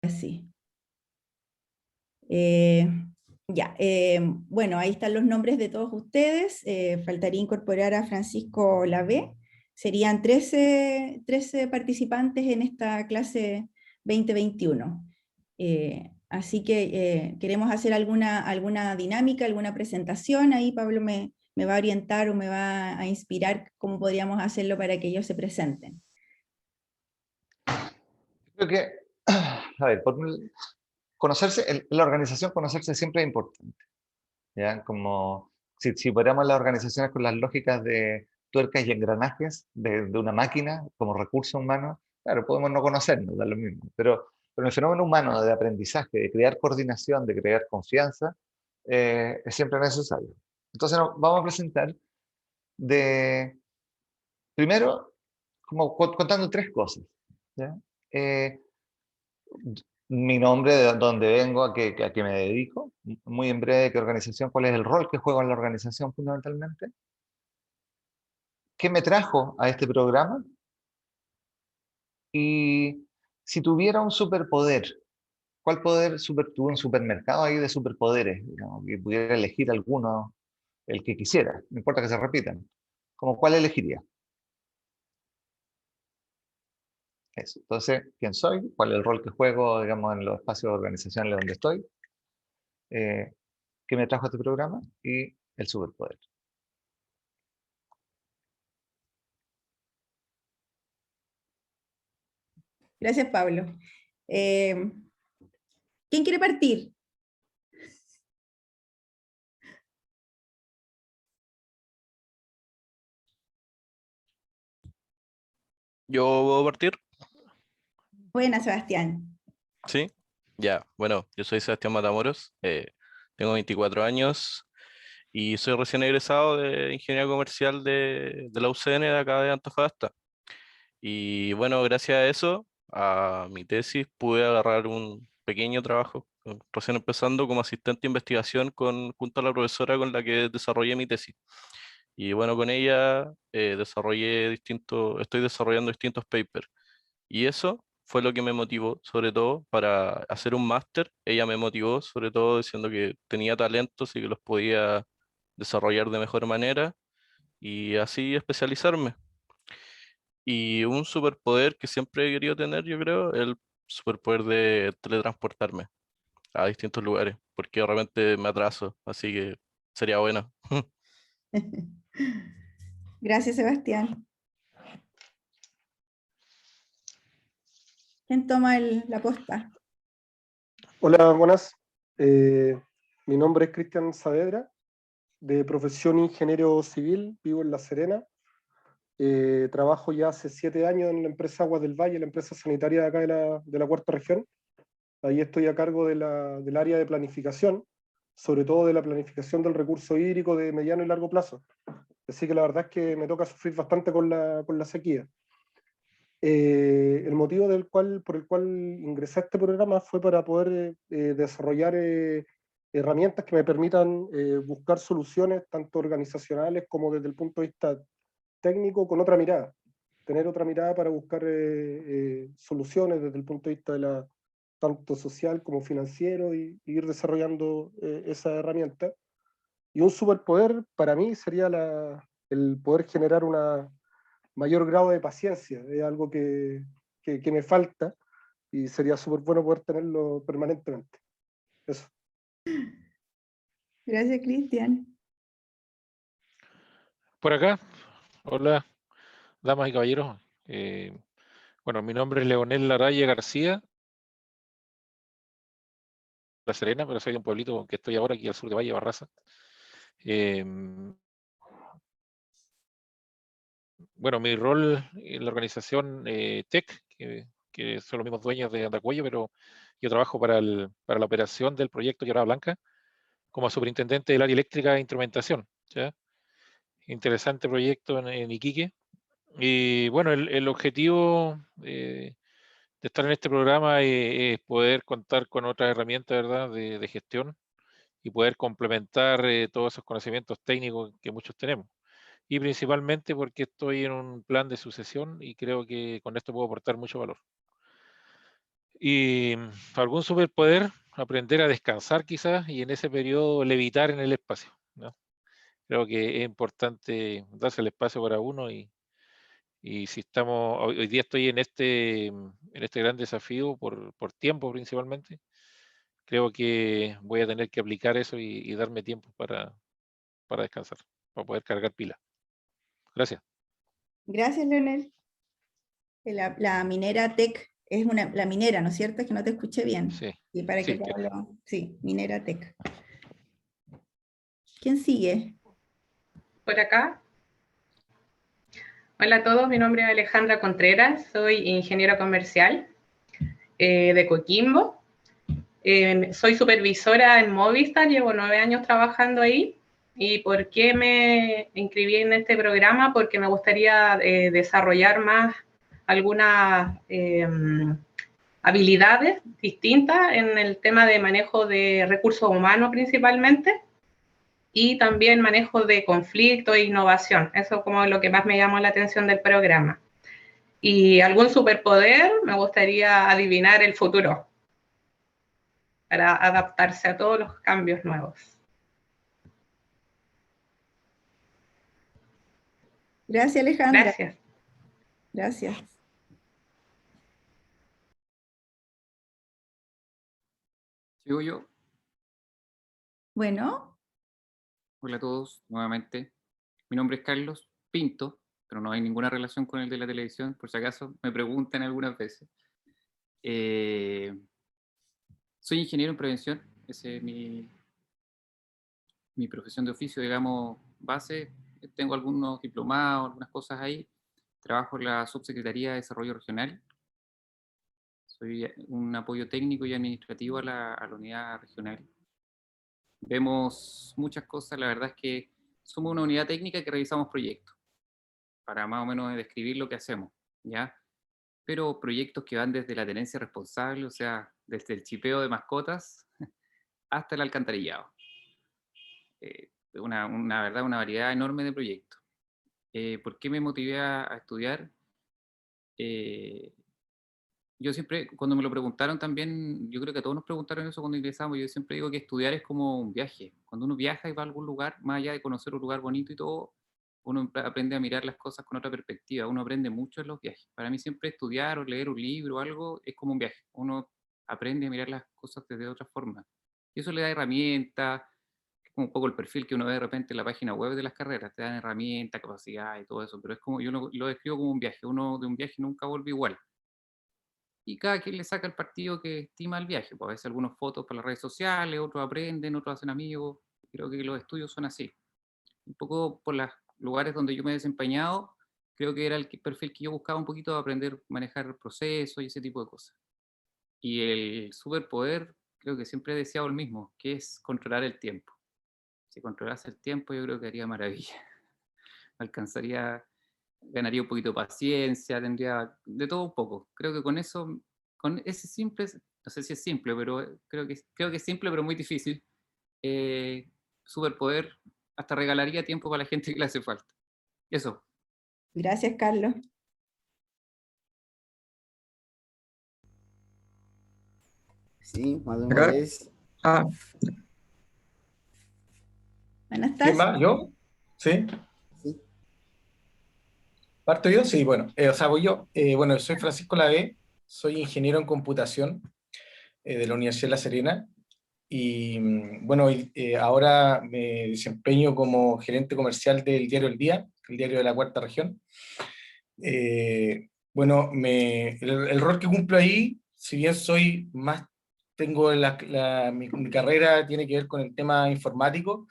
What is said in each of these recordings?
sí. Ya, bueno, ahí están los nombres de todos ustedes. Faltaría incorporar a Francisco Lavé. Serían 13 participantes en esta clase 2021. Así que queremos hacer alguna dinámica, alguna presentación. Ahí Pablo me va a orientar o me va a inspirar cómo podríamos hacerlo para que ellos se presenten. Creo que, a ver, conocerse, la organización, conocerse siempre es importante. ¿Ya? Como si ponemos las organizaciones con las lógicas de tuercas y engranajes de una máquina como recurso humano, claro, podemos no conocernos, da lo mismo. Pero el fenómeno humano de aprendizaje, de crear coordinación, de crear confianza, es siempre necesario. Entonces vamos a presentar primero, como contando tres cosas. ¿Ya? Eh, Mi nombre, de dónde vengo, a qué me dedico, muy en breve, qué organización, cuál es el rol que juego en la organización fundamentalmente, qué me trajo a este programa y si tuviera un superpoder, ¿cuál poder tuve un supermercado ahí de superpoderes, digamos, que pudiera elegir alguno, el que quisiera, no importa que se repitan, como cuál elegiría? Eso. Entonces, ¿quién soy? ¿Cuál es el rol que juego, digamos, en los espacios organizacionales donde estoy? ¿Qué me trajo a este programa? Y el superpoder. Gracias, Pablo. ¿Quién quiere partir? ¿Yo puedo partir? Buena, Sebastián. Sí. Ya, bueno, yo soy Sebastián Matamoros, tengo 24 años y soy recién egresado de Ingeniería Comercial de la UCN de acá de Antofagasta. Y bueno, gracias a eso, a mi tesis, pude agarrar un pequeño trabajo, recién empezando como asistente de investigación junto a la profesora con la que desarrollé mi tesis. Y bueno, con ella estoy desarrollando distintos papers. Y eso fue lo que me motivó, sobre todo, para hacer un máster. Ella me motivó, sobre todo, diciendo que tenía talentos y que los podía desarrollar de mejor manera y así especializarme. Y un superpoder que siempre he querido tener, yo creo, el superpoder de teletransportarme a distintos lugares, porque realmente me atraso, así que sería bueno. Gracias, Sebastián. ¿Quién toma la posta? Hola, buenas. Mi nombre es Cristian Saavedra, de profesión ingeniero civil, vivo en La Serena. Trabajo ya hace 7 años en la empresa Aguas del Valle, la empresa sanitaria de acá de la cuarta región. Ahí estoy a cargo del área de planificación, sobre todo de la planificación del recurso hídrico de mediano y largo plazo. Así que la verdad es que me toca sufrir bastante con la sequía. El motivo por el cual ingresé a este programa fue para poder desarrollar herramientas que me permitan buscar soluciones tanto organizacionales como desde el punto de vista técnico con otra mirada. Tener otra mirada para buscar soluciones desde el punto de vista tanto social como financiero y ir desarrollando esa herramienta. Y un superpoder para mí sería el poder generar una mayor grado de paciencia. Es algo que me falta y sería súper bueno poder tenerlo permanentemente. Eso. Gracias, Cristian. Por acá, hola, damas y caballeros. Bueno, mi nombre es Leonel Laraya García, La Serena, pero soy de un pueblito que estoy ahora aquí al sur de Valle Barraza. Bueno, mi rol en la organización TEC, que son los mismos dueños de Andacuello, pero yo trabajo para la operación del proyecto Quebrada Blanca como superintendente del área eléctrica e instrumentación. ¿Ya? Interesante proyecto en Iquique. Y bueno, el objetivo de estar en este programa es poder contar con otras herramientas, ¿verdad?, de gestión y poder complementar todos esos conocimientos técnicos que muchos tenemos. Y principalmente porque estoy en un plan de sucesión y creo que con esto puedo aportar mucho valor. Y algún superpoder, aprender a descansar quizás y en ese periodo levitar en el espacio, ¿no? Creo que es importante darse el espacio para uno y si estamos, hoy día estoy en este gran desafío por tiempo principalmente, creo que voy a tener que aplicar eso y darme tiempo para descansar, para poder cargar pila. Gracias. Gracias, Leonel. La minera Tech es la minera, ¿no es cierto? Es que no te escuché bien. Sí, Y para sí, que sí, minera Tech. ¿Quién sigue? Por acá. Hola a todos, mi nombre es Alejandra Contreras, soy ingeniero comercial de Coquimbo. Soy supervisora en Movistar, llevo 9 años trabajando ahí. ¿Y por qué me inscribí en este programa? Porque me gustaría desarrollar más algunas habilidades distintas en el tema de manejo de recursos humanos principalmente, y también manejo de conflicto e innovación. Eso es como lo que más me llamó la atención del programa. Y algún superpoder, me gustaría adivinar el futuro para adaptarse a todos los cambios nuevos. Gracias, Alejandra. Gracias. Gracias. ¿Sigo yo? Bueno, Hola a todos, nuevamente. Mi nombre es Carlos Pinto, pero no hay ninguna relación con el de la televisión, por si acaso me preguntan algunas veces. Soy ingeniero en prevención, esa es mi profesión de oficio, digamos, base. Tengo algunos diplomados, algunas cosas ahí. Trabajo en la Subsecretaría de Desarrollo Regional. Soy un apoyo técnico y administrativo a la unidad regional. Vemos muchas cosas, la verdad es que somos una unidad técnica que revisamos proyectos, para más o menos describir lo que hacemos, ¿ya? Pero proyectos que van desde la tenencia responsable, o sea, desde el chipeo de mascotas hasta el alcantarillado. Una verdad, una variedad enorme de proyectos. ¿Por qué me motivé a estudiar? Yo siempre, cuando me lo preguntaron también, yo creo que a todos nos preguntaron eso cuando ingresamos, yo siempre digo que estudiar es como un viaje. Cuando uno viaja y va a algún lugar, más allá de conocer un lugar bonito y todo, uno aprende a mirar las cosas con otra perspectiva, uno aprende mucho en los viajes. Para mí siempre estudiar o leer un libro o algo es como un viaje, uno aprende a mirar las cosas desde otra forma. Y eso le da herramientas, como un poco el perfil que uno ve de repente en la página web de las carreras, te dan herramientas, capacidad y todo eso, pero es como, yo lo describo como un viaje, uno de un viaje nunca vuelve igual. Y cada quien le saca el partido que estima el viaje. Pues a veces algunos fotos para las redes sociales, otros aprenden, otros hacen amigos. Creo que los estudios son así. Un poco por los lugares donde yo me he desempeñado, creo que era el perfil que yo buscaba un poquito de aprender a manejar procesos y ese tipo de cosas. Y el superpoder, creo que siempre he deseado el mismo, que es controlar el tiempo. Si controlase el tiempo, yo creo que haría maravilla. Alcanzaría, ganaría un poquito de paciencia, tendría de todo un poco. Creo que con eso, con ese simple, no sé si es simple, pero creo que es simple, pero muy difícil, superpoder, hasta regalaría tiempo para la gente que le hace falta. Eso. gracias, Carlos. Sí, más de una Acá. vez. Buenas ¿Quién tardes. más? ¿Yo? ¿Sí? Sí. ¿Parto yo? Sí, bueno. Voy yo. Bueno, soy Francisco Lavé, soy ingeniero en computación de la Universidad de La Serena. Y bueno, ahora me desempeño como gerente comercial del diario El Día, el diario de la Cuarta Región. Bueno, el rol que cumplo ahí, si bien soy más, tengo mi carrera tiene que ver con el tema informático,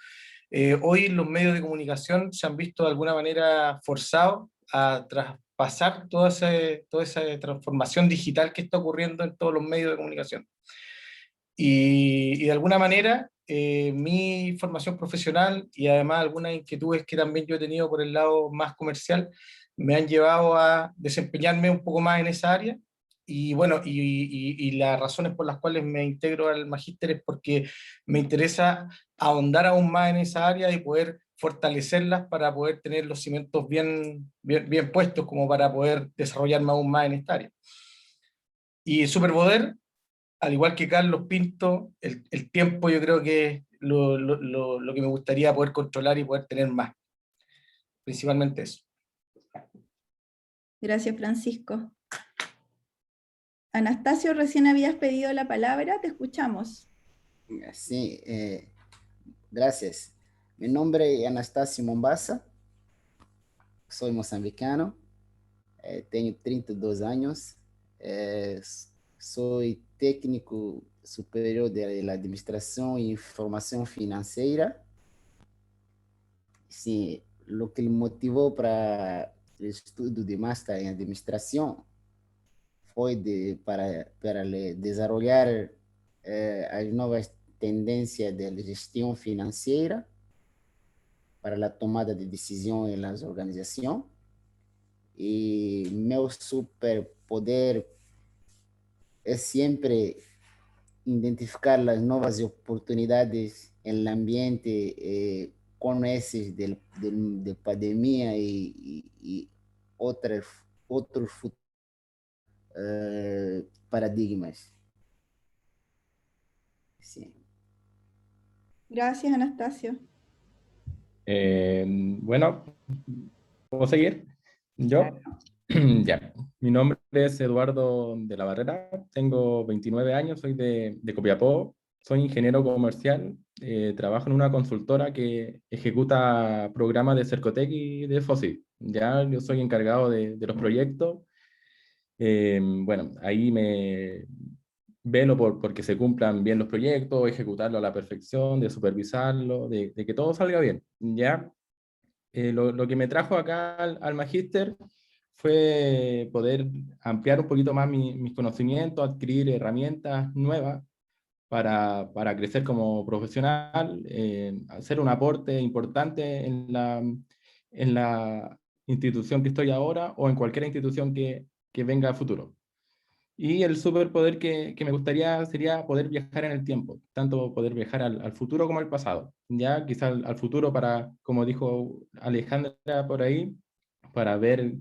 hoy los medios de comunicación se han visto de alguna manera forzados a traspasar toda esa transformación digital que está ocurriendo en todos los medios de comunicación. Y de alguna manera, mi formación profesional y además algunas inquietudes que también yo he tenido por el lado más comercial me han llevado a desempeñarme un poco más en esa área. Y bueno, y las razones por las cuales me integro al magíster es porque me interesa ahondar aún más en esa área y poder fortalecerlas para poder tener los cimientos bien puestos como para poder desarrollarme aún más en esta área. Y superpoder, al igual que Carlos Pinto, el tiempo yo creo que es lo que me gustaría poder controlar y poder tener más. Principalmente eso. Gracias, Francisco. Anastasio, recién habías pedido la palabra, te escuchamos. Sí, gracias. Mi nombre es Anastasio Mombasa, soy mozambicano, tengo 32 años, soy técnico superior de la Administración e Información Financiera. Sí, lo que me motivó para el estudio de máster en Administración fue para desarrollar las nuevas tendencias de la gestión financiera para la tomada de decisión en las organizaciones. Y mi superpoder es siempre identificar las nuevas oportunidades en el ambiente con ese de pandemia y otros paradigmas. Sí. Gracias, Anastasio. Bueno, ¿puedo seguir? ¿Yo? Ya. Mi nombre es Eduardo de la Barrera, tengo 29 años, soy de Copiapó, soy ingeniero comercial, trabajo en una consultora que ejecuta programas de Cercotec y de FOSI. Ya yo soy encargado de los proyectos. Bueno, ahí me velo porque se cumplan bien los proyectos, ejecutarlo a la perfección, de supervisarlo, de que todo salga bien. ¿Ya? Lo que me trajo acá al magíster fue poder ampliar un poquito más mis conocimientos, adquirir herramientas nuevas para crecer como profesional, hacer un aporte importante en la institución que estoy ahora o en cualquier institución que venga a futuro. Y el superpoder que me gustaría sería poder viajar en el tiempo, tanto poder viajar al futuro como al pasado. Ya quizás al futuro para, como dijo Alejandra por ahí, para ver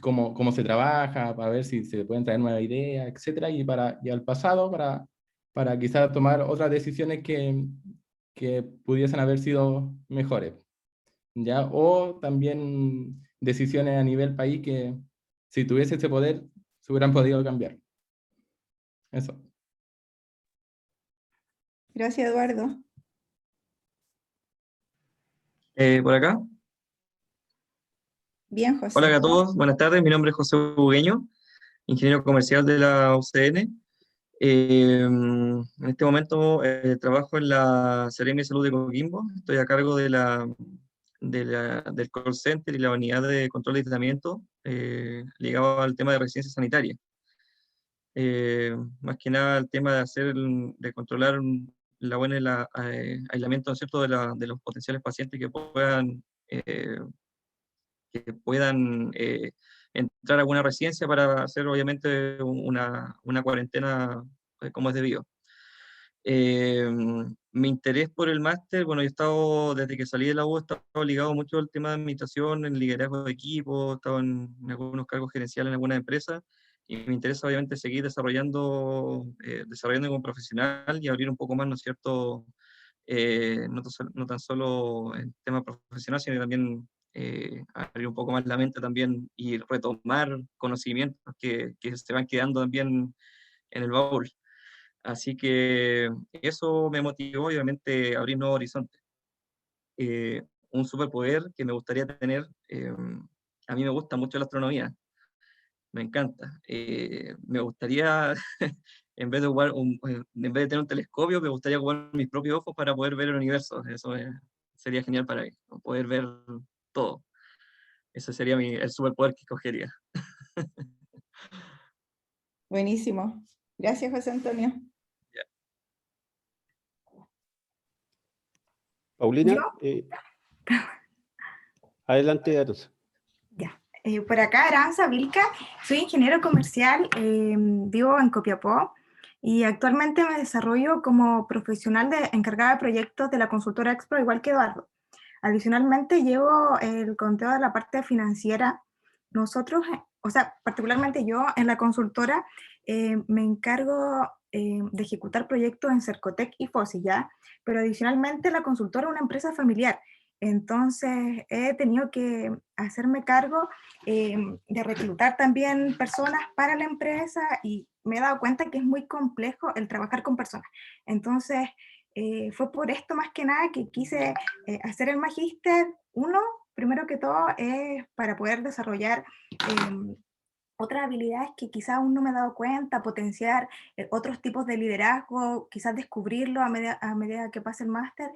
cómo se trabaja, para ver si se pueden traer nuevas ideas, etc. Y al pasado para quizás tomar otras decisiones que pudiesen haber sido mejores. ¿Ya? O también decisiones a nivel país que si tuviese ese poder se hubieran podido cambiar. Eso. Gracias, Eduardo. Por acá. Bien, José. Hola a todos, buenas tardes. Mi nombre es José Bugueño, ingeniero comercial de la UCN. En este momento trabajo en la Seremi de Salud de Coquimbo. Estoy a cargo del call center y la unidad de control de tratamiento ligado al tema de residencia sanitaria. Más que nada el tema de controlar la buena aislamiento, ¿cierto?, de los potenciales pacientes que puedan entrar a alguna residencia para hacer obviamente una cuarentena como es debido. Mi interés por el máster, bueno, yo he estado, desde que salí de la U, he estado ligado mucho al tema de administración, en liderazgo de equipo, he estado en algunos cargos gerenciales en algunas empresas, y me interesa obviamente seguir desarrollando como profesional y abrir un poco más, ¿no es cierto?, no tan solo en tema profesional, sino también abrir un poco más la mente también y retomar conocimientos que se van quedando también en el baúl. Así que eso me motivó, obviamente, a abrir nuevos horizontes. Un superpoder que me gustaría tener, a mí me gusta mucho la astronomía, me encanta. Me gustaría, en vez de tener un telescopio, me gustaría ocupar mis propios ojos para poder ver el universo. Eso sería genial para mí, poder ver todo. Ese sería el superpoder que escogería. Buenísimo. Gracias, José Antonio. Paulina, adelante, Arosa. Ya. Por acá, Aranza Vilca, soy ingeniero comercial, vivo en Copiapó y actualmente me desarrollo como profesional encargada de proyectos de la consultora Expro, igual que Eduardo. Adicionalmente, llevo el conteo de la parte financiera. Nosotros o sea, particularmente yo en la consultora me encargo de ejecutar proyectos en Cercotec y FOSI, ¿ya? Pero adicionalmente la consultora es una empresa familiar, entonces he tenido que hacerme cargo de reclutar también personas para la empresa y me he dado cuenta que es muy complejo el trabajar con personas. Entonces, fue por esto más que nada que quise hacer el magíster. Uno, primero que todo, es para poder desarrollar otras habilidades que quizás aún no me he dado cuenta, potenciar otros tipos de liderazgo, quizás descubrirlo a medida que pase el máster,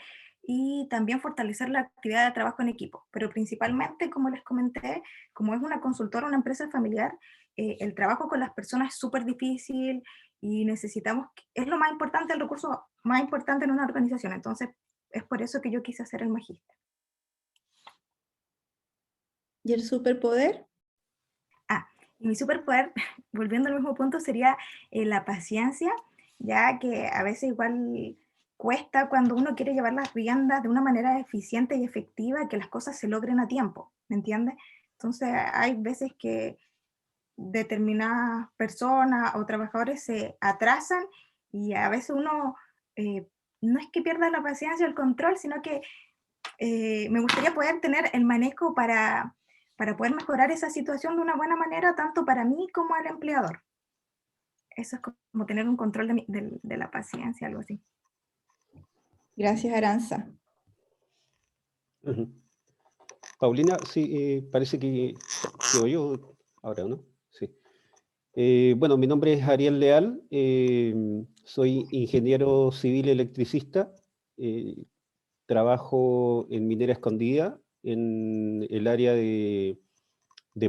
y también fortalecer la actividad de trabajo en equipo. Pero principalmente, como les comenté, como es una consultora, una empresa familiar, el trabajo con las personas es súper difícil y necesitamos, es lo más importante, el recurso más importante en una organización. Entonces, es por eso que yo quise hacer el magíster. ¿Y el superpoder? Y mi superpoder, volviendo al mismo punto, sería la paciencia, ya que a veces igual cuesta cuando uno quiere llevar las riendas de una manera eficiente y efectiva, que las cosas se logren a tiempo, ¿me entiendes? Entonces hay veces que determinadas personas o trabajadores se atrasan y a veces uno no es que pierda la paciencia o el control, sino que me gustaría poder tener el manejo para poder mejorar esa situación de una buena manera, tanto para mí como al empleador. Eso es como tener un control de la paciencia, algo así. Gracias, Aranza. Ujú. Paulina, sí, parece que yo ahora, ¿no? Sí. Bueno, mi nombre es Ariel Leal, soy ingeniero civil electricista, trabajo en Minera Escondida, en el área de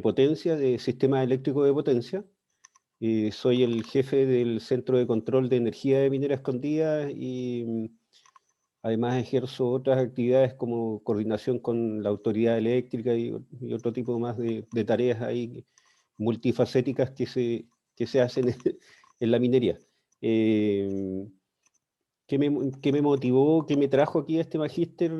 potencia, de sistema eléctrico de potencia. Soy el jefe del Centro de Control de Energía de Minera Escondida y además ejerzo otras actividades como coordinación con la autoridad eléctrica y otro tipo más de tareas ahí multifacéticas que se hacen en la minería. ¿Qué me motivó, qué me trajo aquí a este magíster?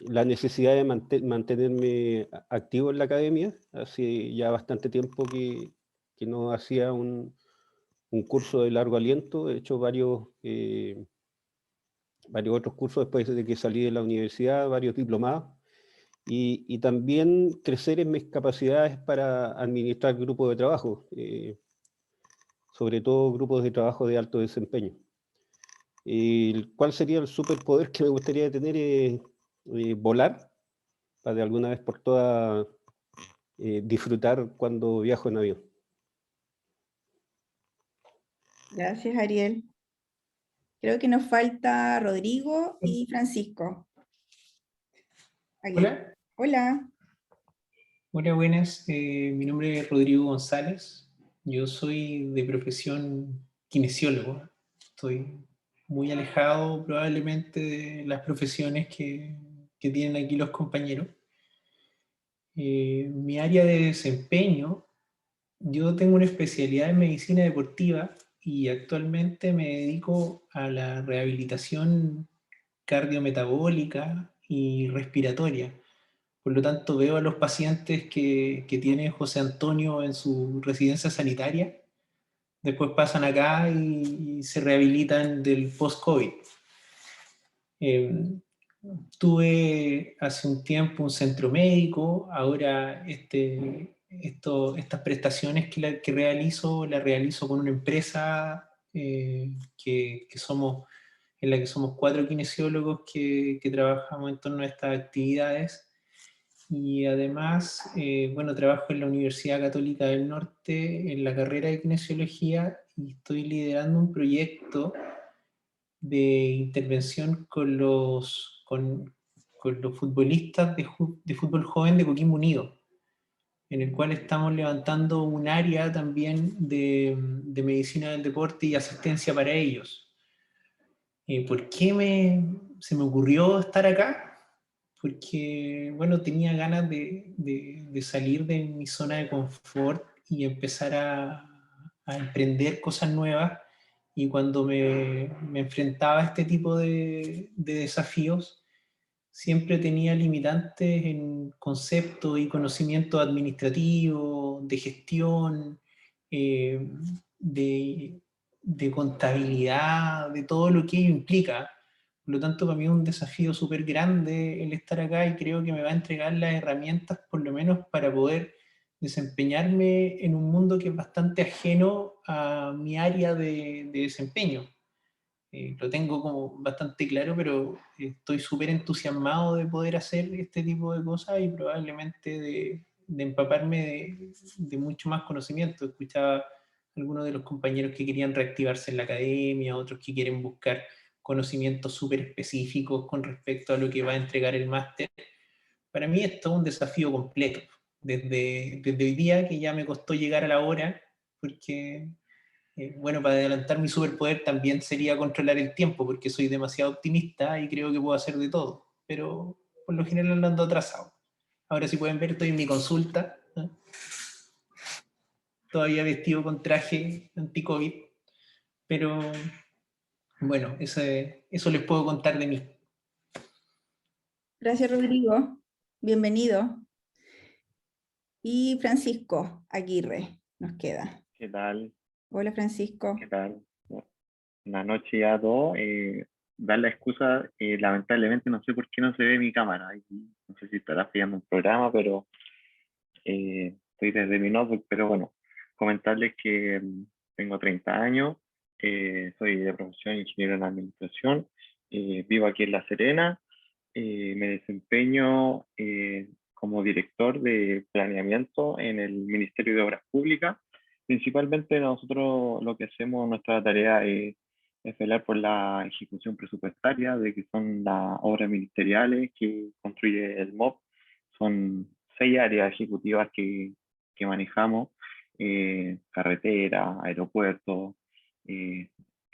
La necesidad de mantenerme activo en la academia. Hace ya bastante tiempo que no hacía un curso de largo aliento. He hecho varios otros cursos después de que salí de la universidad, varios diplomados. Y también crecer en mis capacidades para administrar grupos de trabajo, sobre todo grupos de trabajo de alto desempeño. ¿Cuál sería el superpoder que me gustaría tener? Volar, para de alguna vez por todas disfrutar cuando viajo en avión. Gracias, Ariel. Creo que nos falta Rodrigo y Francisco. Hola. Hola. Hola, buenas. Mi nombre es Rodrigo González. Yo soy de profesión kinesiólogo. Estoy muy alejado probablemente de las profesiones que tienen aquí los compañeros. Mi área de desempeño, yo tengo una especialidad en medicina deportiva y actualmente me dedico a la rehabilitación cardiometabólica y respiratoria. Por lo tanto, veo a los pacientes que tiene José Antonio en su residencia sanitaria, después pasan acá y se rehabilitan del post-COVID. Tuve hace un tiempo un centro médico, ahora estas prestaciones que realizo, las realizo con una empresa en la que somos 4 kinesiólogos que trabajamos en torno a estas actividades. Y además, bueno, trabajo en la Universidad Católica del Norte en la carrera de kinesiología y estoy liderando un proyecto de intervención con los futbolistas de fútbol joven de Coquimbo Unido, en el cual estamos levantando un área también de medicina del deporte y asistencia para ellos. ¿Por qué se me ocurrió estar acá? Porque, bueno, tenía ganas de salir de mi zona de confort y empezar a emprender cosas nuevas. Y cuando me enfrentaba a este tipo de desafíos, siempre tenía limitantes en conceptos y conocimiento administrativo, de gestión, de contabilidad, de todo lo que ello implica. Por lo tanto, para mí es un desafío súper grande el estar acá, y creo que me va a entregar las herramientas, por lo menos, para poder desempeñarme en un mundo que es bastante ajeno a mi área de desempeño. Lo tengo como bastante claro, pero estoy súper entusiasmado de poder hacer este tipo de cosas, y probablemente de empaparme de mucho más conocimiento. Escuchaba algunos de los compañeros que querían reactivarse en la academia, otros que quieren buscar conocimientos súper específicos con respecto a lo que va a entregar el máster. Para mí es todo un desafío completo, desde hoy día, que ya me costó llegar a la hora, porque bueno, para adelantar mi superpoder también sería controlar el tiempo, porque soy demasiado optimista y creo que puedo hacer de todo, pero por lo general ando atrasado. Ahora, si pueden ver, estoy en mi consulta, ¿eh? Todavía vestido con traje anti-COVID, pero bueno, eso les puedo contar de mí. Gracias, Rodrigo. Bienvenido. Y Francisco Aguirre nos queda. ¿Qué tal? Hola, Francisco. ¿Qué tal? Buenas noches a todos. Dar la excusa, lamentablemente no sé por qué no se ve mi cámara. No sé si estará fallando un programa, pero estoy desde mi notebook. Pero bueno, comentarles que tengo 30 años, soy de profesión ingeniero en administración, vivo aquí en La Serena, me desempeño como director de planeamiento en el Ministerio de Obras Públicas. Principalmente nosotros lo que hacemos, nuestra tarea es velar por la ejecución presupuestaria, de que son las obras ministeriales que construye el MOP. Son 6 áreas ejecutivas que manejamos: carretera, aeropuertos,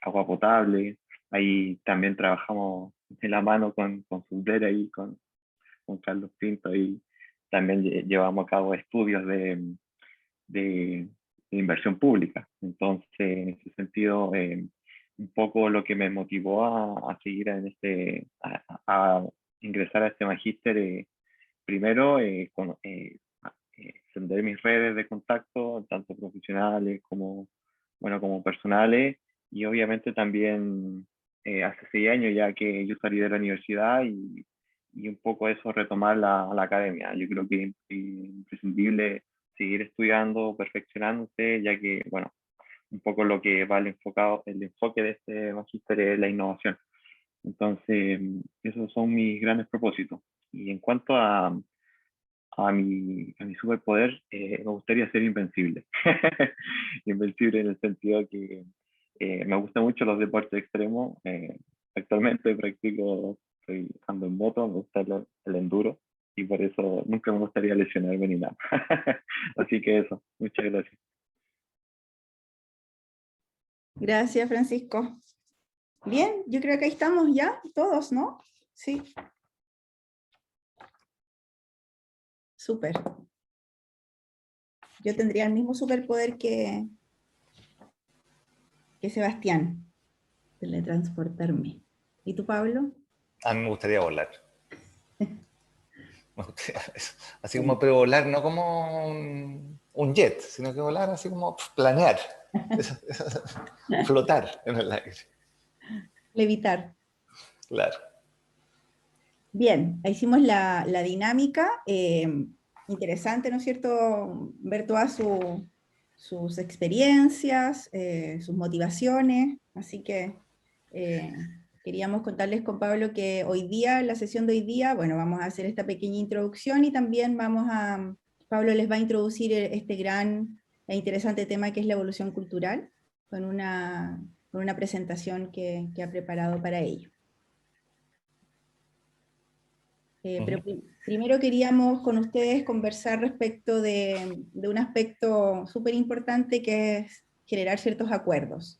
agua potable. Ahí también trabajamos de la mano con Subdera y con Carlos Pinto, y también llevamos a cabo estudios de inversión pública. Entonces, en ese sentido, un poco lo que me motivó a seguir en a ingresar a este magíster, primero, extender mis redes de contacto, tanto profesionales como personales, y obviamente también hace 6 años ya que yo salí de la universidad, y un poco eso, retomar la academia. Yo creo que es imprescindible seguir estudiando, perfeccionándose, ya que, bueno, un poco lo que va el enfoque de este magíster es la innovación. Entonces, esos son mis grandes propósitos. Y en cuanto a mi superpoder, me gustaría ser invencible. Invencible en el sentido que me gustan mucho los deportes extremos. Actualmente ando en moto, me gusta el enduro, y por eso nunca me gustaría lesionarme ni nada. Así que eso, muchas gracias. Gracias, Francisco. Bien, yo creo que ahí estamos ya, todos, ¿no? Sí. Súper. Yo tendría el mismo superpoder que Sebastián, teletransportarme. ¿Y tú, Pablo? A mí me gustaría volar. Así como, pero volar no como un jet, sino que volar así como planear, flotar en el aire. Levitar. Claro. Bien, hicimos la dinámica. Interesante, ¿no es cierto?, ver todas sus experiencias, sus motivaciones. Así que queríamos contarles con Pablo que hoy día, en la sesión de hoy día, bueno, vamos a hacer esta pequeña introducción, y también Pablo les va a introducir este gran e interesante tema que es la evolución cultural, con una presentación que ha preparado para ello. Pero primero queríamos con ustedes conversar respecto de un aspecto súper importante, que es generar ciertos acuerdos.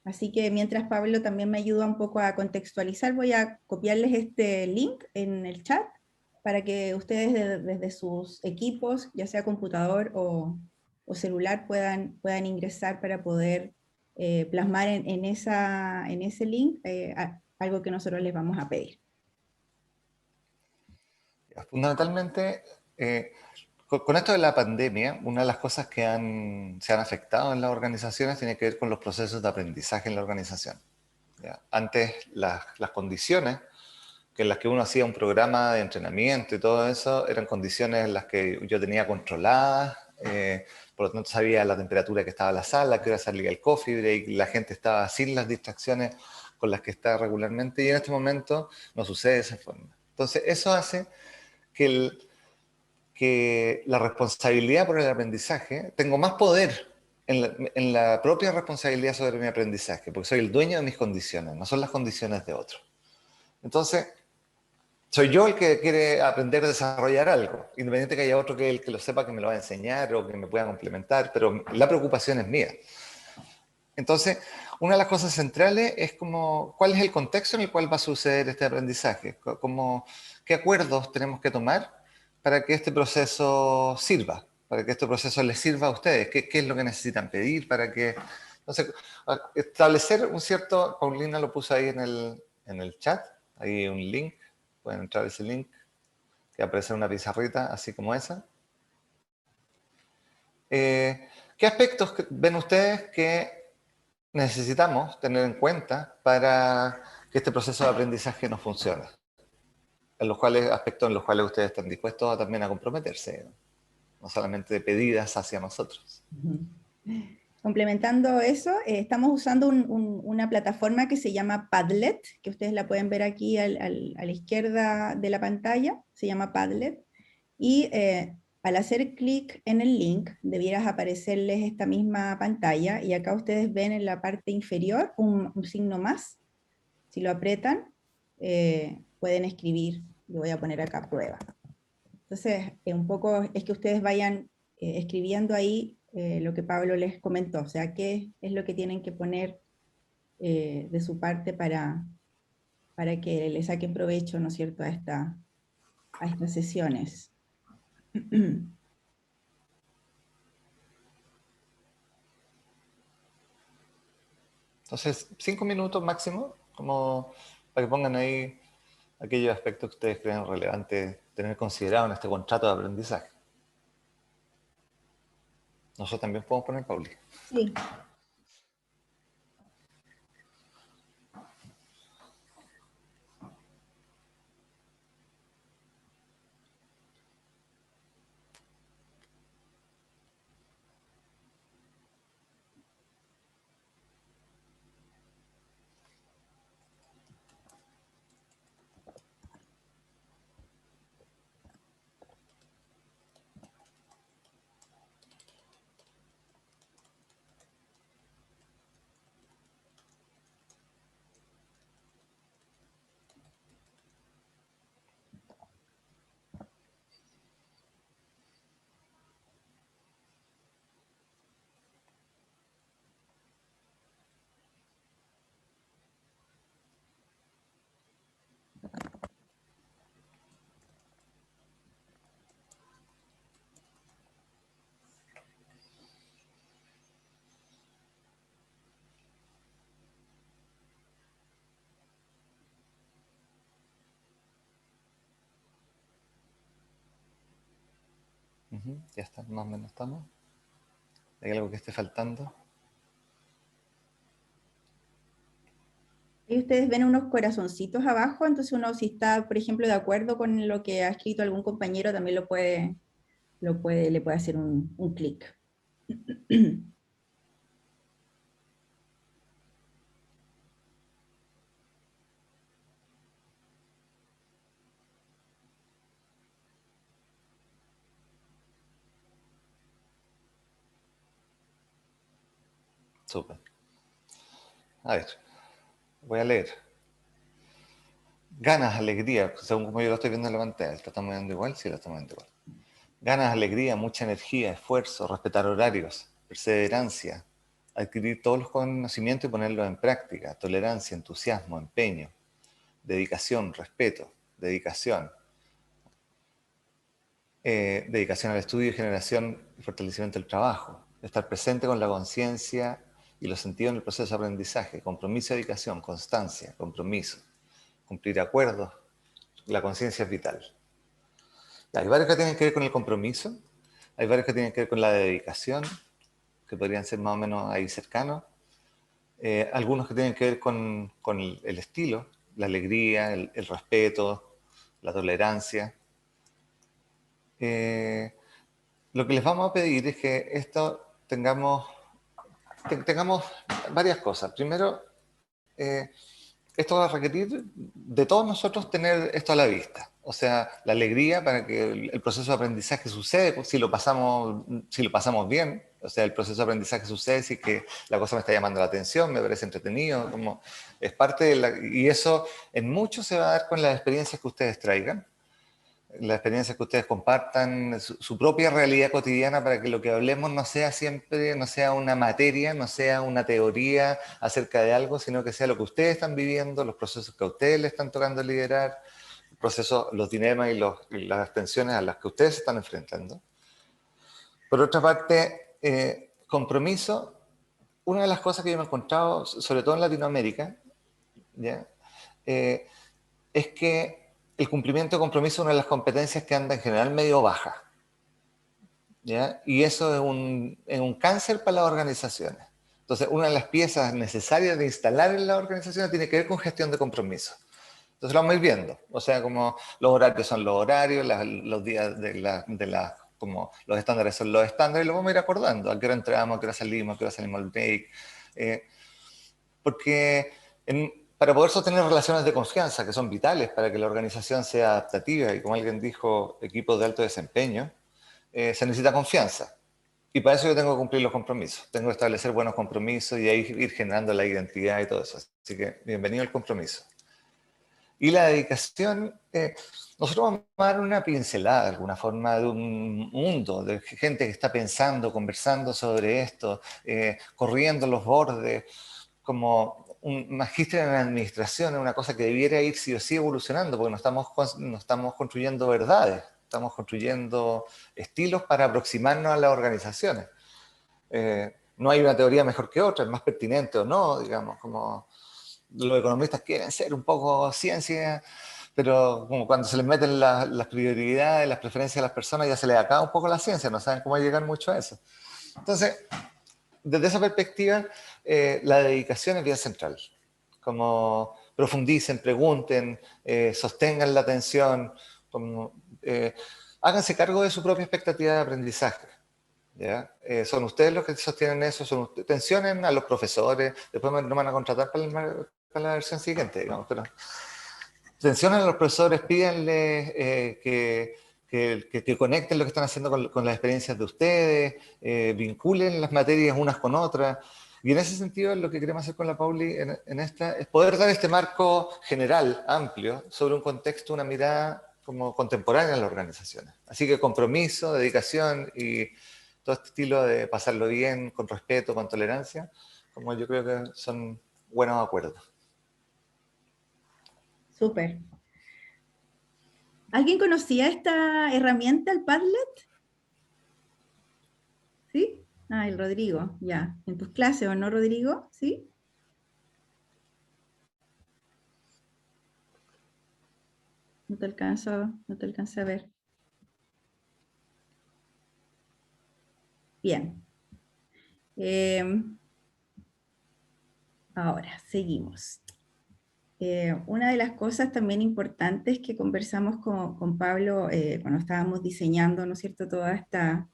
Así que mientras Pablo también me ayuda un poco a contextualizar, voy a copiarles este link en el chat para que ustedes desde sus equipos, ya sea computador o celular, puedan ingresar para poder plasmar en ese link algo que nosotros les vamos a pedir. fundamentalmente, con esto de la pandemia, una de las cosas que se han afectado en las organizaciones tiene que ver con los procesos de aprendizaje en la organización. ¿Ya? Antes, las condiciones en las que uno hacía un programa de entrenamiento y todo eso, eran condiciones en las que yo tenía controladas, por lo tanto sabía la temperatura que estaba en la sala, qué hora salía el coffee break, la gente estaba sin las distracciones con las que está regularmente, y en este momento no sucede de esa forma. Entonces, eso hace que la responsabilidad por el aprendizaje, tengo más poder en la propia responsabilidad sobre mi aprendizaje, porque soy el dueño de mis condiciones, no son las condiciones de otros. Entonces, soy yo el que quiere aprender a desarrollar algo, independiente que haya otro que el que lo sepa, que me lo va a enseñar o que me pueda complementar, pero la preocupación es mía. Entonces, una de las cosas centrales es como, ¿cuál es el contexto en el cual va a suceder este aprendizaje? ¿Qué acuerdos tenemos que tomar para que este proceso sirva? Para que este proceso les sirva a ustedes. ¿Qué es lo que necesitan pedir para que... Entonces, establecer un cierto... Paulina lo puso ahí en el chat, ahí un link. Pueden entrar a ese link, que aparece en una pizarrita, así como esa. ¿Qué aspectos ven ustedes que necesitamos tener en cuenta para que este proceso de aprendizaje nos funcione? Aspectos en los cuales ustedes están dispuestos también a comprometerse, no solamente de pedidas hacia nosotros. Complementando eso, estamos usando una plataforma que se llama Padlet, que ustedes la pueden ver aquí a la izquierda de la pantalla, se llama Padlet, y al hacer clic en el link, debieras aparecerles esta misma pantalla, y acá ustedes ven en la parte inferior un signo más. Si lo aprietan, pueden escribir, yo voy a poner acá prueba. Entonces, un poco es que ustedes vayan escribiendo ahí lo que Pablo les comentó, o sea, qué es lo que tienen que poner de su parte para que le saquen provecho, ¿no es cierto?, a estas sesiones. Entonces, 5 minutos máximo, como para que pongan ahí aquellos aspectos que ustedes creen relevantes tener considerado en este contrato de aprendizaje. Nosotros también podemos poner, Pauli. Sí. Ya está, más o menos estamos. ¿Hay algo que esté faltando? Y ustedes ven unos corazoncitos abajo, entonces uno si está, por ejemplo, de acuerdo con lo que ha escrito algún compañero, también le puede hacer un clic. Súper. A ver, voy a leer. Ganas, alegría, según como yo lo estoy viendo en la pantalla. ¿Lo estamos viendo igual? Sí, lo estamos viendo igual. Ganas, alegría, mucha energía, esfuerzo, respetar horarios, perseverancia, adquirir todos los conocimientos y ponerlos en práctica, tolerancia, entusiasmo, empeño, dedicación, respeto, dedicación, dedicación al estudio y generación y fortalecimiento del trabajo, estar presente con la conciencia y los sentidos en el proceso de aprendizaje, compromiso, dedicación, constancia, compromiso, cumplir acuerdos, la conciencia es vital. Hay varios que tienen que ver con el compromiso, hay varios que tienen que ver con la dedicación, que podrían ser más o menos ahí cercanos. Algunos que tienen que ver con el estilo, la alegría, el respeto, la tolerancia. Lo que les vamos a pedir es que tengamos varias cosas. Primero, esto va a requerir de todos nosotros tener esto a la vista. O sea, la alegría para que el proceso de aprendizaje sucede, si lo pasamos bien. O sea, el proceso de aprendizaje sucede si que la cosa me está llamando la atención, me parece entretenido, como es parte de y eso en mucho se va a dar con las experiencias que ustedes traigan, las experiencias que ustedes compartan, su propia realidad cotidiana, para que lo que hablemos no sea siempre, no sea una materia, no sea una teoría acerca de algo, sino que sea lo que ustedes están viviendo, los procesos que a ustedes les están tocando liderar, los dilemas y las tensiones a las que ustedes se están enfrentando. Por otra parte, compromiso. Una de las cosas que yo me he encontrado, sobre todo en Latinoamérica, ¿ya? Es que el cumplimiento de compromiso es una de las competencias que anda en general medio baja, ¿ya? Y eso es un cáncer para las organizaciones. Entonces, una de las piezas necesarias de instalar en las organizaciones tiene que ver con gestión de compromiso. Entonces lo vamos a ir viendo. O sea, como los horarios son los horarios, los días como los estándares son los estándares, y lo vamos a ir acordando. A qué hora entramos, a qué hora salimos al break. Porque para poder sostener relaciones de confianza, que son vitales para que la organización sea adaptativa, y como alguien dijo, equipos de alto desempeño, se necesita confianza. Y para eso yo tengo que cumplir los compromisos. Tengo que establecer buenos compromisos y ahí ir generando la identidad y todo eso. Así que bienvenido al compromiso. Y la dedicación, nosotros vamos a dar una pincelada de alguna forma de un mundo, de gente que está pensando, conversando sobre esto, corriendo los bordes, como un magíster en administración, es una cosa que debiera ir sí o sí evolucionando, porque no estamos construyendo verdades, estamos construyendo estilos para aproximarnos a las organizaciones. No hay una teoría mejor que otra, es más pertinente o no, digamos, como los economistas quieren ser un poco ciencia, pero como cuando se les meten las prioridades, las preferencias de las personas, ya se les acaba un poco la ciencia, no saben cómo llegar mucho a eso. Entonces, desde esa perspectiva, la dedicación es bien central. Como profundicen, pregunten, sostengan la atención, háganse cargo de su propia expectativa de aprendizaje. ¿Ya? Son ustedes los que sostienen eso, tensionen a los profesores, después no van a contratar para la versión siguiente, digamos, pero tensionen a los profesores, pídanle que conecten lo que están haciendo con las experiencias de ustedes, vinculen las materias unas con otras, y en ese sentido lo que queremos hacer con la Pauli en esta es poder dar este marco general, amplio, sobre un contexto, una mirada como contemporánea en las organizaciones. Así que compromiso, dedicación y todo este estilo de pasarlo bien, con respeto, con tolerancia, como yo creo que son buenos acuerdos. Súper. ¿Alguien conocía esta herramienta, el Padlet? ¿Sí? Ah, el Rodrigo, ya. ¿En tus clases o no, Rodrigo? ¿Sí? No te alcanzo a ver. Bien. Ahora, seguimos. Una de las cosas también importantes que conversamos con Pablo cuando estábamos diseñando, ¿no es cierto?, toda esta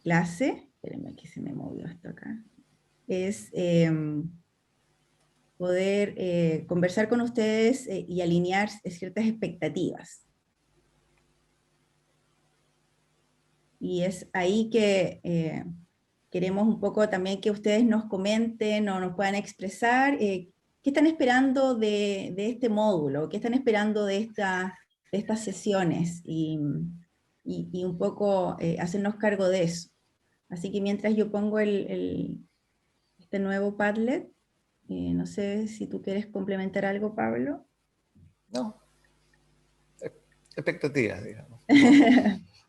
clase, espérenme que se me movió esto acá, es poder conversar con ustedes y alinear ciertas expectativas. Y es ahí que queremos un poco también que ustedes nos comenten o nos puedan expresar qué están esperando de este módulo, qué están esperando de estas sesiones y un poco hacernos cargo de eso. Así que mientras yo pongo este nuevo Padlet, no sé si tú quieres complementar algo, Pablo. No. Expectativas, digamos.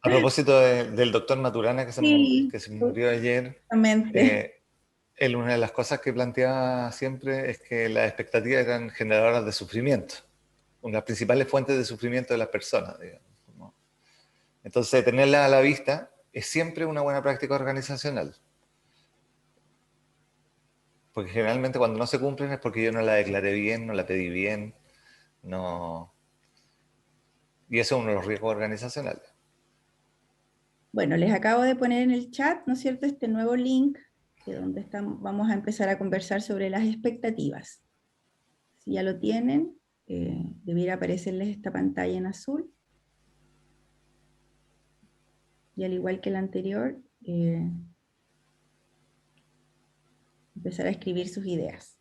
A propósito del doctor Maturana que se murió ayer, una de las cosas que planteaba siempre es que las expectativas eran generadoras de sufrimiento. una de las principales fuentes de sufrimiento de las personas, digamos, ¿no? Entonces, tenerla a la vista es siempre una buena práctica organizacional. Porque generalmente cuando no se cumplen es porque yo no la declaré bien, no la pedí bien, no... Y eso es uno de los riesgos organizacionales. Bueno, les acabo de poner en el chat, ¿no es cierto?, este nuevo link, que donde vamos a empezar a conversar sobre las expectativas. Si ya lo tienen, debiera aparecerles esta pantalla en azul. Y al igual que la anterior, empezar a escribir sus ideas.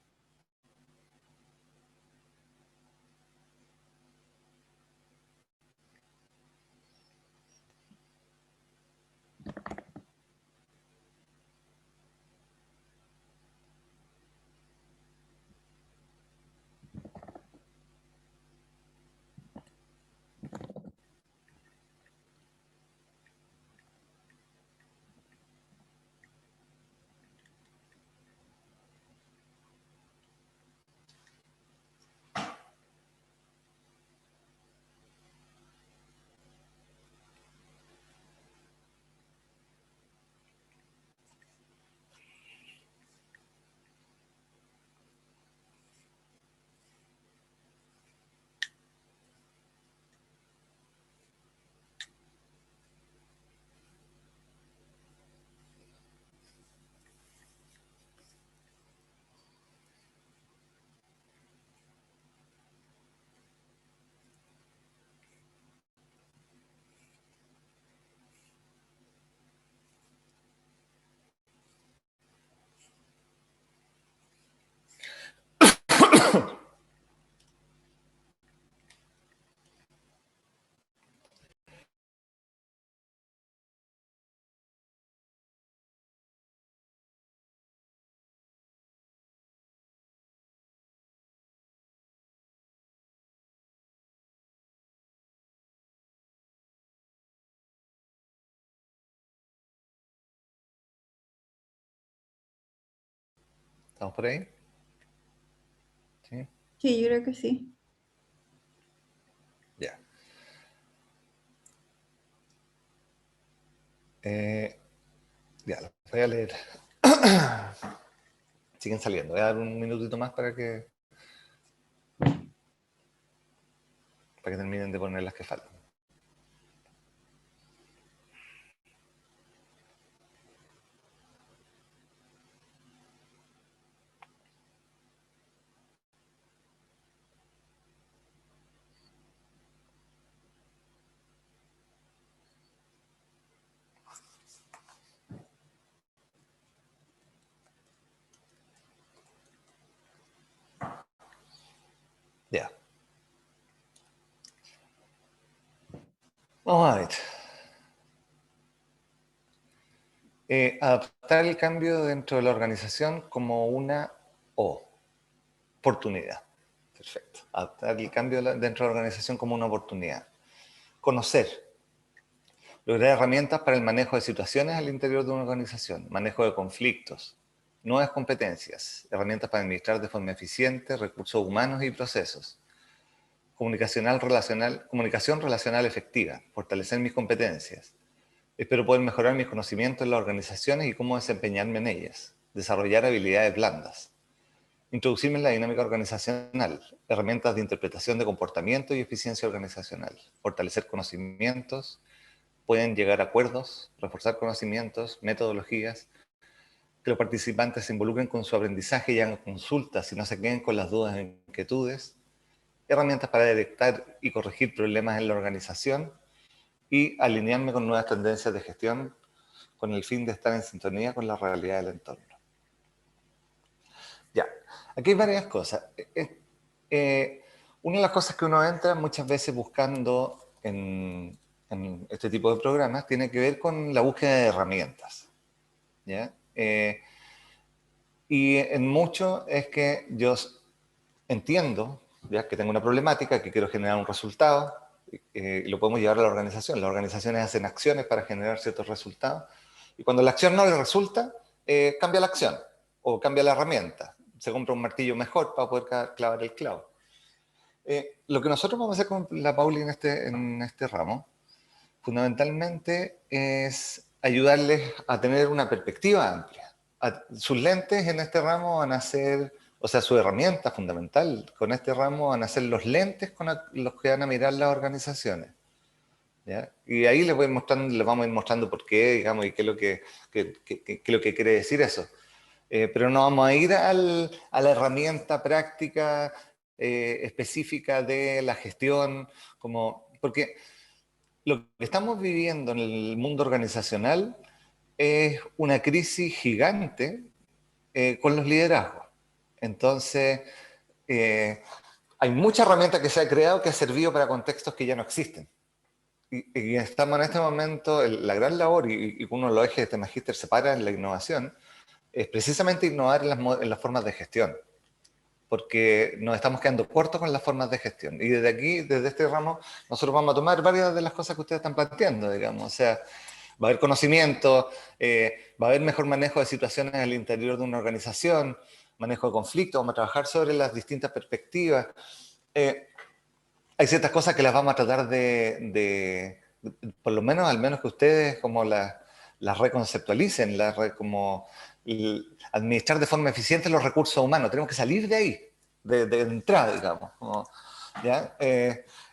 ¿Estamos por ahí? ¿Sí? Sí, yo creo que sí. Ya. Ya, los voy a leer. Siguen saliendo. Voy a dar un minutito más para que terminen de poner las que faltan. Ya. Vamos a ver. Adaptar el cambio dentro de la organización como una oportunidad. Perfecto. Adaptar el cambio dentro de la organización como una oportunidad. Conocer. Lograr herramientas para el manejo de situaciones al interior de una organización. Manejo de conflictos. Nuevas competencias. Herramientas para administrar de forma eficiente recursos humanos y procesos. Comunicación relacional efectiva. Fortalecer mis competencias. Espero poder mejorar mis conocimientos en las organizaciones y cómo desempeñarme en ellas. Desarrollar habilidades blandas. Introducirme en la dinámica organizacional. Herramientas de interpretación de comportamiento y eficiencia organizacional. Fortalecer conocimientos. Pueden llegar a acuerdos, reforzar conocimientos, metodologías. Que los participantes se involucren con su aprendizaje y hagan consultas y no se queden con las dudas e inquietudes. Herramientas para detectar y corregir problemas en la organización. Y alinearme con nuevas tendencias de gestión con el fin de estar en sintonía con la realidad del entorno. Ya, aquí hay varias cosas. Una de las cosas que uno entra muchas veces buscando en este tipo de programas tiene que ver con la búsqueda de herramientas. ¿Ya? Y en mucho es que yo entiendo, ¿ya?, que tengo una problemática, que quiero generar un resultado, y lo podemos llevar a la organización. Las organizaciones hacen acciones para generar ciertos resultados, y cuando la acción no les resulta, cambia la acción, o cambia la herramienta. Se compra un martillo mejor para poder clavar el clavo. Lo que nosotros vamos a hacer con la Pauli en este ramo, fundamentalmente es ayudarles a tener una perspectiva amplia. Sus lentes en este ramo van a ser, o sea, su herramienta fundamental con este ramo van a ser los lentes con los que van a mirar las organizaciones. ¿Ya? Y ahí les vamos a ir mostrando por qué, digamos, y qué es lo que quiere decir eso. Pero no vamos a ir a la herramienta práctica específica de la gestión, porque lo que estamos viviendo en el mundo organizacional es una crisis gigante con los liderazgos. Entonces, hay mucha herramienta que se ha creado que ha servido para contextos que ya no existen. Y estamos en este momento, la gran labor, y uno de los ejes de este magíster se para en la innovación, es precisamente innovar en las formas de gestión, porque nos estamos quedando cortos con las formas de gestión. Y desde aquí, desde este ramo, nosotros vamos a tomar varias de las cosas que ustedes están planteando, digamos. O sea, va a haber conocimiento, va a haber mejor manejo de situaciones al interior de una organización, manejo de conflictos, vamos a trabajar sobre las distintas perspectivas. Hay ciertas cosas que las vamos a tratar por lo menos, al menos que ustedes como las reconceptualicen, como administrar de forma eficiente los recursos humanos. Tenemos que salir de ahí, de entrada, digamos. ¿Ya?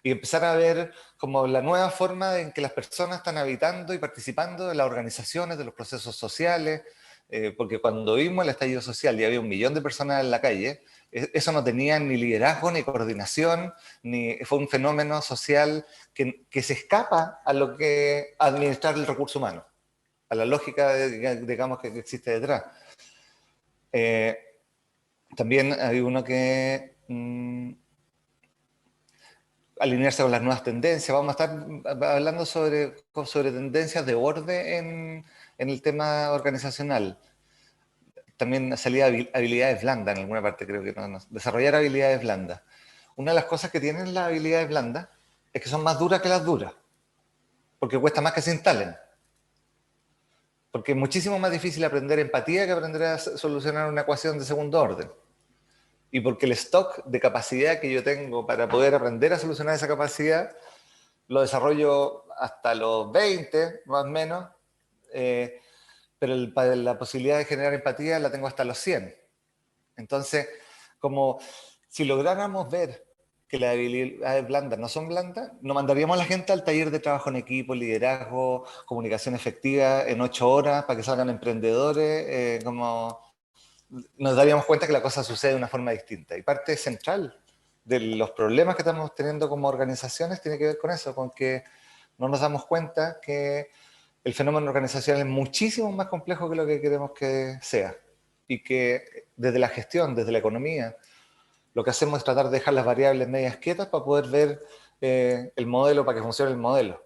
Y empezar a ver como la nueva forma en que las personas están habitando y participando de las organizaciones, de los procesos sociales, porque cuando vimos el estallido social y había 1 millón de personas en la calle, eso no tenía ni liderazgo, ni coordinación, fue un fenómeno social que se escapa a lo que administrar el recurso humano, a la lógica, digamos, que existe detrás. También hay uno que alinearse con las nuevas tendencias. Vamos a estar hablando sobre tendencias de orden en el tema organizacional. También salía habilidades blandas en alguna parte, creo que no. Desarrollar habilidades blandas. Una de las cosas que tienen las habilidades blandas es que son más duras que las duras, porque cuesta más que se instalen. Porque es muchísimo más difícil aprender empatía que aprender a solucionar una ecuación de segundo orden. Y porque el stock de capacidad que yo tengo para poder aprender a solucionar esa capacidad, lo desarrollo hasta los 20, más o menos, pero la posibilidad de generar empatía la tengo hasta los 100. Entonces, como si lográramos ver que las habilidades blandas no son blandas, no mandaríamos a la gente al taller de trabajo en equipo, liderazgo, comunicación efectiva en 8 horas para que salgan emprendedores, nos daríamos cuenta que la cosa sucede de una forma distinta. Y parte central de los problemas que estamos teniendo como organizaciones tiene que ver con eso, con que no nos damos cuenta que el fenómeno organizacional es muchísimo más complejo que lo que queremos que sea. Y que desde la gestión, desde la economía, lo que hacemos es tratar de dejar las variables medias quietas para poder ver el modelo, para que funcione el modelo.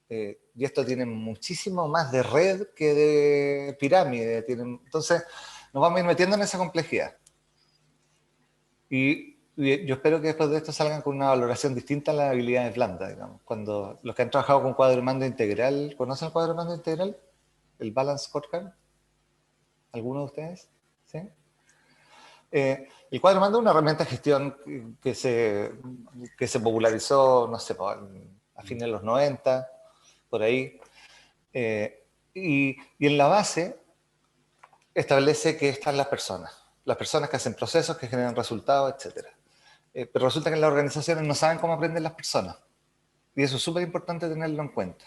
Y esto tiene muchísimo más de red que de pirámide. Entonces, nos vamos a ir metiendo en esa complejidad. Y yo espero que después de esto salgan con una valoración distinta a las habilidades blandas, digamos. Cuando los que han trabajado con cuadro de mando integral, ¿conocen el cuadro de mando integral? ¿El Balance Scorecard? ¿Alguno de ustedes? ¿Sí? El cuadro de mando es una herramienta de gestión que se popularizó, no sé, a fines de los 90, por ahí. Y en la base establece que están las personas que hacen procesos, que generan resultados, etc. Pero resulta que en las organizaciones no saben cómo aprenden las personas. Y eso es súper importante tenerlo en cuenta.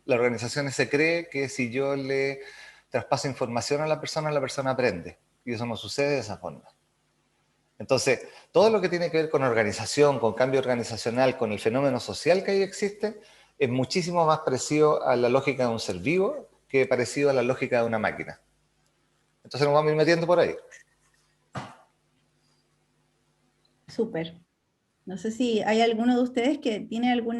Las organizaciones se cree que si yo le traspaso información a la persona aprende. Y eso no sucede de esa forma. Entonces, todo lo que tiene que ver con organización, con cambio organizacional, con el fenómeno social que ahí existe, es muchísimo más parecido a la lógica de un ser vivo que parecido a la lógica de una máquina. Entonces nos vamos a ir metiendo por ahí. Súper. No sé si hay alguno de ustedes que tiene algún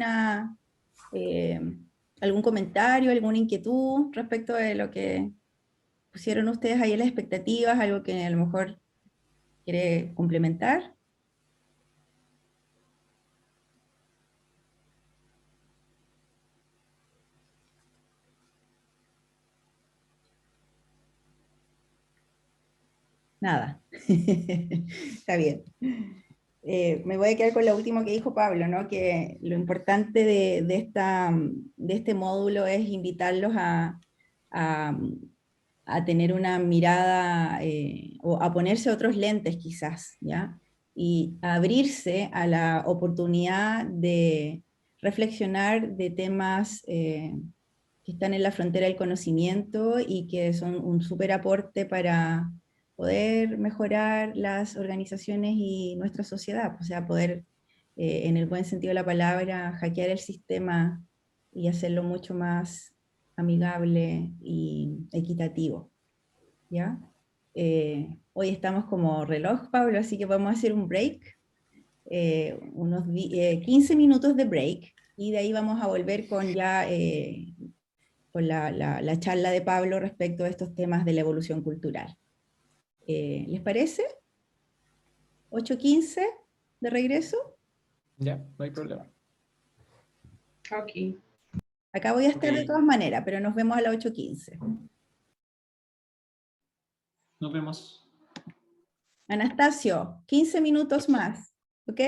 comentario, alguna inquietud respecto de lo que pusieron ustedes ahí en las expectativas, algo que a lo mejor quiere complementar. Nada. Está bien. me voy a quedar con lo último que dijo Pablo, ¿no? Que lo importante de este módulo es invitarlos a tener una mirada o a ponerse otros lentes quizás, ¿ya? Y a abrirse a la oportunidad de reflexionar de temas que están en la frontera del conocimiento y que son un súper aporte para poder mejorar las organizaciones y nuestra sociedad, o sea, poder, en el buen sentido de la palabra, hackear el sistema y hacerlo mucho más amigable y equitativo, ¿ya? Hoy estamos como reloj, Pablo, así que vamos a hacer un break, unos 15 minutos de break, y de ahí vamos a volver con ya con la charla de Pablo respecto a estos temas de la evolución cultural. ¿Les parece? 8:15 de regreso. Ya, no hay problema. Ok. Acá voy a estar de todas maneras, pero nos vemos a las 8:15. Nos vemos. Anastasio, 15 minutos más, ¿ok?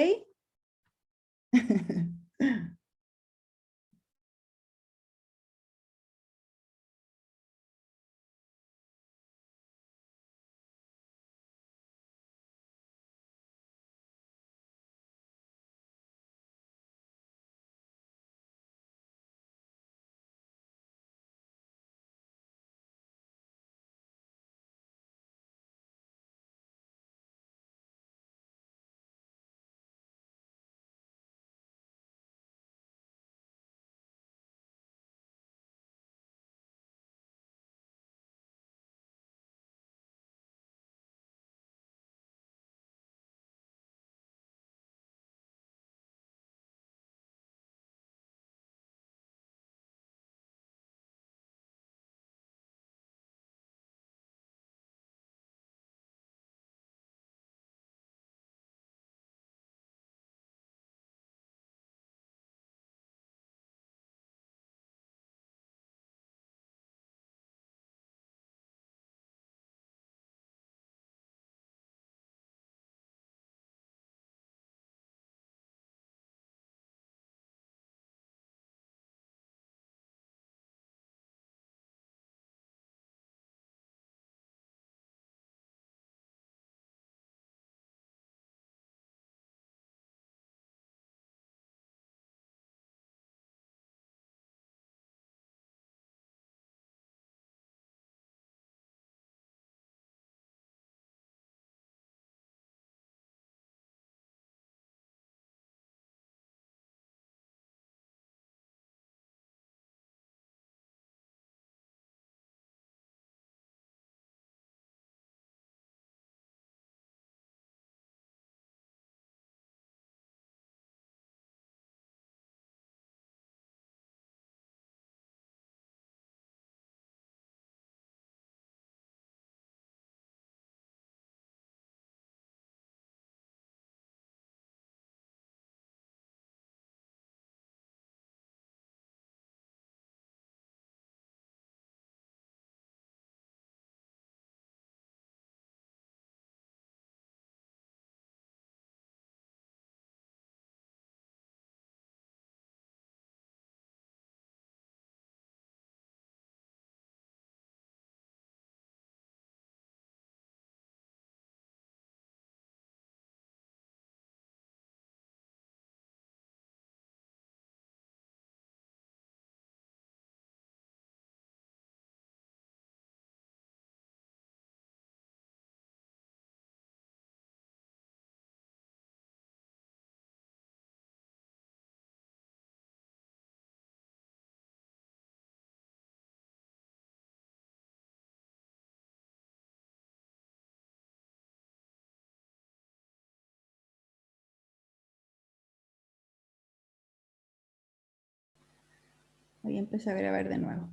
Voy a empezar a grabar de nuevo.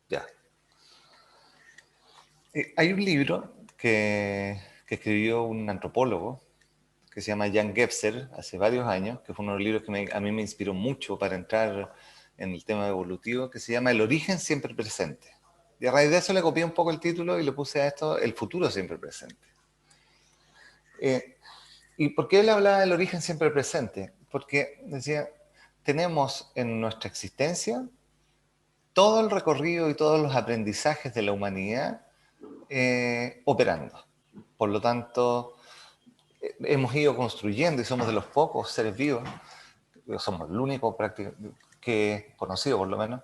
Ya. Hay un libro que escribió un antropólogo que se llama Jan Gebser hace varios años, que fue uno de los libros que a mí me inspiró mucho para entrar en el tema evolutivo, que se llama El origen siempre presente. Y a raíz de eso le copié un poco el título y le puse a esto El futuro siempre presente. ¿Y por qué él hablaba del origen siempre presente? Porque decía, tenemos en nuestra existencia todo el recorrido y todos los aprendizajes de la humanidad operando. Por lo tanto, hemos ido construyendo y somos de los pocos seres vivos, somos el único que conocido por lo menos,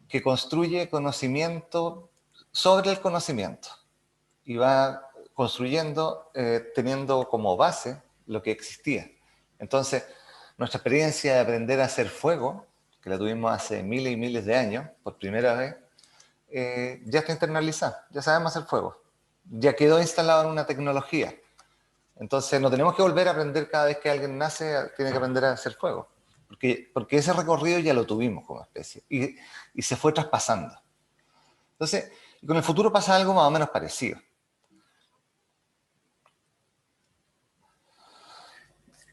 que construye conocimiento sobre el conocimiento y va construyendo, teniendo como base lo que existía. Entonces, nuestra experiencia de aprender a hacer fuego, que la tuvimos hace miles y miles de años, por primera vez, ya está internalizada, ya sabemos hacer fuego, ya quedó instalado en una tecnología. Entonces no tenemos que volver a aprender cada vez que alguien nace, tiene que aprender a hacer fuego, porque ese recorrido ya lo tuvimos como especie y se fue traspasando. Entonces, con el futuro pasa algo más o menos parecido.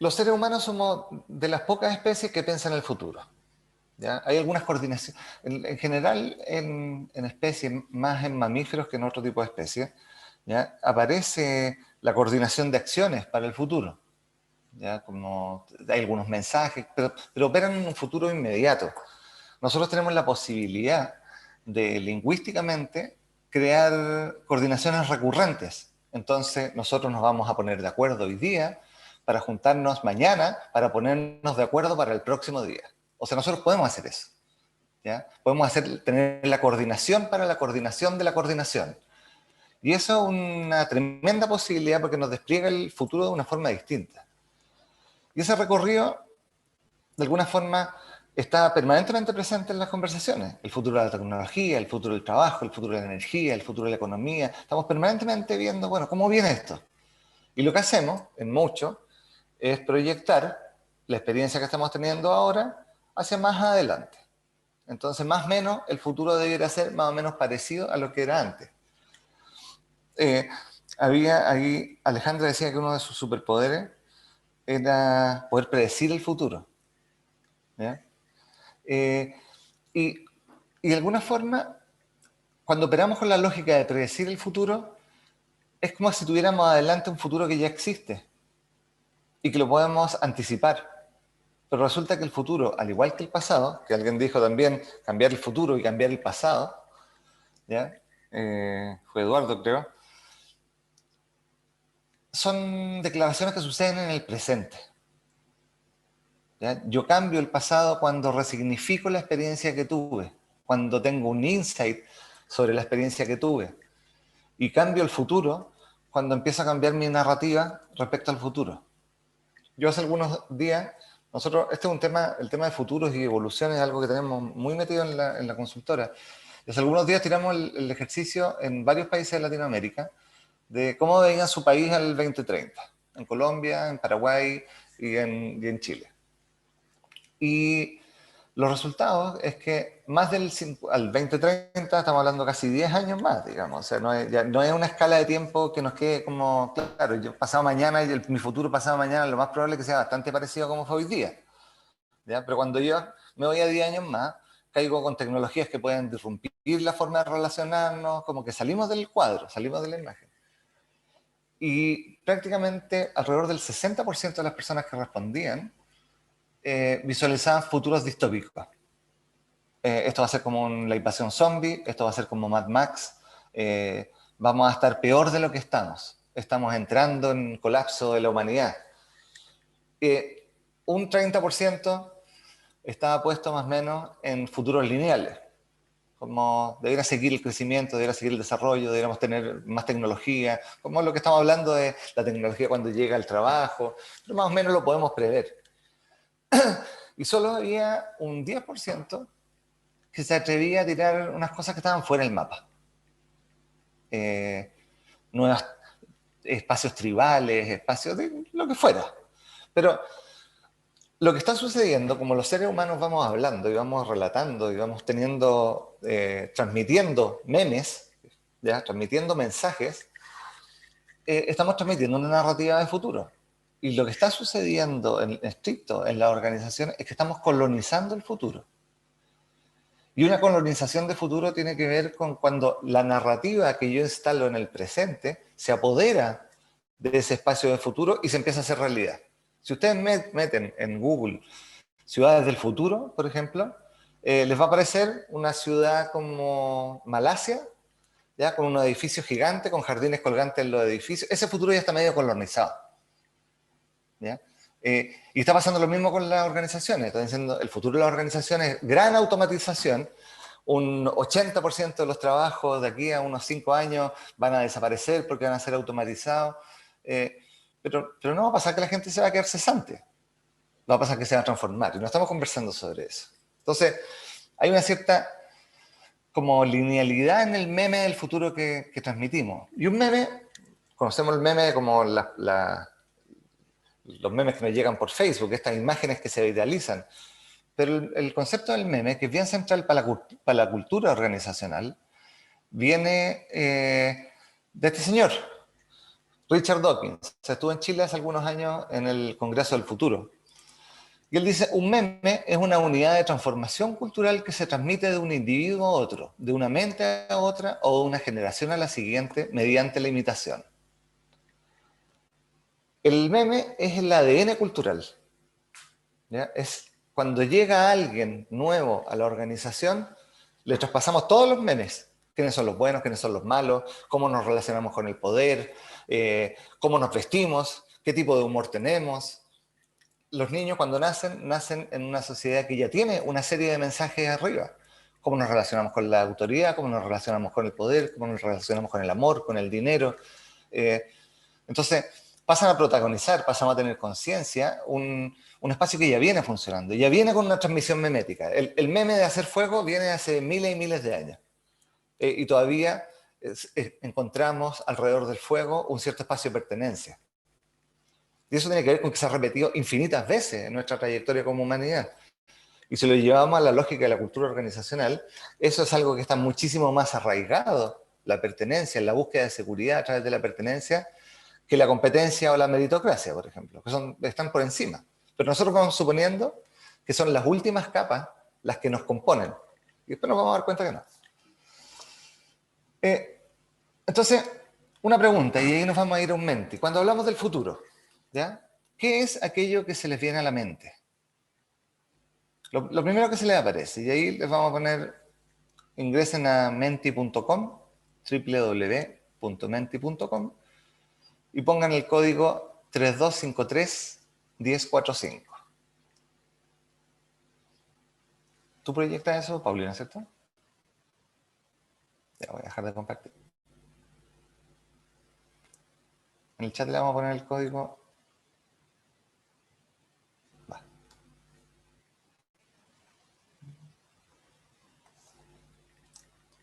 Los seres humanos somos de las pocas especies que piensan en el futuro. ¿Ya? Hay algunas coordinaciones. En general, en especies, más en mamíferos que en otro tipo de especies, ¿ya? Aparece la coordinación de acciones para el futuro. ¿Ya? Como hay algunos mensajes, pero operan en un futuro inmediato. Nosotros tenemos la posibilidad de, lingüísticamente, crear coordinaciones recurrentes. Entonces, nosotros nos vamos a poner de acuerdo hoy día para juntarnos mañana, para ponernos de acuerdo para el próximo día. O sea, nosotros podemos hacer eso. ¿Ya? Podemos tener la coordinación para la coordinación de la coordinación. Y eso es una tremenda posibilidad porque nos despliega el futuro de una forma distinta. Y ese recorrido, de alguna forma, está permanentemente presente en las conversaciones. El futuro de la tecnología, el futuro del trabajo, el futuro de la energía, el futuro de la economía. Estamos permanentemente viendo, bueno, ¿cómo viene esto? Y lo que hacemos, en mucho, es proyectar la experiencia que estamos teniendo ahora hacia más adelante. Entonces, más o menos, el futuro debiera ser más o menos parecido a lo que era antes. Había ahí, Alejandra decía que uno de sus superpoderes era poder predecir el futuro. ¿Ya? Y de alguna forma, cuando operamos con la lógica de predecir el futuro, es como si tuviéramos adelante un futuro que ya existe y que lo podemos anticipar. Pero resulta que el futuro, al igual que el pasado, que alguien dijo también, cambiar el futuro y cambiar el pasado, ¿ya? Fue Eduardo, creo, son declaraciones que suceden en el presente. ¿Ya? Yo cambio el pasado cuando resignifico la experiencia que tuve, cuando tengo un insight sobre la experiencia que tuve. Y cambio el futuro cuando empiezo a cambiar mi narrativa respecto al futuro. Yo hace algunos días, nosotros, este es un tema, el tema de futuros y evoluciones es algo que tenemos muy metido en la consultora. Y hace algunos días tiramos el ejercicio en varios países de Latinoamérica de cómo veían su país al 2030, en Colombia, en Paraguay y en Chile. Y los resultados es que más al 2030 estamos hablando casi 10 años más, digamos. O sea, no es una escala de tiempo que nos quede como, claro, yo pasado mañana y mi futuro pasado mañana lo más probable es que sea bastante parecido a como fue hoy día. ¿Ya? Pero cuando yo me voy a 10 años más, caigo con tecnologías que pueden disrumpir la forma de relacionarnos, como que salimos del cuadro, salimos de la imagen. Y prácticamente alrededor del 60% de las personas que respondían visualizaban futuros distópicos. Esto va a ser como la invasión zombie, esto va a ser como Mad Max, vamos a estar peor de lo que estamos. Estamos entrando en colapso de la humanidad. Un 30% estaba puesto más o menos en futuros lineales, como debiera seguir el crecimiento, debiera seguir el desarrollo, debiéramos tener más tecnología, como lo que estamos hablando de la tecnología cuando llega al trabajo, pero más o menos lo podemos prever. Y solo había un 10% que se atrevía a tirar unas cosas que estaban fuera del mapa. Nuevos espacios tribales, espacios de lo que fuera. Pero lo que está sucediendo, como los seres humanos vamos hablando y vamos relatando y vamos teniendo, transmitiendo memes, ¿ya? Transmitiendo mensajes, estamos transmitiendo una narrativa de futuro. Y lo que está sucediendo en estricto en la organización es que estamos colonizando el futuro. Y una colonización de futuro tiene que ver con cuando la narrativa que yo instalo en el presente se apodera de ese espacio de futuro y se empieza a hacer realidad. Si ustedes meten en Google ciudades del futuro, por ejemplo, les va a aparecer una ciudad como Malasia, ¿ya? Con un edificio gigante, con jardines colgantes en los edificios. Ese futuro ya está medio colonizado, ¿ya? Y está pasando lo mismo con las organizaciones. Están diciendo, el futuro de las organizaciones, gran automatización, un 80% de los trabajos de aquí a unos 5 años van a desaparecer porque van a ser automatizados. Pero no va a pasar que la gente se va a quedar cesante. Va a pasar que se va a transformar. Y no estamos conversando sobre eso. Entonces, hay una cierta como linealidad en el meme del futuro que transmitimos. Y un meme, conocemos el meme como los memes que nos llegan por Facebook, estas imágenes que se viralizan. Pero el concepto del meme, que es bien central para la cultura organizacional, viene de este señor, Richard Dawkins. Estuvo en Chile hace algunos años en el Congreso del Futuro. Y él dice, un meme es una unidad de transformación cultural que se transmite de un individuo a otro, de una mente a otra o de una generación a la siguiente mediante la imitación. El meme es el ADN cultural, ¿ya? Es cuando llega alguien nuevo a la organización, le traspasamos todos los memes. ¿Quiénes son los buenos? ¿Quiénes son los malos? ¿Cómo nos relacionamos con el poder? ¿Cómo nos vestimos? ¿Qué tipo de humor tenemos? Los niños cuando nacen en una sociedad que ya tiene una serie de mensajes arriba. Cómo nos relacionamos con la autoridad, cómo nos relacionamos con el poder, cómo nos relacionamos con el amor, con el dinero. Entonces, pasan a protagonizar, pasamos a tener conciencia, un espacio que ya viene funcionando, ya viene con una transmisión memética. El meme de hacer fuego viene hace miles y miles de años. Y todavía encontramos alrededor del fuego un cierto espacio de pertenencia. Y eso tiene que ver con que se ha repetido infinitas veces en nuestra trayectoria como humanidad. Y si lo llevamos a la lógica de la cultura organizacional, eso es algo que está muchísimo más arraigado, la pertenencia, la búsqueda de seguridad a través de la pertenencia, que la competencia o la meritocracia, por ejemplo, que están por encima. Pero nosotros vamos suponiendo que son las últimas capas las que nos componen. Y después nos vamos a dar cuenta que no. Entonces, una pregunta, y ahí nos vamos a ir a un mente. Cuando hablamos del futuro, ¿ya? ¿Qué es aquello que se les viene a la mente? Lo primero que se les aparece, y ahí les vamos a poner, ingresen a menti.com, www.menti.com, y pongan el código 3253-1045. ¿Tú proyectas eso, Paulina, cierto? Ya voy a dejar de compartir. En el chat le vamos a poner el código. Va.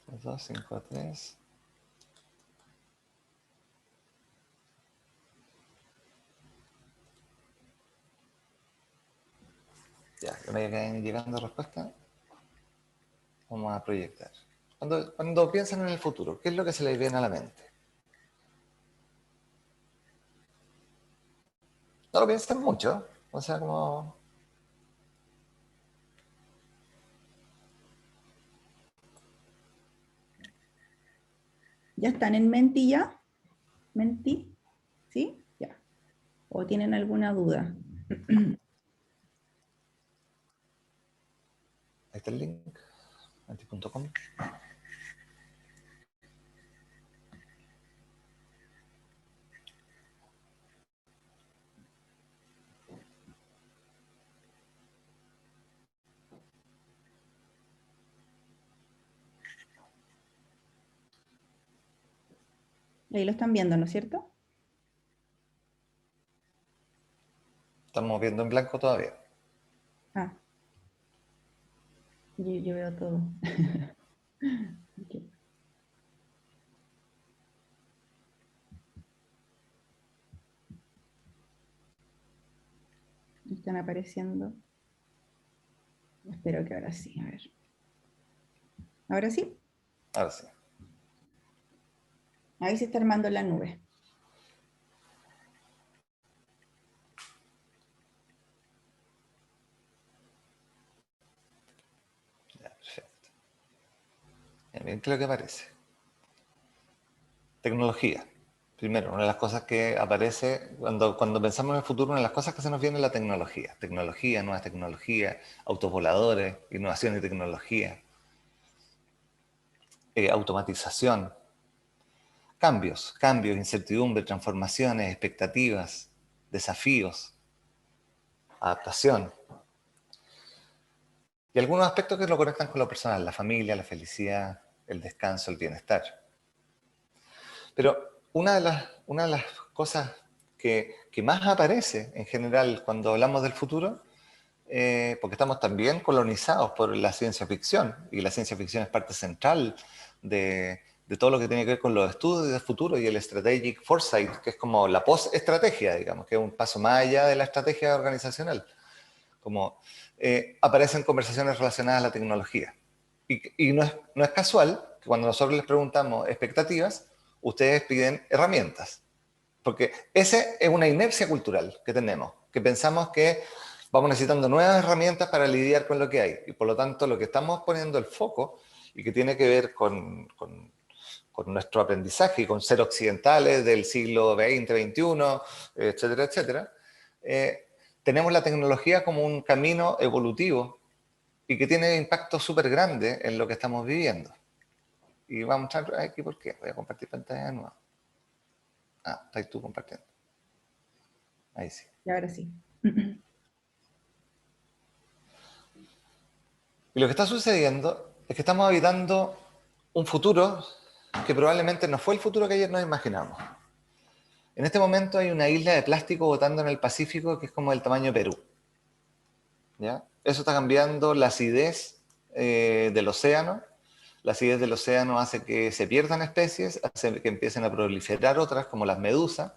3253. Ya, que me vayan llegando respuestas. Vamos a proyectar. Cuando piensan en el futuro, ¿qué es lo que se les viene a la mente? No lo piensen mucho, o sea, como... ¿Ya están en Menti ya? ¿Menti? ¿Sí? Ya. ¿O tienen alguna duda? Ahí está el link, menti.com. Ahí lo están viendo, ¿no es cierto? Estamos viendo en blanco todavía. Ah. Yo veo todo. Okay. Están apareciendo. Espero que ahora sí, a ver. ¿Ahora sí? Ahora sí. Ahí se está armando la nube. Ya, perfecto. Ya, miren qué es lo que aparece. Tecnología. Primero, una de las cosas que aparece cuando pensamos en el futuro, una de las cosas que se nos viene es la tecnología. Tecnología, nuevas tecnologías, autos voladores, innovación y tecnología, automatización, cambios, incertidumbre, transformaciones, expectativas, desafíos, adaptación. Y algunos aspectos que lo conectan con lo personal, la familia, la felicidad, el descanso, el bienestar. Pero una de las cosas que más aparece en general cuando hablamos del futuro, porque estamos también colonizados por la ciencia ficción, y la ciencia ficción es parte central de todo lo que tiene que ver con los estudios del futuro y el strategic foresight, que es como la post-estrategia, digamos, que es un paso más allá de la estrategia organizacional. Como aparecen conversaciones relacionadas a la tecnología. Y no es casual que cuando nosotros les preguntamos expectativas, ustedes piden herramientas. Porque esa es una inercia cultural que tenemos, que pensamos que vamos necesitando nuevas herramientas para lidiar con lo que hay. Y por lo tanto, lo que estamos poniendo el foco, y que tiene que ver con nuestro aprendizaje y con ser occidentales del siglo XX, XXI, etcétera, etcétera, tenemos la tecnología como un camino evolutivo y que tiene impacto súper grande en lo que estamos viviendo. Y vamos a mostrar aquí por qué. Voy a compartir pantalla de nuevo. Ah, estás tú compartiendo. Ahí sí. Y ahora sí. Y lo que está sucediendo es que estamos habitando un futuro que probablemente no fue el futuro que ayer nos imaginamos. En este momento hay una isla de plástico botando en el Pacífico que es como del tamaño de Perú. ¿Ya? Eso está cambiando la acidez del océano. La acidez del océano hace que se pierdan especies, hace que empiecen a proliferar otras, como las medusas.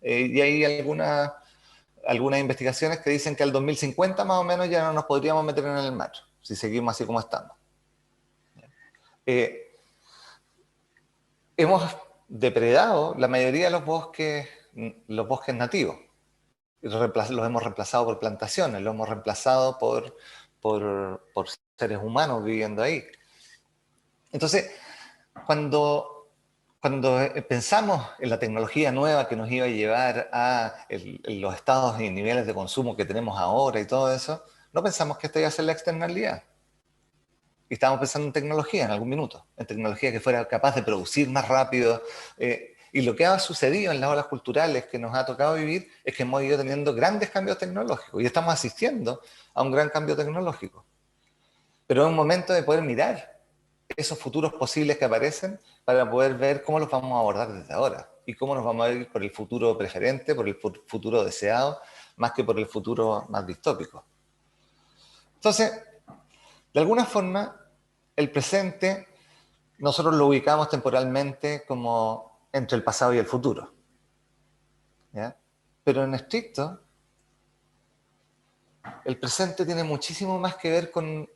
Y hay algunas investigaciones que dicen que al 2050 más o menos ya no nos podríamos meter en el mar, si seguimos así como estamos. Hemos depredado la mayoría de los bosques nativos. Los hemos reemplazado por plantaciones, los hemos reemplazado por seres humanos viviendo ahí. Entonces, cuando pensamos en la tecnología nueva que nos iba a llevar a los estados y niveles de consumo que tenemos ahora y todo eso, no pensamos que esta iba a ser la externalidad. Y estábamos pensando en tecnología en algún minuto, en tecnología que fuera capaz de producir más rápido. Y lo que ha sucedido en las olas culturales que nos ha tocado vivir es que hemos ido teniendo grandes cambios tecnológicos y estamos asistiendo a un gran cambio tecnológico. Pero es un momento de poder mirar esos futuros posibles que aparecen para poder ver cómo los vamos a abordar desde ahora y cómo nos vamos a ir por el futuro preferente, por el futuro deseado, más que por el futuro más distópico. Entonces, de alguna forma, el presente nosotros lo ubicamos temporalmente como entre el pasado y el futuro. ¿Ya? Pero en estricto, el presente tiene muchísimo más que ver con...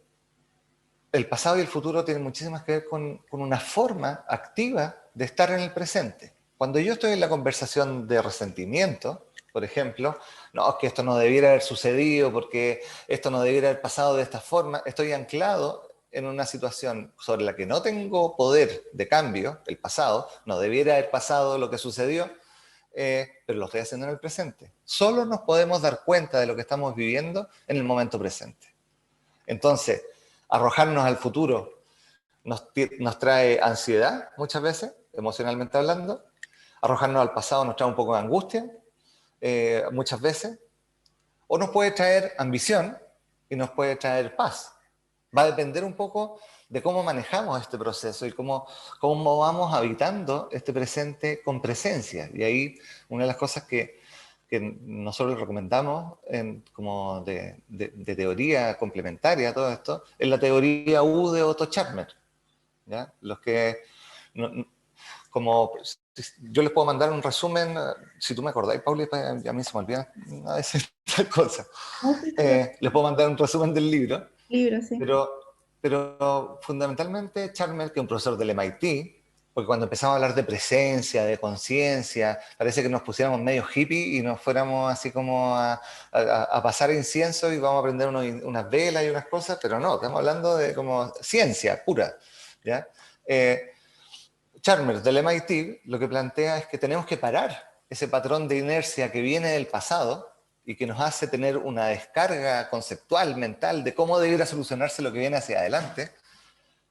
El pasado y el futuro tienen muchísimo más que ver con una forma activa de estar en el presente. Cuando yo estoy en la conversación de resentimiento, por ejemplo, no, es que esto no debiera haber sucedido porque esto no debiera haber pasado de esta forma, estoy anclado en una situación sobre la que no tengo poder de cambio, el pasado, no debiera haber pasado lo que sucedió, pero lo estoy haciendo en el presente. Solo nos podemos dar cuenta de lo que estamos viviendo en el momento presente. Entonces, arrojarnos al futuro nos trae ansiedad muchas veces, emocionalmente hablando. Arrojarnos al pasado nos trae un poco de angustia, muchas veces. O nos puede traer ambición y nos puede traer paz. Va a depender un poco de cómo manejamos este proceso y cómo vamos habitando este presente con presencia. Y ahí una de las cosas que nosotros les recomendamos como de teoría complementaria a todo esto, es la teoría U de Otto Scharmer. ¿Ya? Los que, como yo les puedo mandar un resumen, si tú me acordáis, Pauli, a mí se me olvida a veces tal cosa. Les puedo mandar un resumen del libro. Sí. Pero fundamentalmente Scharmer, que es un profesor del MIT, porque cuando empezamos a hablar de presencia, de conciencia, parece que nos pusiéramos medio hippie y nos fuéramos así como a pasar incienso y vamos a prender unas velas y unas cosas, pero no, estamos hablando de como ciencia pura, ¿ya? Chalmers del MIT lo que plantea es que tenemos que parar ese patrón de inercia que viene del pasado y que nos hace tener una descarga conceptual, mental, de cómo debiera solucionarse lo que viene hacia adelante,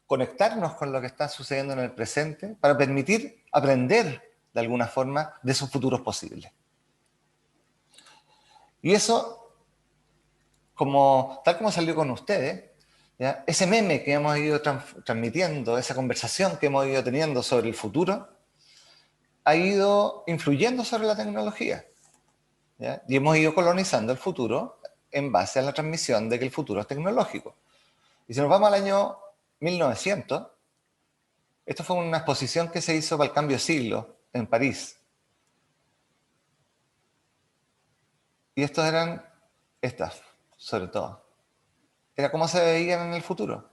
conectarnos con lo que está sucediendo en el presente para permitir aprender de alguna forma de esos futuros posibles. Y eso, tal como salió con ustedes, ¿ya? Ese meme que hemos ido transmitiendo, esa conversación que hemos ido teniendo sobre el futuro, ha ido influyendo sobre la tecnología, ¿ya? Y hemos ido colonizando el futuro en base a la transmisión de que el futuro es tecnológico. Y si nos vamos al año 1900, esto fue una exposición que se hizo para el cambio de siglo en París. Y estos eran estas, sobre todo. Era cómo se veían en el futuro.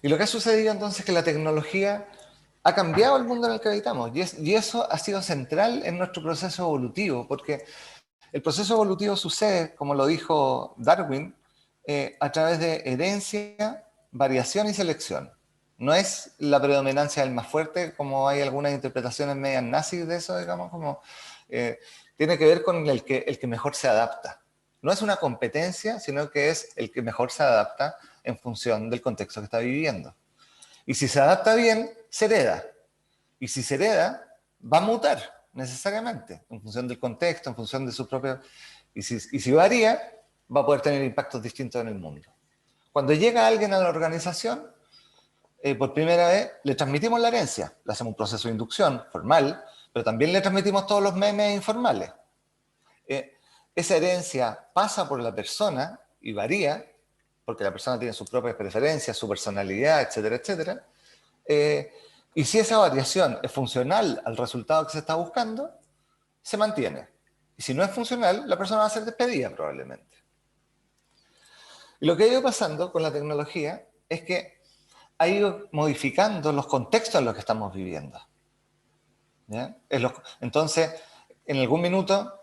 Y lo que ha sucedido entonces es que la tecnología ha cambiado el mundo en el que habitamos. Y eso ha sido central en nuestro proceso evolutivo, porque el proceso evolutivo sucede, como lo dijo Darwin, a través de herencia, variación y selección. No es la predominancia del más fuerte, como hay algunas interpretaciones medias nazis de eso, digamos, como tiene que ver con el que mejor se adapta. No es una competencia, sino que es el que mejor se adapta en función del contexto que está viviendo. Y si se adapta bien, se hereda. Y si se hereda, va a mutar necesariamente, en función del contexto, en función de su propio... Y si varía, va a poder tener impactos distintos en el mundo. Cuando llega alguien a la organización, por primera vez, le transmitimos la herencia. Le hacemos un proceso de inducción formal, pero también le transmitimos todos los memes informales. Esa herencia pasa por la persona y varía, porque la persona tiene sus propias preferencias, su personalidad, etcétera, etcétera. Y si esa variación es funcional al resultado que se está buscando, se mantiene. Y si no es funcional, la persona va a ser despedida probablemente. Y lo que ha ido pasando con la tecnología es que ha ido modificando los contextos en los que estamos viviendo. ¿Ya? Entonces, en algún minuto,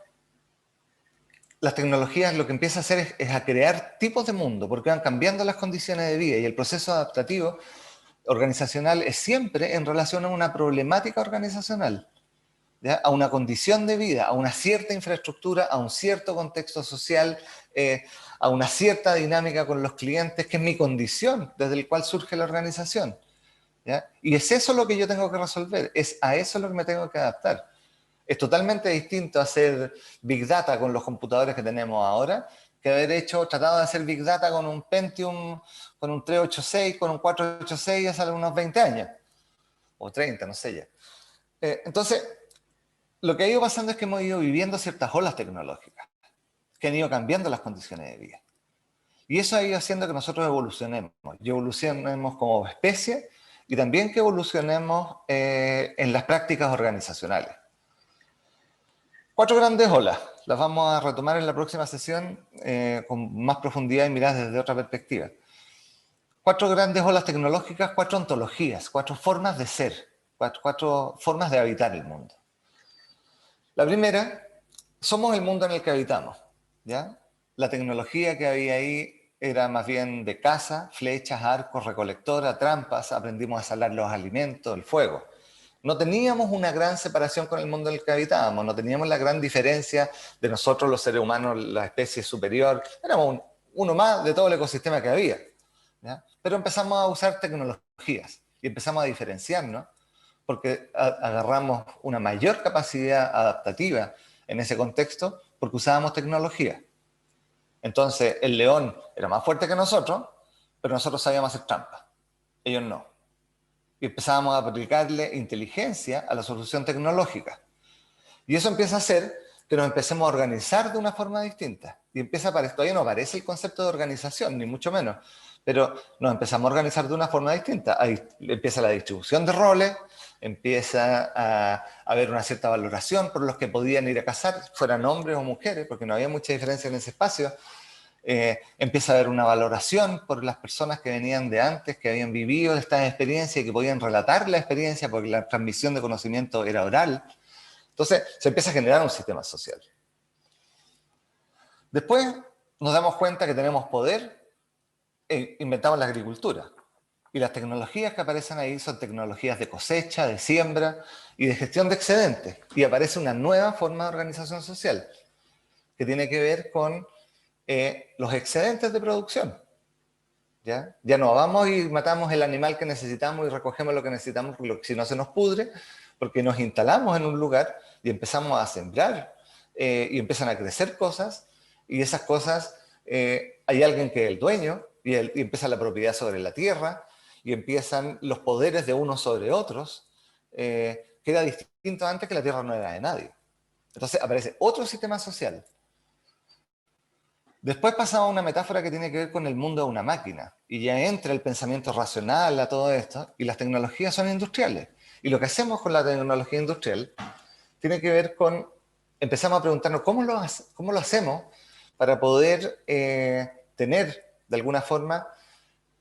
las tecnologías lo que empiezan a hacer es a crear tipos de mundo, porque van cambiando las condiciones de vida y el proceso adaptativo organizacional es siempre en relación a una problemática organizacional, ¿ya? A una condición de vida, a una cierta infraestructura, a un cierto contexto social, a una cierta dinámica con los clientes, que es mi condición desde el cual surge la organización, ¿ya? Y es eso lo que yo tengo que resolver, es a eso lo que me tengo que adaptar. Es totalmente distinto hacer Big Data con los computadores que tenemos ahora que haber tratado de hacer Big Data con un Pentium, con un 386, con un 486 hace unos 20 años, o 30, no sé ya. Entonces, lo que ha ido pasando es que hemos ido viviendo ciertas olas tecnológicas que han ido cambiando las condiciones de vida. Y eso ha ido haciendo que nosotros evolucionemos. Y evolucionemos como especie y también que evolucionemos en las prácticas organizacionales. 4 grandes olas. Las vamos a retomar en la próxima sesión con más profundidad y miradas desde otra perspectiva. 4 grandes olas tecnológicas, 4 ontologías, 4 formas de ser, 4 formas de habitar el mundo. La primera, somos el mundo en el que habitamos, ¿ya? La tecnología que había ahí era más bien de caza, flechas, arcos, recolectora, trampas, aprendimos a salar los alimentos, el fuego. No teníamos una gran separación con el mundo en el que habitábamos, no teníamos la gran diferencia de nosotros los seres humanos, la especie superior, éramos uno más de todo el ecosistema que había, ¿ya? Pero empezamos a usar tecnologías y empezamos a diferenciarnos porque agarramos una mayor capacidad adaptativa en ese contexto porque usábamos tecnología. Entonces el león era más fuerte que nosotros, pero nosotros sabíamos hacer trampas, ellos no. Y empezábamos a aplicarle inteligencia a la solución tecnológica. Y eso empieza a hacer que nos empecemos a organizar de una forma distinta. Y empieza a aparecer, todavía no aparece el concepto de organización, ni mucho menos, pero nos empezamos a organizar de una forma distinta. Ahí empieza la distribución de roles, empieza a haber una cierta valoración por los que podían ir a cazar, fueran hombres o mujeres, porque no había mucha diferencia en ese espacio. Empieza a haber una valoración por las personas que venían de antes, que habían vivido estas experiencias y que podían relatar la experiencia porque la transmisión de conocimiento era oral. Entonces se empieza a generar un sistema social. Después nos damos cuenta que tenemos poder e inventamos la agricultura. Y las tecnologías que aparecen ahí son tecnologías de cosecha, de siembra y de gestión de excedentes. Y aparece una nueva forma de organización social que tiene que ver con los excedentes de producción. ¿Ya? Ya no vamos y matamos el animal que necesitamos y recogemos lo que necesitamos, porque si no se nos pudre, porque nos instalamos en un lugar y empezamos a sembrar y empiezan a crecer cosas, y esas cosas, hay alguien que es el dueño, y empieza la propiedad sobre la tierra, y empiezan los poderes de unos sobre otros, que era distinto antes, que la tierra no era de nadie. Entonces aparece otro sistema social. Después pasamos a una metáfora que tiene que ver con el mundo de una máquina, y ya entra el pensamiento racional a todo esto, y las tecnologías son industriales. Y lo que hacemos con la tecnología industrial tiene que ver con, empezamos a preguntarnos cómo lo hacemos para poder tener, de alguna forma,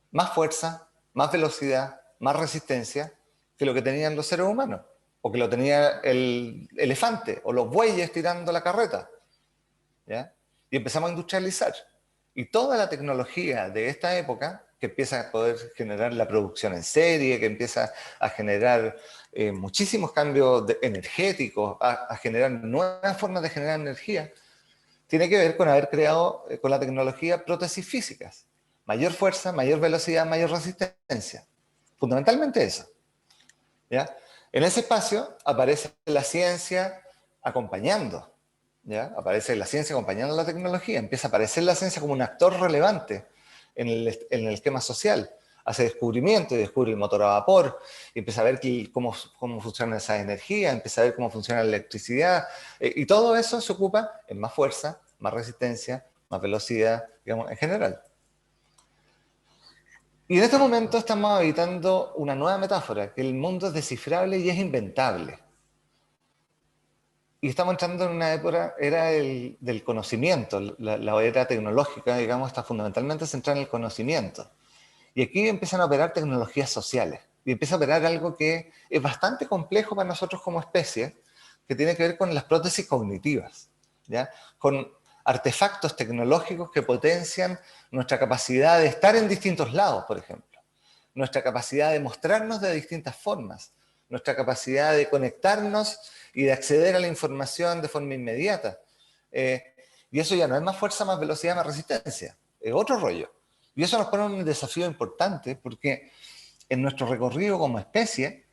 más fuerza, más velocidad, más resistencia que lo que tenían los seres humanos, o que lo tenía el elefante, o los bueyes tirando la carreta, ¿ya? Y empezamos a industrializar. Y toda la tecnología de esta época, que empieza a poder generar la producción en serie, que empieza a generar muchísimos cambios energéticos, a generar nuevas formas de generar energía, tiene que ver con haber creado con la tecnología prótesis físicas. Mayor fuerza, mayor velocidad, mayor resistencia. Fundamentalmente eso. ¿Ya? En ese espacio aparece la ciencia acompañando. ¿Ya? Aparece la ciencia acompañando la tecnología, empieza a aparecer la ciencia como un actor relevante en el esquema social. Hace descubrimiento y descubre el motor a vapor, y empieza a ver cómo funciona esa energía, empieza a ver cómo funciona la electricidad, y todo eso se ocupa en más fuerza, más resistencia, más velocidad, digamos, en general. Y en este momento estamos habitando una nueva metáfora, que el mundo es descifrable y es inventable. Y estamos entrando en una era del conocimiento, la era tecnológica, digamos, está fundamentalmente centrada en el conocimiento. Y aquí empiezan a operar tecnologías sociales, y empieza a operar algo que es bastante complejo para nosotros como especie, que tiene que ver con las prótesis cognitivas, ¿ya? Con artefactos tecnológicos que potencian nuestra capacidad de estar en distintos lados, por ejemplo, nuestra capacidad de mostrarnos de distintas formas, nuestra capacidad de conectarnos y de acceder a la información de forma inmediata. Y eso ya no es más fuerza, más velocidad, más resistencia. Es otro rollo. Y eso nos pone un desafío importante, porque en nuestro recorrido como especie,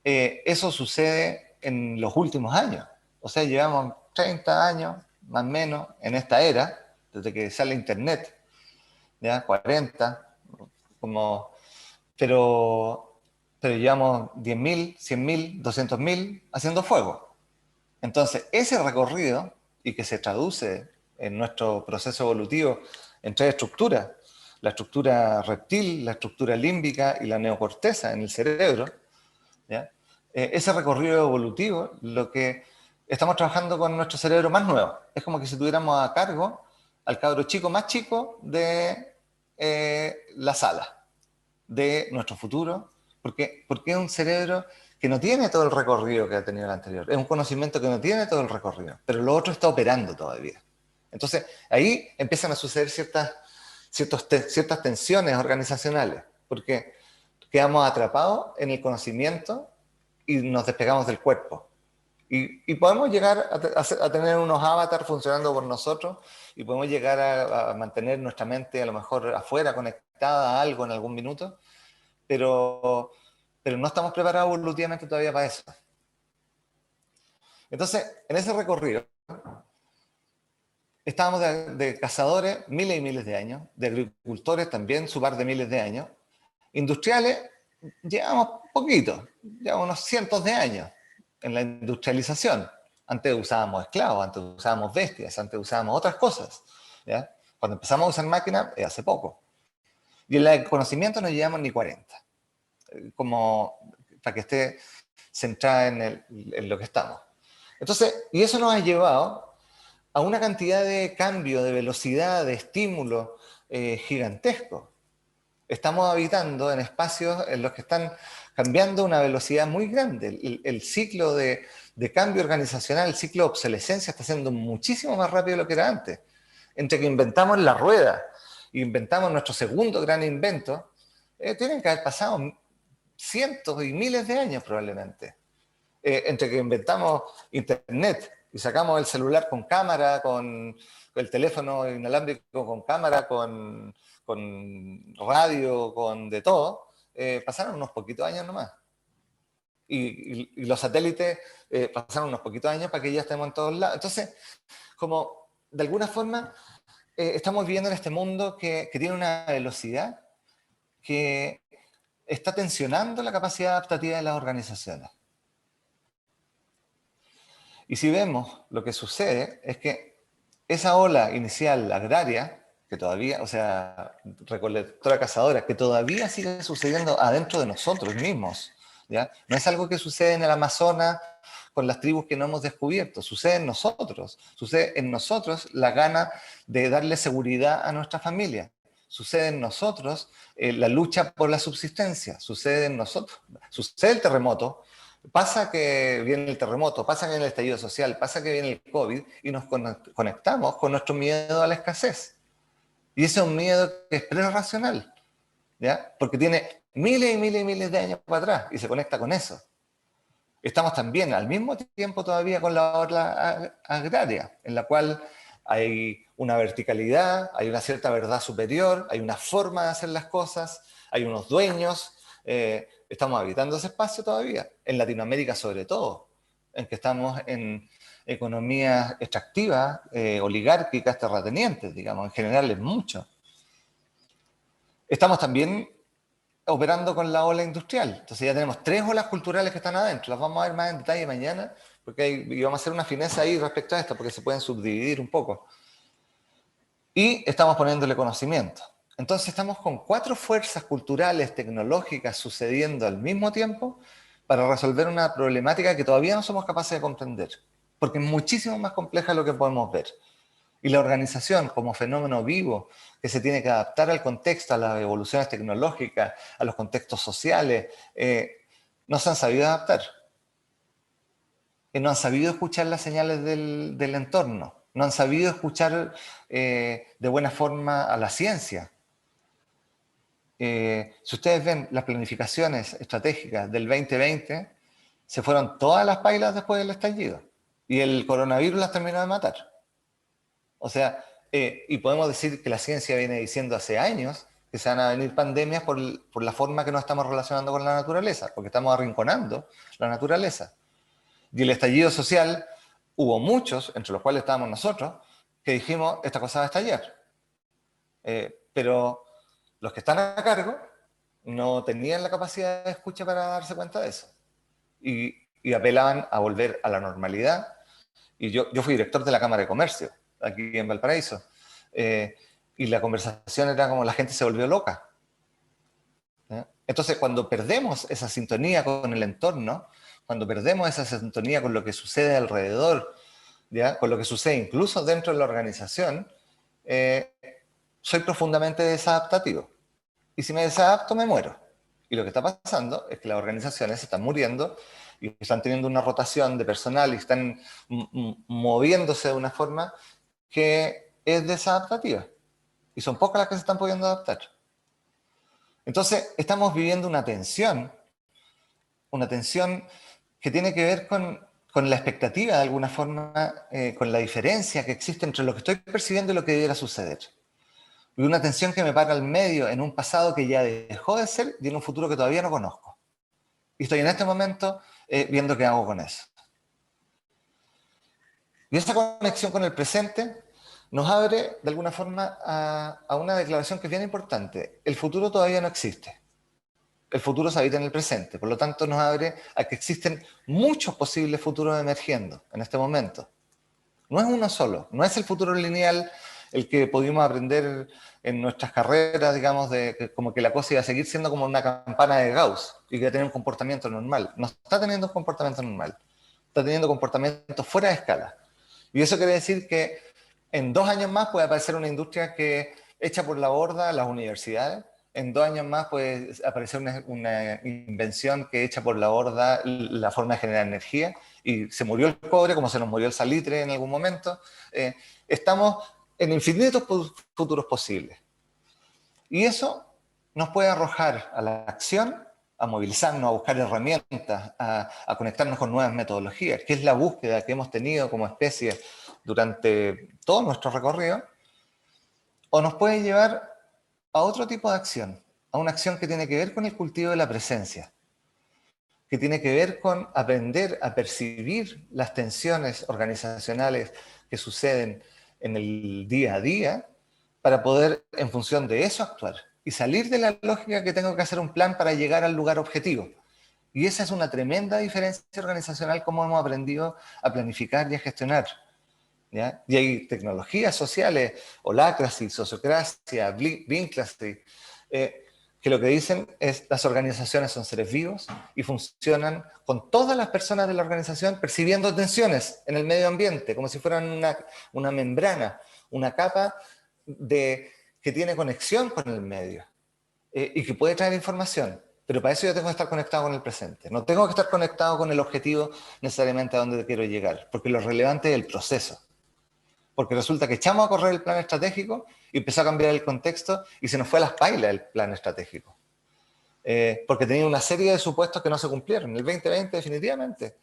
eso sucede en los últimos años. O sea, llevamos 30 años, más o menos, en esta era, desde que sale Internet, ¿ya? 40, pero llevamos 10.000, 100.000, 200.000 haciendo fuego. Entonces, ese recorrido, y que se traduce en nuestro proceso evolutivo en tres estructuras, la estructura reptil, la estructura límbica y la neocorteza en el cerebro, ¿ya? Ese recorrido evolutivo, lo que estamos trabajando con nuestro cerebro más nuevo. Es como que si tuviéramos a cargo al cabro chico más chico de la sala, de nuestro futuro, porque es un cerebro que no tiene todo el recorrido que ha tenido el anterior. Es un conocimiento que no tiene todo el recorrido, pero lo otro está operando todavía. Entonces, ahí empiezan a suceder ciertas tensiones organizacionales, porque quedamos atrapados en el conocimiento y nos despegamos del cuerpo. Y podemos llegar a tener unos avatars funcionando por nosotros, y podemos llegar a mantener nuestra mente a lo mejor afuera, conectada a algo en algún minuto, pero no estamos preparados evolutivamente todavía para eso. Entonces, en ese recorrido, estábamos de cazadores miles y miles de años, de agricultores también su par de miles de años, industriales llevamos poquito, llevamos unos cientos de años en la industrialización. Antes usábamos esclavos, antes usábamos bestias, antes usábamos otras cosas, ¿ya? Cuando empezamos a usar máquinas, hace poco. Y en el conocimiento no llevamos ni 40, como para que esté centrada en lo que estamos. Entonces, y eso nos ha llevado a una cantidad de cambio, de velocidad, de estímulo gigantesco. Estamos habitando en espacios en los que están cambiando a una velocidad muy grande. El ciclo de cambio organizacional, el ciclo de obsolescencia está siendo muchísimo más rápido de lo que era antes. Entre que inventamos la rueda, inventamos nuestro segundo gran invento, tienen que haber pasado cientos y miles de años probablemente. Entre que inventamos Internet y sacamos el celular con cámara, con el teléfono inalámbrico con cámara, con radio, con de todo, pasaron unos poquitos años nomás. Y los satélites pasaron unos poquitos años para que ya estemos en todos lados. Entonces, como de alguna forma estamos viviendo en este mundo que tiene una velocidad que está tensionando la capacidad adaptativa de las organizaciones. Y si vemos lo que sucede es que esa ola inicial agraria, que todavía, o sea, recolectora cazadora, que todavía sigue sucediendo adentro de nosotros mismos, ¿ya? No es algo que sucede en el Amazonas con las tribus que no hemos descubierto, sucede en nosotros la gana de darle seguridad a nuestra familia, sucede en nosotros la lucha por la subsistencia, sucede en nosotros, sucede el terremoto, pasa que viene el terremoto, pasa que viene el estallido social, pasa que viene el COVID y nos conectamos con nuestro miedo a la escasez. Y ese es un miedo que es prerracional, ¿ya? Porque tiene miles y miles y miles de años para atrás y se conecta con eso. Estamos también al mismo tiempo todavía con la ola agraria, en la cual hay una verticalidad, hay una cierta verdad superior, hay una forma de hacer las cosas, hay unos dueños. Estamos habitando ese espacio todavía, en Latinoamérica sobre todo, en que estamos en economías extractivas, oligárquicas, terratenientes, digamos, en general es mucho. Estamos también operando con la ola industrial, entonces ya tenemos 3 olas culturales que están adentro, las vamos a ver más en detalle mañana, porque vamos a hacer una fineza ahí respecto a esto, porque se pueden subdividir un poco. Y estamos poniéndole conocimiento. Entonces estamos con 4 fuerzas culturales, tecnológicas sucediendo al mismo tiempo para resolver una problemática que todavía no somos capaces de comprender, porque es muchísimo más compleja de lo que podemos ver. Y la organización como fenómeno vivo que se tiene que adaptar al contexto, a las evoluciones tecnológicas, a los contextos sociales, no se han sabido adaptar. No han sabido escuchar las señales del entorno, no han sabido escuchar de buena forma a la ciencia. Si ustedes ven las planificaciones estratégicas del 2020, se fueron todas las pailas después del estallido y el coronavirus las terminó de matar. O sea, y podemos decir que la ciencia viene diciendo hace años que se van a venir pandemias por la forma que nos estamos relacionando con la naturaleza, porque estamos arrinconando la naturaleza. Y el estallido social, hubo muchos, entre los cuales estábamos nosotros, que dijimos, esta cosa va a estallar. Pero los que están a cargo no tenían la capacidad de escucha para darse cuenta de eso. Y apelaban a volver a la normalidad. Y yo fui director de la Cámara de Comercio, aquí en Valparaíso. Y la conversación era como la gente se volvió loca. Entonces, cuando perdemos esa sintonía con el entorno, cuando perdemos esa sintonía con lo que sucede alrededor, ¿ya? Con lo que sucede incluso dentro de la organización, soy profundamente desadaptativo. Y si me desadapto, me muero. Y lo que está pasando es que las organizaciones se están muriendo y están teniendo una rotación de personal y están moviéndose de una forma que es desadaptativa. Y son pocas las que se están pudiendo adaptar. Entonces, estamos viviendo una tensión que tiene que ver con la expectativa, de alguna forma, con la diferencia que existe entre lo que estoy percibiendo y lo que debiera suceder. Y una tensión que me para al medio en un pasado que ya dejó de ser y en un futuro que todavía no conozco. Y estoy en este momento viendo qué hago con eso. Y esa conexión con el presente nos abre, de alguna forma, a una declaración que es bien importante. El futuro todavía no existe. El futuro se habita en el presente. Por lo tanto, nos abre a que existen muchos posibles futuros emergiendo en este momento. No es uno solo. No es el futuro lineal el que pudimos aprender en nuestras carreras, digamos, de como que la cosa iba a seguir siendo como una campana de Gauss y que iba a tener un comportamiento normal. No está teniendo un comportamiento normal. Está teniendo comportamientos fuera de escala. Y eso quiere decir que en 2 años más puede aparecer una industria que echa por la borda las universidades. En 2 años más puede aparecer una invención que echa por la borda la forma de generar energía. Y se murió el cobre como se nos murió el salitre en algún momento. Estamos en infinitos futuros posibles. Y eso nos puede arrojar a la acción, a movilizarnos, a buscar herramientas, a conectarnos con nuevas metodologías, que es la búsqueda que hemos tenido como especie durante todo nuestro recorrido, o nos puede llevar a otro tipo de acción, a una acción que tiene que ver con el cultivo de la presencia, que tiene que ver con aprender a percibir las tensiones organizacionales que suceden en el día a día, para poder, en función de eso, actuar. Y salir de la lógica que tengo que hacer un plan para llegar al lugar objetivo. Y esa es una tremenda diferencia organizacional, como hemos aprendido a planificar y a gestionar. ¿Ya? Y hay tecnologías sociales, holacracy, sociocracia, vinclacy, que lo que dicen es las organizaciones son seres vivos y funcionan con todas las personas de la organización percibiendo tensiones en el medio ambiente, como si fueran una membrana, una capa que tiene conexión con el medio y que puede traer información. Pero para eso yo tengo que estar conectado con el presente. No tengo que estar conectado con el objetivo necesariamente a donde quiero llegar, porque lo relevante es el proceso. Porque resulta que echamos a correr el plan estratégico y empezó a cambiar el contexto y se nos fue a las pailas el plan estratégico. Porque tenía una serie de supuestos que no se cumplieron. En el 2020 definitivamente.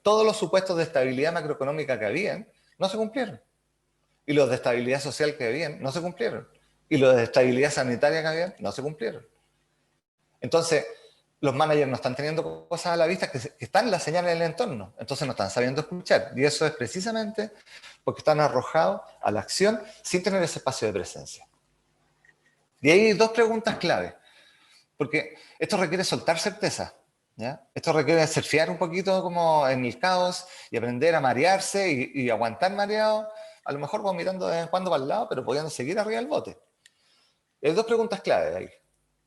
Todos los supuestos de estabilidad macroeconómica que habían no se cumplieron. Y los de estabilidad social que habían no se cumplieron. Y los de estabilidad sanitaria que habían no se cumplieron. Entonces, los managers no están teniendo cosas a la vista que están las señales en el entorno. Entonces no están sabiendo escuchar. Y eso es precisamente porque están arrojados a la acción sin tener ese espacio de presencia. Y hay dos preguntas clave. Porque esto requiere soltar certeza. ¿Ya? Esto requiere surfear un poquito como en el caos y aprender a marearse y aguantar mareado. A lo mejor vomitando de vez en cuando para el lado, pero pudiendo seguir arriba del bote. Hay dos preguntas clave ahí.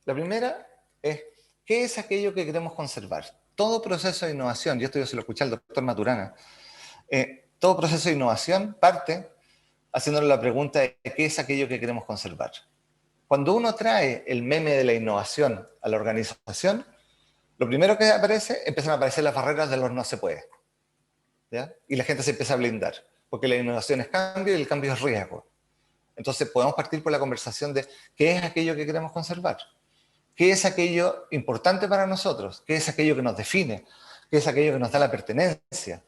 La primera es, ¿qué es aquello que queremos conservar? Todo proceso de innovación, y esto yo se lo escuché al doctor Maturana, todo proceso de innovación parte haciéndole la pregunta de qué es aquello que queremos conservar. Cuando uno trae el meme de la innovación a la organización, lo primero que aparece, empiezan a aparecer las barreras de los no se puede. ¿Ya? Y la gente se empieza a blindar, porque la innovación es cambio y el cambio es riesgo. Entonces podemos partir por la conversación de qué es aquello que queremos conservar. ¿Qué es aquello importante para nosotros? ¿Qué es aquello que nos define? ¿Qué es aquello que nos da la pertenencia?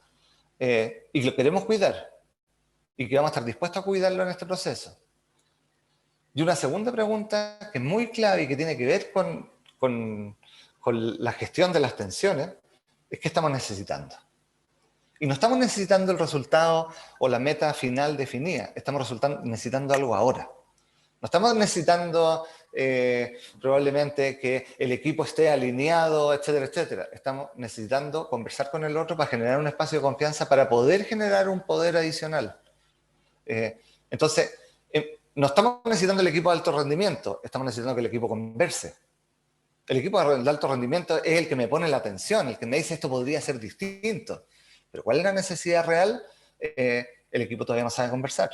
Y lo queremos cuidar. Y que vamos a estar dispuestos a cuidarlo en este proceso. Y una segunda pregunta que es muy clave y que tiene que ver con la gestión de las tensiones es qué estamos necesitando. Y no estamos necesitando el resultado o la meta final definida. Estamos necesitando algo ahora. No estamos necesitando probablemente que el equipo esté alineado, etcétera, etcétera. Estamos necesitando conversar con el otro para generar un espacio de confianza para poder generar un poder adicional. Entonces, no estamos necesitando el equipo de alto rendimiento, estamos necesitando que el equipo converse. El equipo de alto rendimiento es el que me pone la atención, el que me dice esto podría ser distinto. Pero ¿cuál es la necesidad real? El equipo todavía no sabe conversar.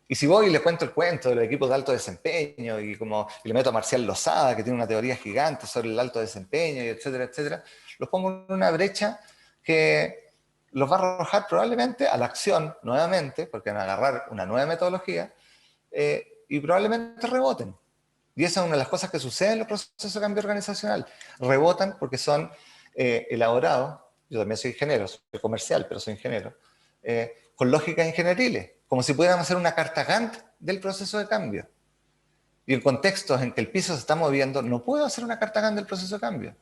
Y si voy y le cuento el cuento de los equipos de alto desempeño y le meto a Marcial Lozada, que tiene una teoría gigante sobre el alto desempeño, y etcétera, etcétera, los pongo en una brecha que los va a arrojar probablemente a la acción nuevamente, porque van a agarrar una nueva metodología y probablemente reboten. Y esa es una de las cosas que sucede en los procesos de cambio organizacional. Rebotan porque son elaborados, yo también soy ingeniero, soy comercial, pero soy ingeniero, con lógicas ingenieriles, como si pudiéramos hacer una carta Gantt del proceso de cambio. Y en contextos en que el piso se está moviendo, no puedo hacer una carta Gantt del proceso de cambio.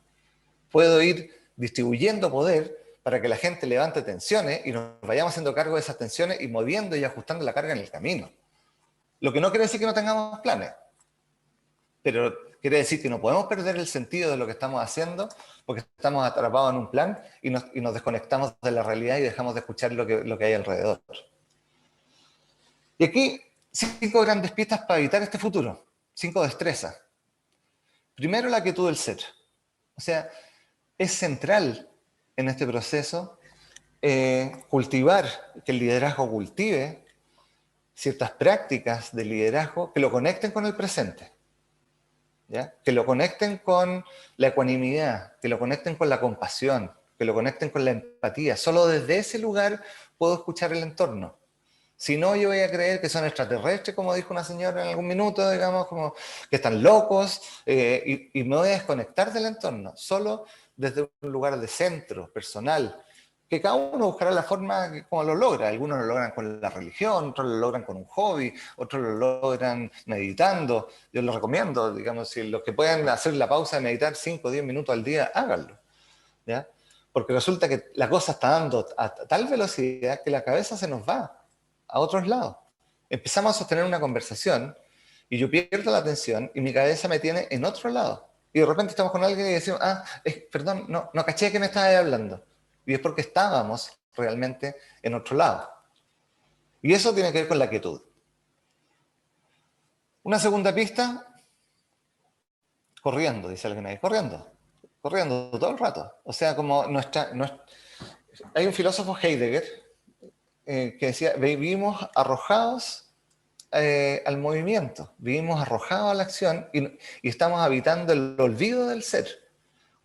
Puedo ir distribuyendo poder para que la gente levante tensiones y nos vayamos haciendo cargo de esas tensiones y moviendo y ajustando la carga en el camino. Lo que no quiere decir que no tengamos planes, pero quiere decir que no podemos perder el sentido de lo que estamos haciendo porque estamos atrapados en un plan y nos desconectamos de la realidad y dejamos de escuchar lo que hay alrededor. Y aquí, 5 grandes pistas para evitar este futuro, 5 destrezas. Primero, la quietud del ser. O sea, es central en este proceso cultivar, que el liderazgo cultive ciertas prácticas de liderazgo que lo conecten con el presente. ¿Ya? Que lo conecten con la ecuanimidad, que lo conecten con la compasión, que lo conecten con la empatía. Solo desde ese lugar puedo escuchar el entorno. Si no, yo voy a creer que son extraterrestres, como dijo una señora en algún minuto, digamos, como que están locos, y me voy a desconectar del entorno, solo desde un lugar de centro, personal, que cada uno buscará la forma como lo logra. Algunos lo logran con la religión, otros lo logran con un hobby, otros lo logran meditando. Yo lo recomiendo, digamos, si los que pueden hacer la pausa de meditar 5 o 10 minutos al día, háganlo, ¿ya? Porque resulta que la cosa está dando a tal velocidad que la cabeza se nos va a otros lados. Empezamos a sostener una conversación y yo pierdo la atención y mi cabeza me tiene en otro lado. Y de repente estamos con alguien y decimos, perdón, no caché que me estaba hablando. Y es porque estábamos realmente en otro lado. Y eso tiene que ver con la quietud. Una segunda pista, corriendo, dice alguien ahí, corriendo todo el rato. O sea, como hay un filósofo, Heidegger, que decía, vivimos arrojados al movimiento, vivimos arrojados a la acción y estamos habitando el olvido del ser.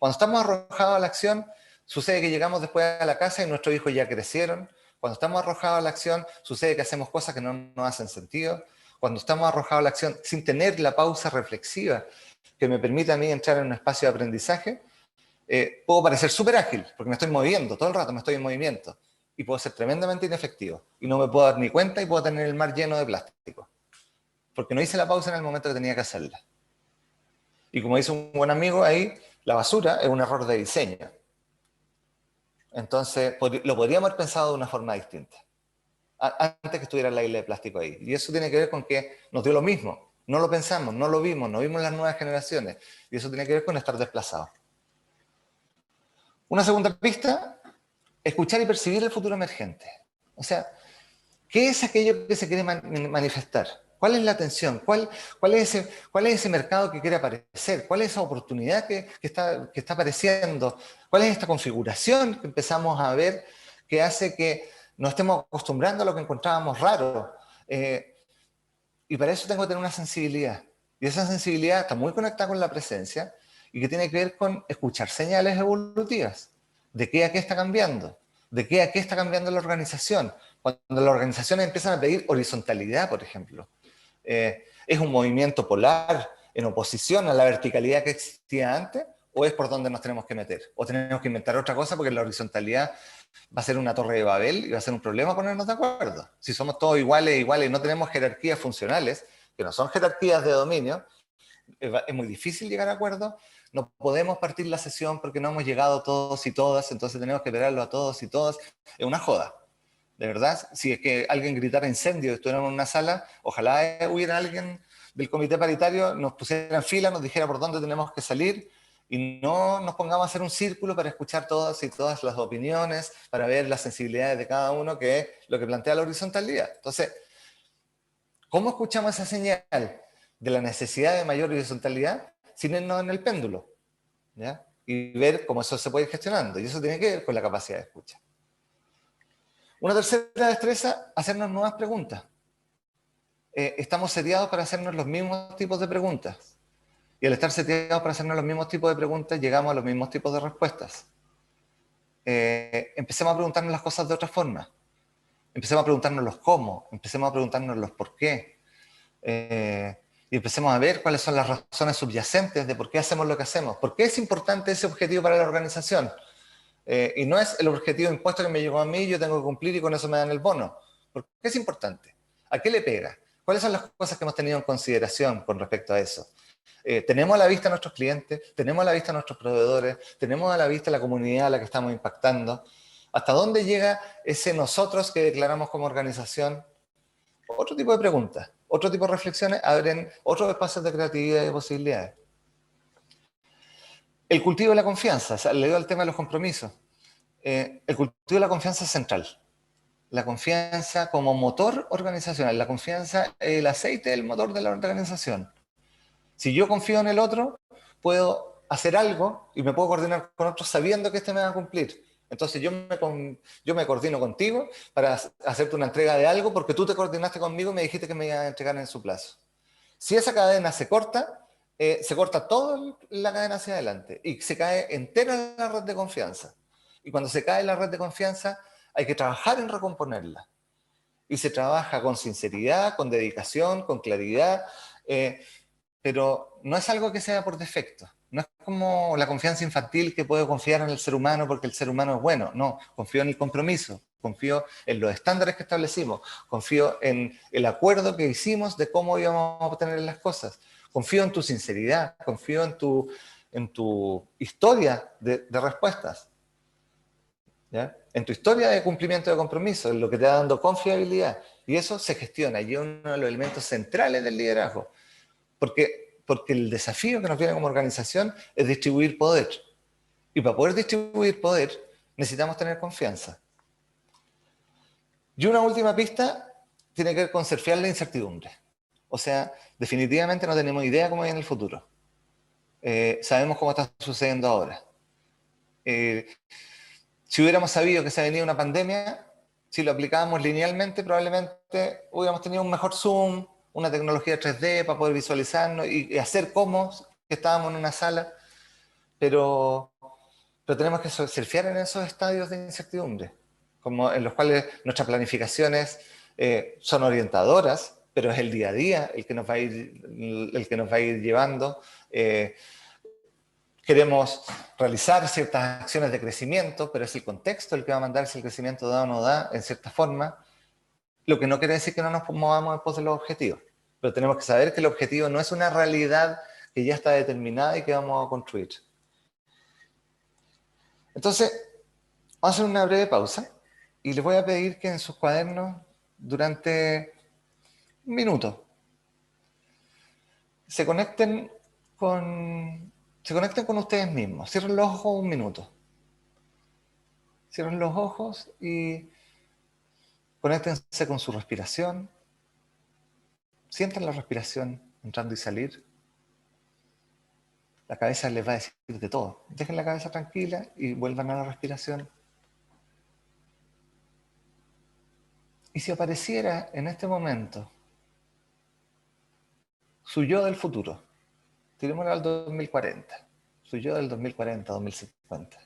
Cuando estamos arrojados a la acción, sucede que llegamos después a la casa y nuestros hijos ya crecieron. Cuando estamos arrojados a la acción, sucede que hacemos cosas que no nos hacen sentido. Cuando estamos arrojados a la acción sin tener la pausa reflexiva que me permita a mí entrar en un espacio de aprendizaje, puedo parecer súper ágil, porque me estoy moviendo, todo el rato me estoy en movimiento. Y puedo ser tremendamente inefectivo. Y no me puedo dar ni cuenta y puedo tener el mar lleno de plástico. Porque no hice la pausa en el momento que tenía que hacerla. Y como dice un buen amigo ahí, la basura es un error de diseño. Entonces, lo podríamos haber pensado de una forma distinta. Antes que estuviera la isla de plástico ahí. Y eso tiene que ver con que nos dio lo mismo. No lo pensamos, no lo vimos, no vimos las nuevas generaciones. Y eso tiene que ver con estar desplazados. Una segunda pista, escuchar y percibir el futuro emergente. O sea, ¿qué es aquello que se quiere manifestar? ¿Cuál es la atención? ¿Cuál es ese mercado que quiere aparecer? ¿Cuál es esa oportunidad que está apareciendo? ¿Cuál es esta configuración que empezamos a ver que hace que nos estemos acostumbrando a lo que encontrábamos raro? Y para eso tengo que tener una sensibilidad. Y esa sensibilidad está muy conectada con la presencia y que tiene que ver con escuchar señales evolutivas. ¿De qué a qué está cambiando? ¿De qué a qué está cambiando la organización? Cuando las organizaciones empiezan a pedir horizontalidad, por ejemplo, ¿es un movimiento polar en oposición a la verticalidad que existía antes? ¿O es por donde nos tenemos que meter? ¿O tenemos que inventar otra cosa porque la horizontalidad va a ser una torre de Babel y va a ser un problema ponernos de acuerdo? Si somos todos iguales y no tenemos jerarquías funcionales, que no son jerarquías de dominio, es muy difícil llegar a acuerdos. No podemos partir la sesión porque no hemos llegado todos y todas, entonces tenemos que esperarlo a todos y todas. Es una joda. De verdad, si es que alguien gritara incendio y estuviéramos en una sala, ojalá hubiera alguien del comité paritario, nos pusiera en fila, nos dijera por dónde tenemos que salir y no nos pongamos a hacer un círculo para escuchar todas y todas las opiniones, para ver las sensibilidades de cada uno, que es lo que plantea la horizontalidad. Entonces, ¿cómo escuchamos esa señal de la necesidad de mayor horizontalidad sin irnos en el péndulo? ¿Ya? Y ver cómo eso se puede ir gestionando. Y eso tiene que ver con la capacidad de escucha. Una tercera destreza, hacernos nuevas preguntas. Estamos seteados para hacernos los mismos tipos de preguntas. Y al estar seteados para hacernos los mismos tipos de preguntas, llegamos a los mismos tipos de respuestas. Empecemos a preguntarnos las cosas de otra forma. Empecemos a preguntarnos los cómo, empecemos a preguntarnos los por qué. Y empecemos a ver cuáles son las razones subyacentes de por qué hacemos lo que hacemos. ¿Por qué es importante ese objetivo para la organización? Y no es el objetivo impuesto que me llegó a mí, yo tengo que cumplir y con eso me dan el bono. ¿Por qué es importante? ¿A qué le pega? ¿Cuáles son las cosas que hemos tenido en consideración con respecto a eso? ¿Tenemos a la vista a nuestros clientes? ¿Tenemos a la vista a nuestros proveedores? ¿Tenemos a la vista a la comunidad a la que estamos impactando? ¿Hasta dónde llega ese nosotros que declaramos como organización? Otro tipo de preguntas, otro tipo de reflexiones abren otros espacios de creatividad y de posibilidades. El cultivo de la confianza, o sea, le doy al tema de los compromisos. El cultivo de la confianza es central. La confianza como motor organizacional, la confianza es el aceite del motor de la organización. Si yo confío en el otro, puedo hacer algo y me puedo coordinar con otros sabiendo que este me va a cumplir. Entonces yo me coordino contigo para hacerte una entrega de algo porque tú te coordinaste conmigo y me dijiste que me iba a entregar en su plazo. Si esa cadena se corta toda la cadena hacia adelante y se cae entera la red de confianza. Y cuando se cae la red de confianza hay que trabajar en recomponerla. y se trabaja con sinceridad, con dedicación, con claridad, pero no es algo que sea por defecto. No es como la confianza infantil que puedo confiar en el ser humano porque el ser humano es bueno. No, confío en el compromiso, confío en los estándares que establecimos, confío en el acuerdo que hicimos de cómo íbamos a obtener las cosas. Confío en tu sinceridad, confío en tu historia de respuestas, ¿ya? En tu historia de cumplimiento de compromiso, en lo que te va dando confiabilidad. Y eso se gestiona y es uno de los elementos centrales del liderazgo. Porque el desafío que nos viene como organización es distribuir poder. Y para poder distribuir poder necesitamos tener confianza. Y una última pista tiene que ver con surfear la incertidumbre. O sea, definitivamente no tenemos idea cómo viene el futuro. Sabemos cómo está sucediendo ahora. Si hubiéramos sabido que se venía una pandemia, si lo aplicábamos linealmente, probablemente hubiéramos tenido un mejor Zoom, una tecnología 3D para poder visualizarnos y hacer como que estábamos en una sala, pero tenemos que surfear en esos estadios de incertidumbre, como en los cuales nuestras planificaciones son orientadoras, pero es el día a día el que nos va a ir llevando. Queremos realizar ciertas acciones de crecimiento, pero es el contexto el que va a mandar si el crecimiento da o no da, en cierta forma. Lo que no quiere decir que no nos movamos después de los objetivos. Pero tenemos que saber que el objetivo no es una realidad que ya está determinada y que vamos a construir. Entonces, vamos a hacer una breve pausa y les voy a pedir que en sus cuadernos, durante un minuto, se conecten con ustedes mismos. Cierren los ojos un minuto. Cierren los ojos y conéctense con su respiración. Sientan la respiración entrando y salir. La cabeza les va a decir de todo. Dejen la cabeza tranquila y vuelvan a la respiración. Y si apareciera en este momento su yo del futuro, tirémoslo al 2040, su yo del 2040, 2050,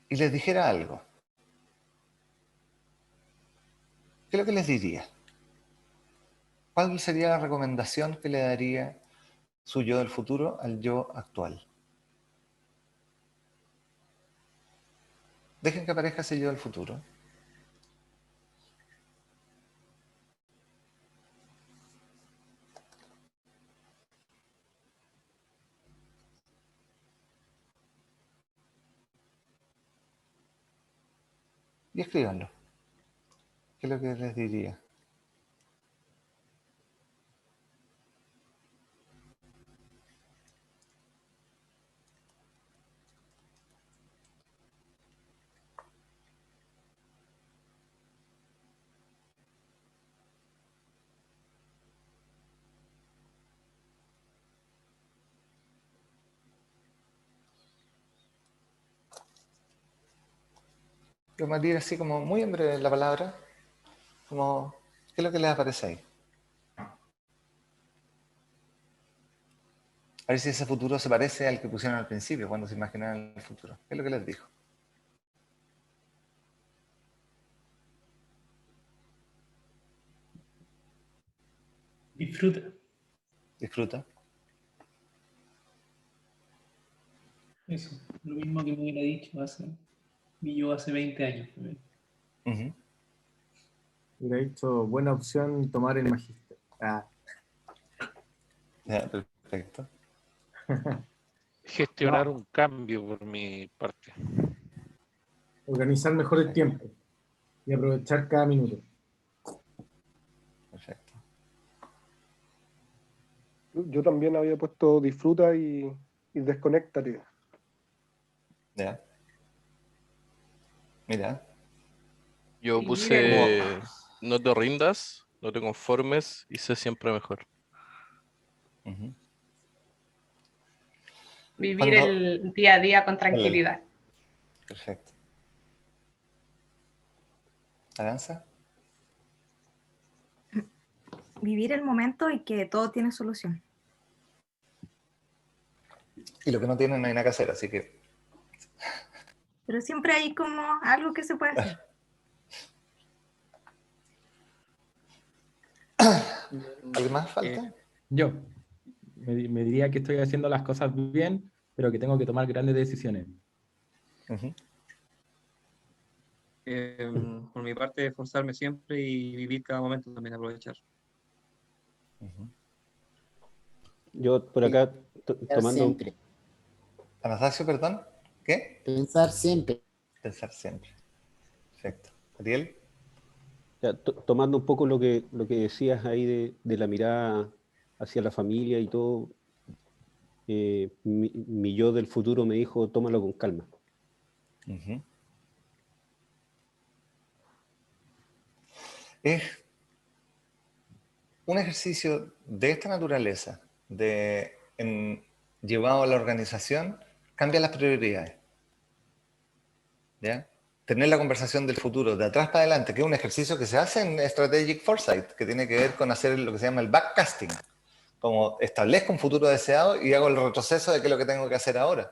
y les dijera algo, ¿qué es lo que les diría? ¿Cuál sería la recomendación que le daría su yo del futuro al yo actual? Dejen que aparezca ese yo del futuro. Y escríbanlo. ¿Qué es lo que les diría? Yo me diría así como muy en breve la palabra, como, ¿qué es lo que les aparece ahí? A ver si ese futuro se parece al que pusieron al principio, cuando se imaginaron el futuro. ¿Qué es lo que les dijo? Disfruta. Disfruta. Eso, lo mismo que me hubiera dicho yo hace 20 años. Hubiera dicho, buena opción tomar el magíster. Ya, perfecto. Gestionar un cambio por mi parte. Organizar mejor el tiempo y aprovechar cada minuto. Perfecto. Yo también había puesto disfruta y desconéctate. Ya. Mira. Yo puse no te rindas, no te conformes y sé siempre mejor. Vivir el día a día con tranquilidad. Perfecto. ¿Avanza? Vivir el momento y que todo tiene solución. Y lo que no tienen no hay nada que hacer, así que... Pero siempre hay como algo que se puede hacer. ¿Alguien más falta? Yo me diría que estoy haciendo las cosas bien, pero que tengo que tomar grandes decisiones. Por mi parte, esforzarme siempre y vivir cada momento, también aprovechar. Yo por acá tomando... Siempre. Anastasio, perdón. ¿Qué? Pensar siempre. Pensar siempre. Perfecto. Ariel. Ya, tomando un poco lo que decías ahí de la mirada hacia la familia y todo, mi yo del futuro me dijo, tómalo con calma. Es un ejercicio de esta naturaleza, llevado a la organización, cambia las prioridades. ¿Ya? Tener la conversación del futuro de atrás para adelante, que es un ejercicio que se hace en Strategic Foresight, que tiene que ver con hacer lo que se llama el backcasting, como establezco un futuro deseado y hago el retroceso de qué es lo que tengo que hacer ahora.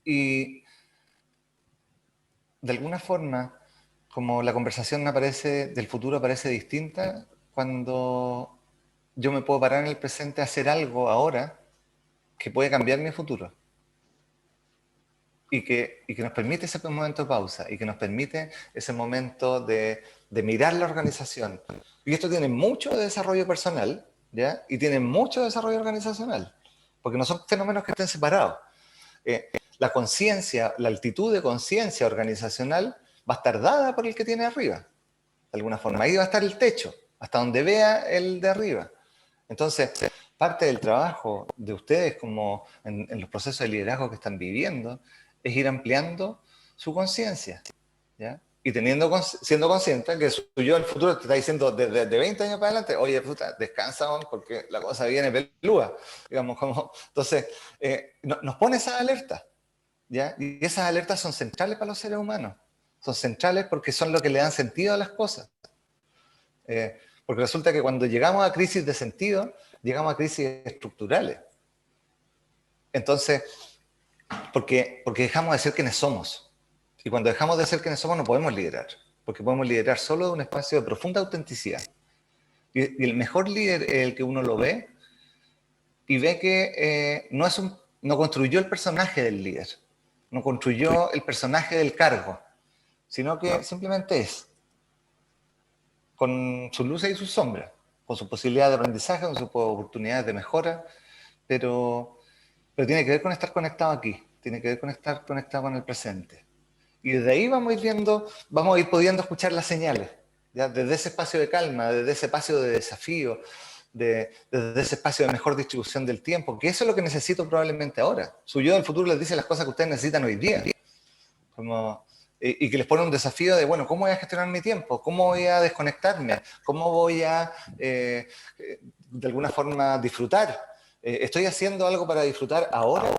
Y de alguna forma, como la conversación del futuro aparece distinta, cuando yo me puedo parar en el presente a hacer algo ahora que puede cambiar mi futuro. Y que nos permite ese momento de pausa, y que nos permite ese momento de mirar la organización. Y esto tiene mucho de desarrollo personal, ¿ya? Y tiene mucho de desarrollo organizacional, porque no son fenómenos que estén separados. La conciencia, la altitud de conciencia organizacional va a estar dada por el que tiene arriba, de alguna forma. Ahí va a estar el techo, hasta donde vea el de arriba. Entonces, parte del trabajo de ustedes, como en los procesos de liderazgo que están viviendo, es ir ampliando su conciencia, ¿ya? Y siendo consciente que su yo del futuro te está diciendo desde 20 años para adelante, oye, puta, descansa, porque la cosa viene pelúa, digamos, entonces, nos pone esa alerta, ¿ya? Y esas alertas son centrales para los seres humanos, son centrales porque son lo que le dan sentido a las cosas. Porque resulta que cuando llegamos a crisis de sentido, llegamos a crisis estructurales. Entonces, porque dejamos de ser quienes somos. Y cuando dejamos de ser quienes somos no podemos liderar, porque podemos liderar solo de un espacio de profunda autenticidad. Y el mejor líder es el que uno lo ve y ve que no construyó el personaje del líder, no construyó el personaje del cargo, sino que simplemente es, con sus luces y sus sombras, con sus posibilidades de aprendizaje, con sus oportunidades de mejora, pero tiene que ver con estar conectado aquí, tiene que ver con estar conectado con el presente. Y desde ahí vamos a ir pudiendo escuchar las señales, ¿ya? Desde ese espacio de calma, desde ese espacio de desafío, desde ese espacio de mejor distribución del tiempo, que eso es lo que necesito probablemente ahora. Su yo del futuro les dice las cosas que ustedes necesitan hoy día. Y que les pone un desafío de, bueno, ¿cómo voy a gestionar mi tiempo? ¿Cómo voy a desconectarme? ¿Cómo voy a, de alguna forma, disfrutar? ¿Estoy haciendo algo para disfrutar ahora?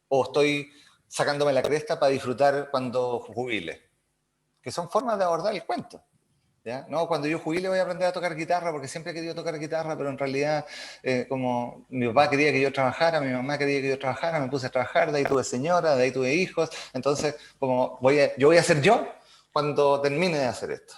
¿O estoy sacándome la cresta para disfrutar cuando jubile? Que son formas de abordar el cuento, ¿ya? No, cuando yo jubile voy a aprender a tocar guitarra porque siempre he querido tocar guitarra, pero en realidad como mi papá quería que yo trabajara, mi mamá quería que yo trabajara, me puse a trabajar, de ahí tuve señora, de ahí tuve hijos, entonces como yo voy a ser yo cuando termine de hacer esto.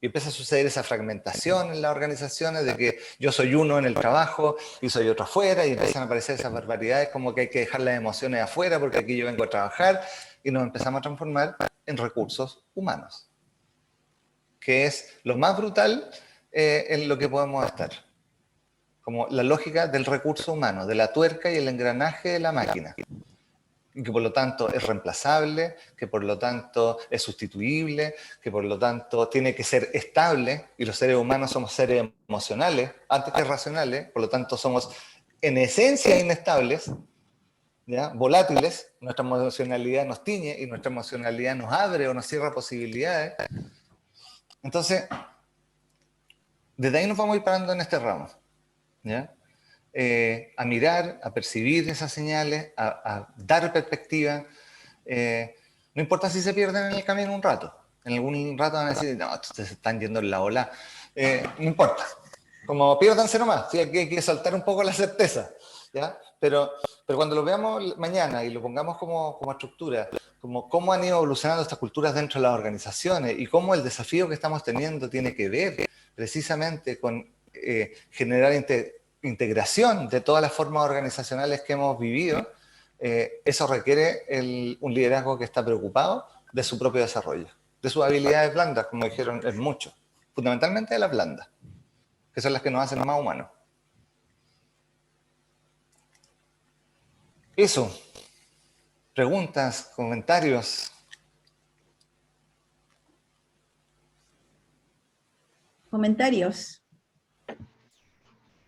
Y empieza a suceder esa fragmentación en las organizaciones de que yo soy uno en el trabajo y soy otro afuera, y empiezan a aparecer esas barbaridades como que hay que dejar las emociones afuera porque aquí yo vengo a trabajar, y nos empezamos a transformar en recursos humanos, que es lo más brutal en lo que podemos estar. Como la lógica del recurso humano, de la tuerca y el engranaje de la máquina. Y que por lo tanto es reemplazable, que por lo tanto es sustituible, que por lo tanto tiene que ser estable, y los seres humanos somos seres emocionales antes que racionales, por lo tanto somos en esencia inestables, ¿ya? Volátiles, nuestra emocionalidad nos tiñe y nuestra emocionalidad nos abre o nos cierra posibilidades. Entonces, desde ahí nos vamos a ir parando en este ramo, ¿ya? A mirar, a percibir esas señales, a dar perspectiva. No importa si se pierden en el camino un rato. En algún rato van a decir, no, ustedes se están yendo en la ola. No importa. Como piérdanse nomás. ¿Sí? Hay que soltar un poco la certeza, ¿ya? Pero cuando lo veamos mañana y lo pongamos como estructura, como cómo han ido evolucionando estas culturas dentro de las organizaciones y cómo el desafío que estamos teniendo tiene que ver precisamente con generar integración de todas las formas organizacionales que hemos vivido, eso requiere un liderazgo que está preocupado de su propio desarrollo, de sus habilidades blandas, como dijeron, es mucho, fundamentalmente de las blandas, que son las que nos hacen más humanos. Eso. Preguntas, comentarios. Comentarios.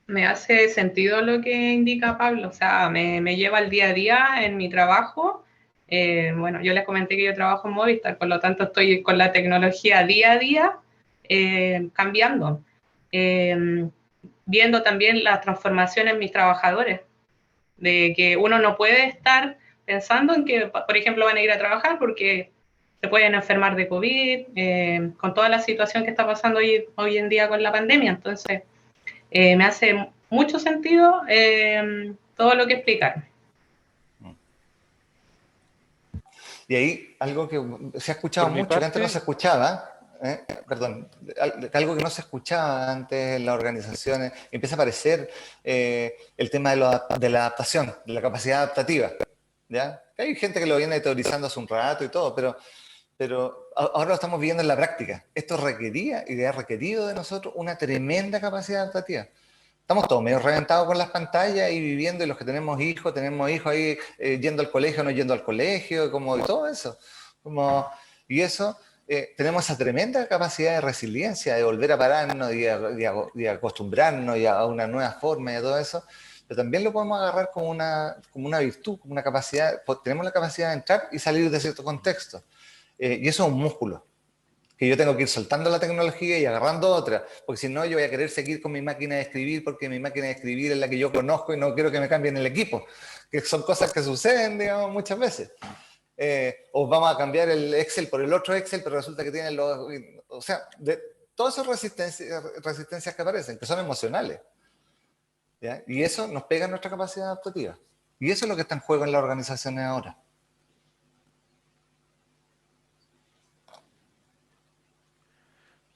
Me hace sentido lo que indica Pablo, o sea, me lleva al día a día en mi trabajo. Bueno, yo les comenté que yo trabajo en Movistar, por lo tanto estoy con la tecnología día a día cambiando, viendo también la transformación en mis trabajadores, de que uno no puede estar pensando en que, por ejemplo, van a ir a trabajar porque se pueden enfermar de COVID, con toda la situación que está pasando hoy en día con la pandemia. Entonces, me hace mucho sentido todo lo que explicaron. Y ahí algo que se ha escuchado mucho, que antes no se escuchaba, perdón, algo que no se escuchaba antes en las organizaciones, empieza a aparecer el tema de la adaptación, de la capacidad adaptativa. ¿Ya? Hay gente que lo viene teorizando hace un rato y todo, pero ahora lo estamos viendo en la práctica. Esto requería y ha requerido de nosotros una tremenda capacidad adaptativa. Estamos todos medio reventados con las pantallas y viviendo, y los que tenemos hijos ahí yendo al colegio, no yendo al colegio, como y todo eso. Y eso, tenemos esa tremenda capacidad de resiliencia, de volver a pararnos y acostumbrarnos a una nueva forma y a todo eso, pero también lo podemos agarrar como una virtud, como una capacidad, tenemos la capacidad de entrar y salir de cierto contexto. Y eso es un músculo, que yo tengo que ir soltando la tecnología y agarrando otra, porque si no yo voy a querer seguir con mi máquina de escribir, porque mi máquina de escribir es la que yo conozco y no quiero que me cambien el equipo, que son cosas que suceden, digamos, muchas veces. O vamos a cambiar el Excel por el otro Excel, pero resulta que tienen o sea, de todas esas resistencias que aparecen, que son emocionales, ¿ya? Y eso nos pega en nuestra capacidad adaptativa. Y eso es lo que está en juego en las organizaciones ahora.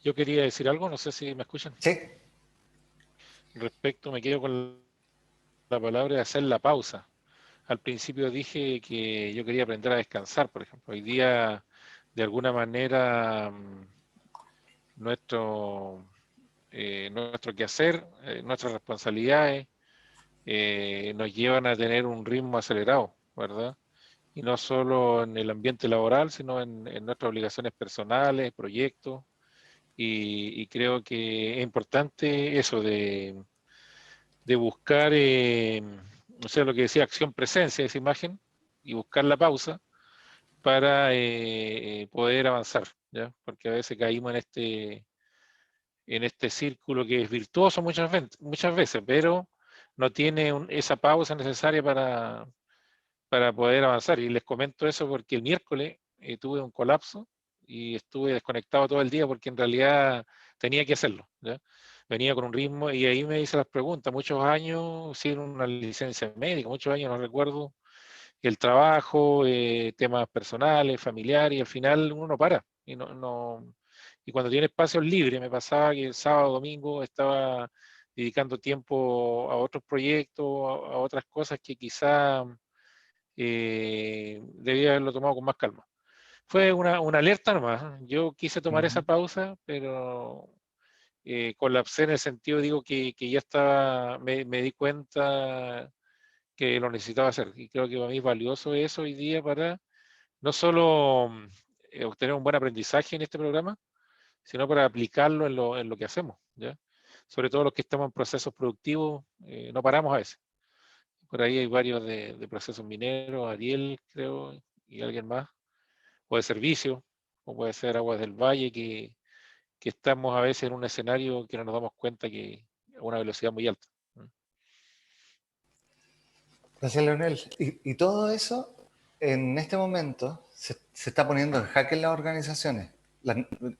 Yo quería decir algo, no sé si me escuchan. Sí. Me quedo con la palabra de hacer la pausa. Al principio dije que yo quería aprender a descansar, por ejemplo. Hoy día, de alguna manera, nuestro quehacer, nuestras responsabilidades, nos llevan a tener un ritmo acelerado, ¿verdad? Y no solo en el ambiente laboral, sino en nuestras obligaciones personales, proyectos. Y creo que es importante eso de buscar, no sé, lo que decía, acción-presencia, esa imagen, y buscar la pausa para poder avanzar, ¿ya? Porque a veces caímos en este círculo que es virtuoso muchas veces, pero no tiene esa pausa necesaria para poder avanzar. Y les comento eso porque el miércoles tuve un colapso y estuve desconectado todo el día porque en realidad tenía que hacerlo, ¿ya? Venía con un ritmo y ahí me hice las preguntas, muchos años sin una licencia médica, muchos años no recuerdo, el trabajo, temas personales, familiares, y al final uno no para. Y cuando tiene espacios libres, me pasaba que el sábado, domingo estaba dedicando tiempo a otros proyectos, a otras cosas que quizá debía haberlo tomado con más calma. Fue una alerta nomás. Yo quise tomar esa pausa, pero colapsé en el sentido, digo, que ya estaba, me di cuenta que lo necesitaba hacer. Y creo que para mí es valioso eso hoy día para no solo obtener un buen aprendizaje en este programa, sino para aplicarlo en lo que hacemos, ¿ya? Sobre todo los que estamos en procesos productivos, no paramos a veces. Por ahí hay varios de procesos mineros, Ariel, creo, y alguien más, o de servicio, o puede ser Aguas del Valle, que estamos a veces en un escenario que no nos damos cuenta que a una velocidad muy alta. Gracias, Leonel. Y todo eso, en este momento, se está poniendo en jaque en las organizaciones.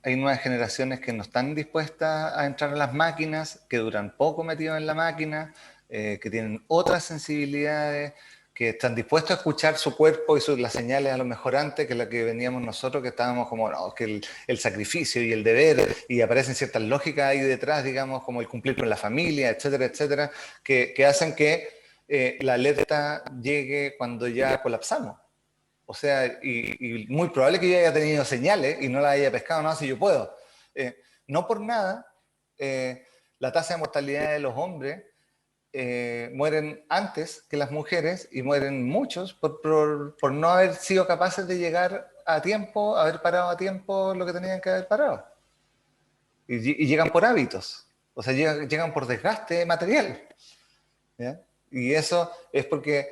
Hay nuevas generaciones que no están dispuestas a entrar a las máquinas, que duran poco metidos en la máquina, que tienen otras sensibilidades, que están dispuestos a escuchar su cuerpo y las señales a lo mejor antes que la que veníamos nosotros, que estábamos como, no, que el sacrificio y el deber, y aparecen ciertas lógicas ahí detrás, digamos, como el cumplir con la familia, etcétera, etcétera, que hacen que la alerta llegue cuando ya colapsamos. O sea, y muy probable que yo haya tenido señales y no las haya pescado, no, si yo puedo. No por nada, la tasa de mortalidad de los hombres mueren antes que las mujeres, y mueren muchos por no haber sido capaces de llegar a tiempo, haber parado a tiempo lo que tenían que haber parado. Y llegan por hábitos, o sea, llegan por desgaste material, ¿ya? Y eso es porque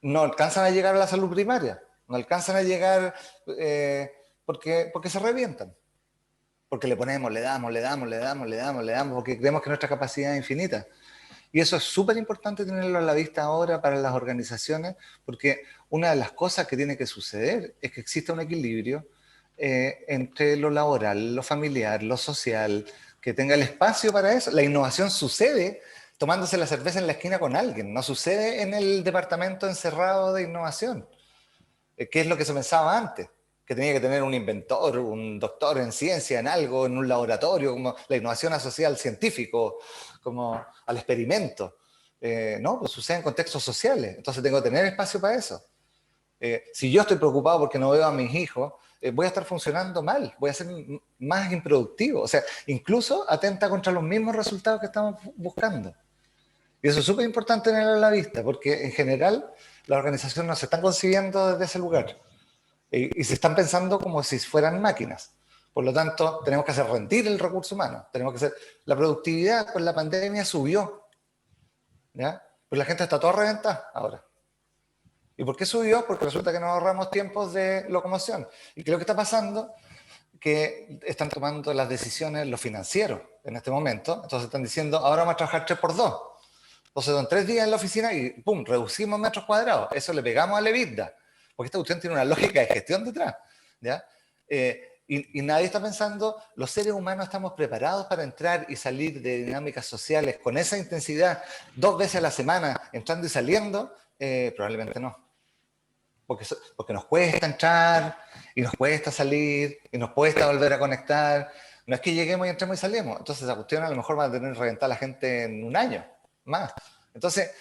no alcanzan a llegar a la salud primaria, no alcanzan a llegar porque se revientan. Porque le ponemos, le damos, porque creemos que nuestra capacidad es infinita. Y eso es súper importante tenerlo a la vista ahora para las organizaciones, porque una de las cosas que tiene que suceder es que exista un equilibrio entre lo laboral, lo familiar, lo social, que tenga el espacio para eso. La innovación sucede tomándose la cerveza en la esquina con alguien, no sucede en el departamento encerrado de innovación, que es lo que se pensaba antes, que tenía que tener un inventor, un doctor en ciencia, en algo, en un laboratorio, como la innovación asociada al científico, como al experimento. No, pues sucede en contextos sociales, entonces tengo que tener espacio para eso. Si yo estoy preocupado porque no veo a mis hijos, voy a estar funcionando mal, voy a ser más improductivo, o sea, incluso atenta contra los mismos resultados que estamos buscando. Y eso es súper importante tenerlo a la vista, porque en general las organizaciones no se están concibiendo desde ese lugar. Y se están pensando como si fueran máquinas. Por lo tanto, tenemos que hacer rendir el recurso humano. La productividad con la pandemia subió, ¿ya? Pues la gente está toda reventada ahora. ¿Y por qué subió? Porque resulta que nos ahorramos tiempos de locomoción. ¿Y qué es lo que está pasando? Que están tomando las decisiones los financieros en este momento. Entonces están diciendo, ahora vamos a trabajar 3x2. Entonces son 3 días en la oficina y ¡pum! Reducimos metros cuadrados. Eso le pegamos al EBITDA. Porque esta cuestión tiene una lógica de gestión detrás, ¿ya? Y nadie está pensando, los seres humanos estamos preparados para entrar y salir de dinámicas sociales con esa intensidad 2 veces a la semana, entrando y saliendo. Probablemente no. Porque nos cuesta entrar, y nos cuesta salir, y nos cuesta volver a conectar. No es que lleguemos y entremos y salimos. Entonces esa cuestión a lo mejor va a tener que reventar a la gente en 1 año, más. Entonces,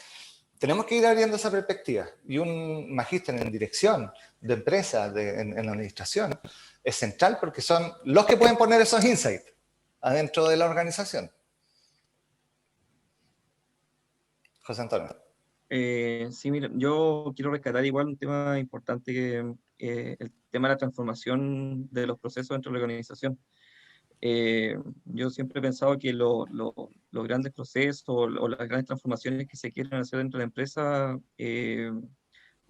tenemos que ir abriendo esa perspectiva, y un magíster en dirección de empresas, en la administración, es central porque son los que pueden poner esos insights adentro de la organización. José Antonio. Sí, mira, yo quiero rescatar igual un tema importante, que el tema de la transformación de los procesos dentro de la organización. Yo siempre he pensado que los grandes procesos o las grandes transformaciones que se quieren hacer dentro de la empresa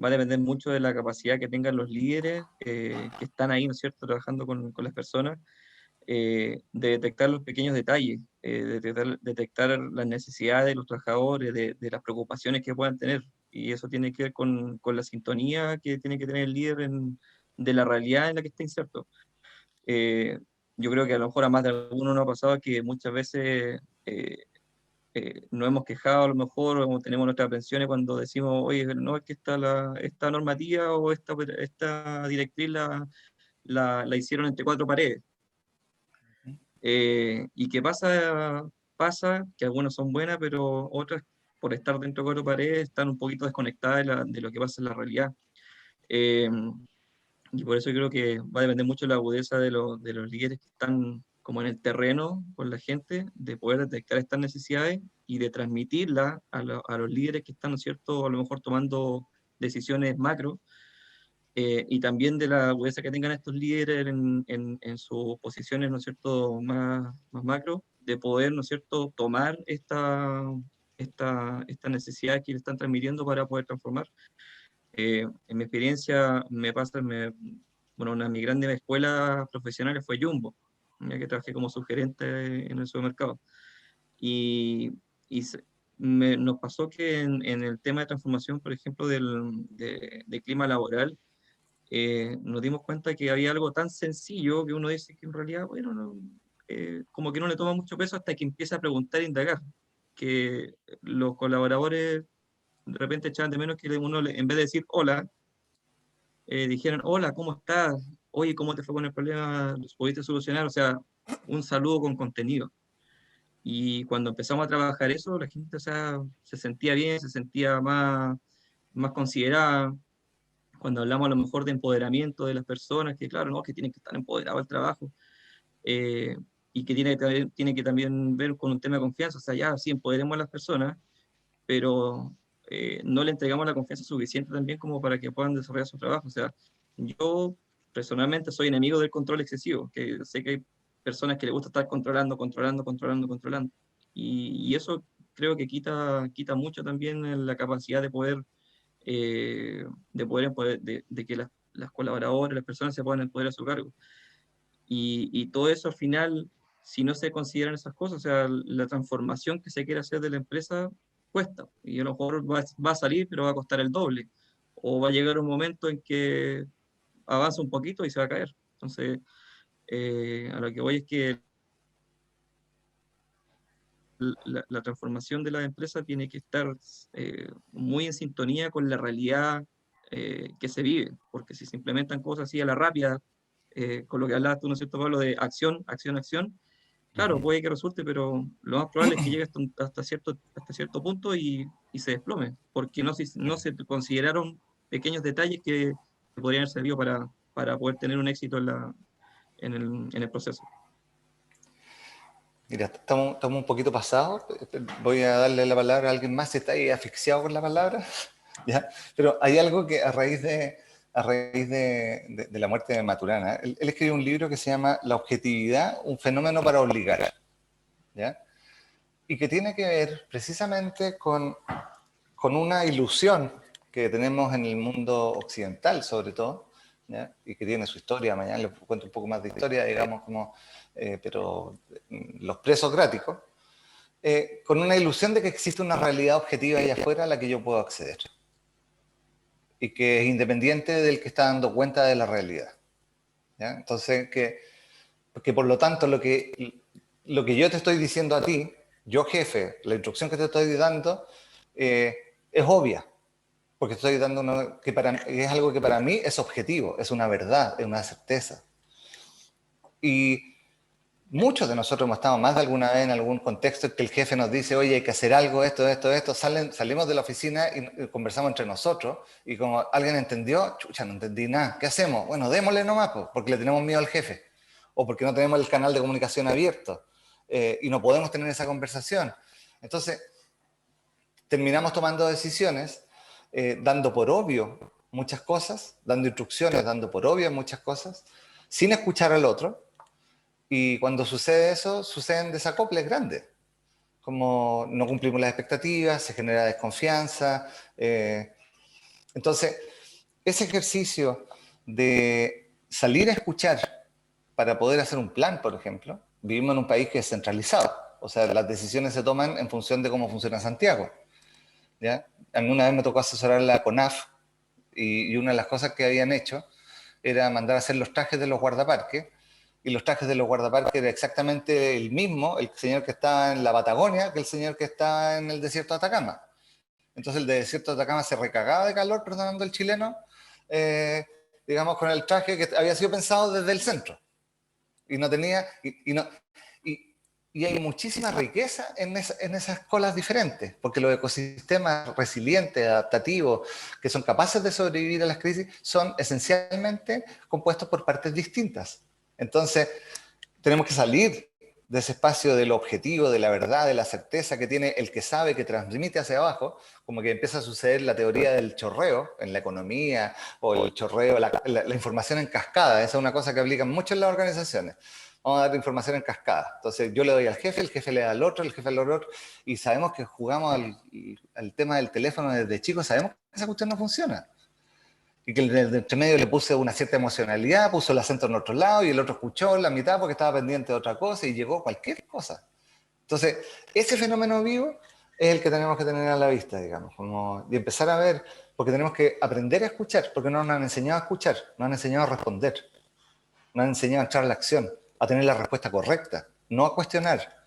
va a depender mucho de la capacidad que tengan los líderes que están ahí, ¿no es cierto?, trabajando con las personas, de detectar los pequeños detalles, de detectar las necesidades de los trabajadores, de las preocupaciones que puedan tener. Y eso tiene que ver con la sintonía que tiene que tener el líder de la realidad en la que está inserto. Yo creo que a lo mejor a más de alguno nos ha pasado que muchas veces nos hemos quejado, a lo mejor, o tenemos nuestras aprensiones cuando decimos, oye, no, es que esta normativa o esta directriz la hicieron entre 4 paredes. Y que pasa que algunas son buenas, pero otras, por estar dentro de 4 paredes, están un poquito desconectadas de lo que pasa en la realidad. Y por eso creo que va a depender mucho de la agudeza de los líderes que están como en el terreno con la gente, de poder detectar estas necesidades y de transmitirlas a los líderes que están, ¿no es cierto?, a lo mejor tomando decisiones macro, y también de la agudeza que tengan estos líderes en sus posiciones, ¿no es cierto?, más macro, de poder, ¿no es cierto?, tomar esta necesidad que le están transmitiendo para poder transformar. En mi experiencia me pasa, bueno, una de mis grandes escuelas profesionales fue Jumbo, ya que trabajé como subgerente en el supermercado. Y nos pasó que en el tema de transformación, por ejemplo, de clima laboral, nos dimos cuenta que había algo tan sencillo que uno dice que en realidad, bueno, como que no le toma mucho peso hasta que empieza a preguntar e indagar, que los colaboradores de repente echaban de menos que uno, en vez de decir hola, dijeran, hola, ¿cómo estás? Oye, ¿cómo te fue con el problema? ¿Los pudiste solucionar? O sea, un saludo con contenido. Y cuando empezamos a trabajar eso, la gente, o sea, se sentía bien, se sentía más considerada. Cuando hablamos a lo mejor de empoderamiento de las personas, que claro, ¿no? Que tienen que estar empoderados al trabajo, y que tiene que también ver con un tema de confianza. O sea, ya sí, empoderemos a las personas, pero no le entregamos la confianza suficiente también como para que puedan desarrollar su trabajo. O sea, yo personalmente soy enemigo del control excesivo, que sé que hay personas que les gusta estar controlando. Y eso creo que quita mucho también la capacidad de poder, de que las colaboradoras, las personas se puedan empoderar a su cargo. Y todo eso al final, si no se consideran esas cosas, o sea, la transformación que se quiere hacer de la empresa cuesta, y a lo mejor va a salir, pero va a costar el doble, o va a llegar un momento en que avanza un poquito y se va a caer. Entonces, a lo que voy es que la transformación de la empresa tiene que estar muy en sintonía con la realidad que se vive, porque si se implementan cosas así a la rápida, con lo que hablabas tú, ¿no es cierto, Pablo? De acción, claro, puede que resulte, pero lo más probable es que llegue hasta cierto punto y se desplome, porque no se consideraron pequeños detalles que podrían haber servido para poder tener un éxito en el proceso. Mira, estamos un poquito pasados. Voy a darle la palabra a alguien más si está ahí asfixiado con la palabra. ¿Ya? Pero hay algo que a raíz de la muerte de Maturana, él escribió un libro que se llama La objetividad, un fenómeno para obligar. ¿Ya? Y que tiene que ver precisamente con una ilusión que tenemos en el mundo occidental, sobre todo, ¿ya? Y que tiene su historia. Mañana les cuento un poco más de historia, digamos, pero los presocráticos, con una ilusión de que existe una realidad objetiva allá afuera a la que yo puedo acceder y que es independiente del que está dando cuenta de la realidad. ¿Ya? Entonces, que por lo tanto lo que yo te estoy diciendo a ti, yo jefe, la instrucción que te estoy dando es obvia, porque estoy dando es algo que para mí es objetivo, es una verdad, es una certeza. Y muchos de nosotros hemos estado más de alguna vez en algún contexto en que el jefe nos dice, oye, hay que hacer algo, esto, salimos de la oficina y conversamos entre nosotros, y como alguien entendió, chucha, no entendí nada, ¿qué hacemos? Bueno, démosle nomás, porque le tenemos miedo al jefe, o porque no tenemos el canal de comunicación abierto, y no podemos tener esa conversación. Entonces, terminamos tomando decisiones, dando por obvio muchas cosas, dando instrucciones, dando por obvio muchas cosas, sin escuchar al otro. Y cuando sucede eso, suceden desacoples grandes, como no cumplimos las expectativas, se genera desconfianza. Entonces, ese ejercicio de salir a escuchar para poder hacer un plan, por ejemplo, vivimos en un país que es centralizado, o sea, las decisiones se toman en función de cómo funciona Santiago. ¿Ya? A mí una vez me tocó asesorar la CONAF y una de las cosas que habían hecho era mandar a hacer los trajes de los guardaparques, y los trajes de los guardaparques era exactamente el mismo, el señor que está en la Patagonia, que el señor que está en el desierto de Atacama. Entonces el desierto de Atacama se recagaba de calor, perdonando el chileno, digamos, con el traje que había sido pensado desde el centro. Y no tenía, y hay muchísima riqueza en esas colas diferentes, porque los ecosistemas resilientes, adaptativos, que son capaces de sobrevivir a las crisis, son esencialmente compuestos por partes distintas. Entonces, tenemos que salir de ese espacio del objetivo, de la verdad, de la certeza que tiene el que sabe, que transmite hacia abajo, como que empieza a suceder la teoría del chorreo en la economía, o el chorreo, la información en cascada. Esa es una cosa que aplican mucho en las organizaciones. Vamos a dar información en cascada. Entonces yo le doy al jefe, el jefe le da al otro, el jefe al otro, y sabemos que jugamos al tema del teléfono desde chicos, sabemos que esa cuestión no funciona. Y que el de entre medio le puse una cierta emocionalidad, puso el acento en otro lado, y el otro escuchó la mitad porque estaba pendiente de otra cosa, y llegó cualquier cosa. Entonces, ese fenómeno vivo es el que tenemos que tener a la vista, digamos, y empezar a ver, porque tenemos que aprender a escuchar, porque no nos han enseñado a escuchar, nos han enseñado a responder, nos han enseñado a entrar a la acción, a tener la respuesta correcta, no a cuestionar.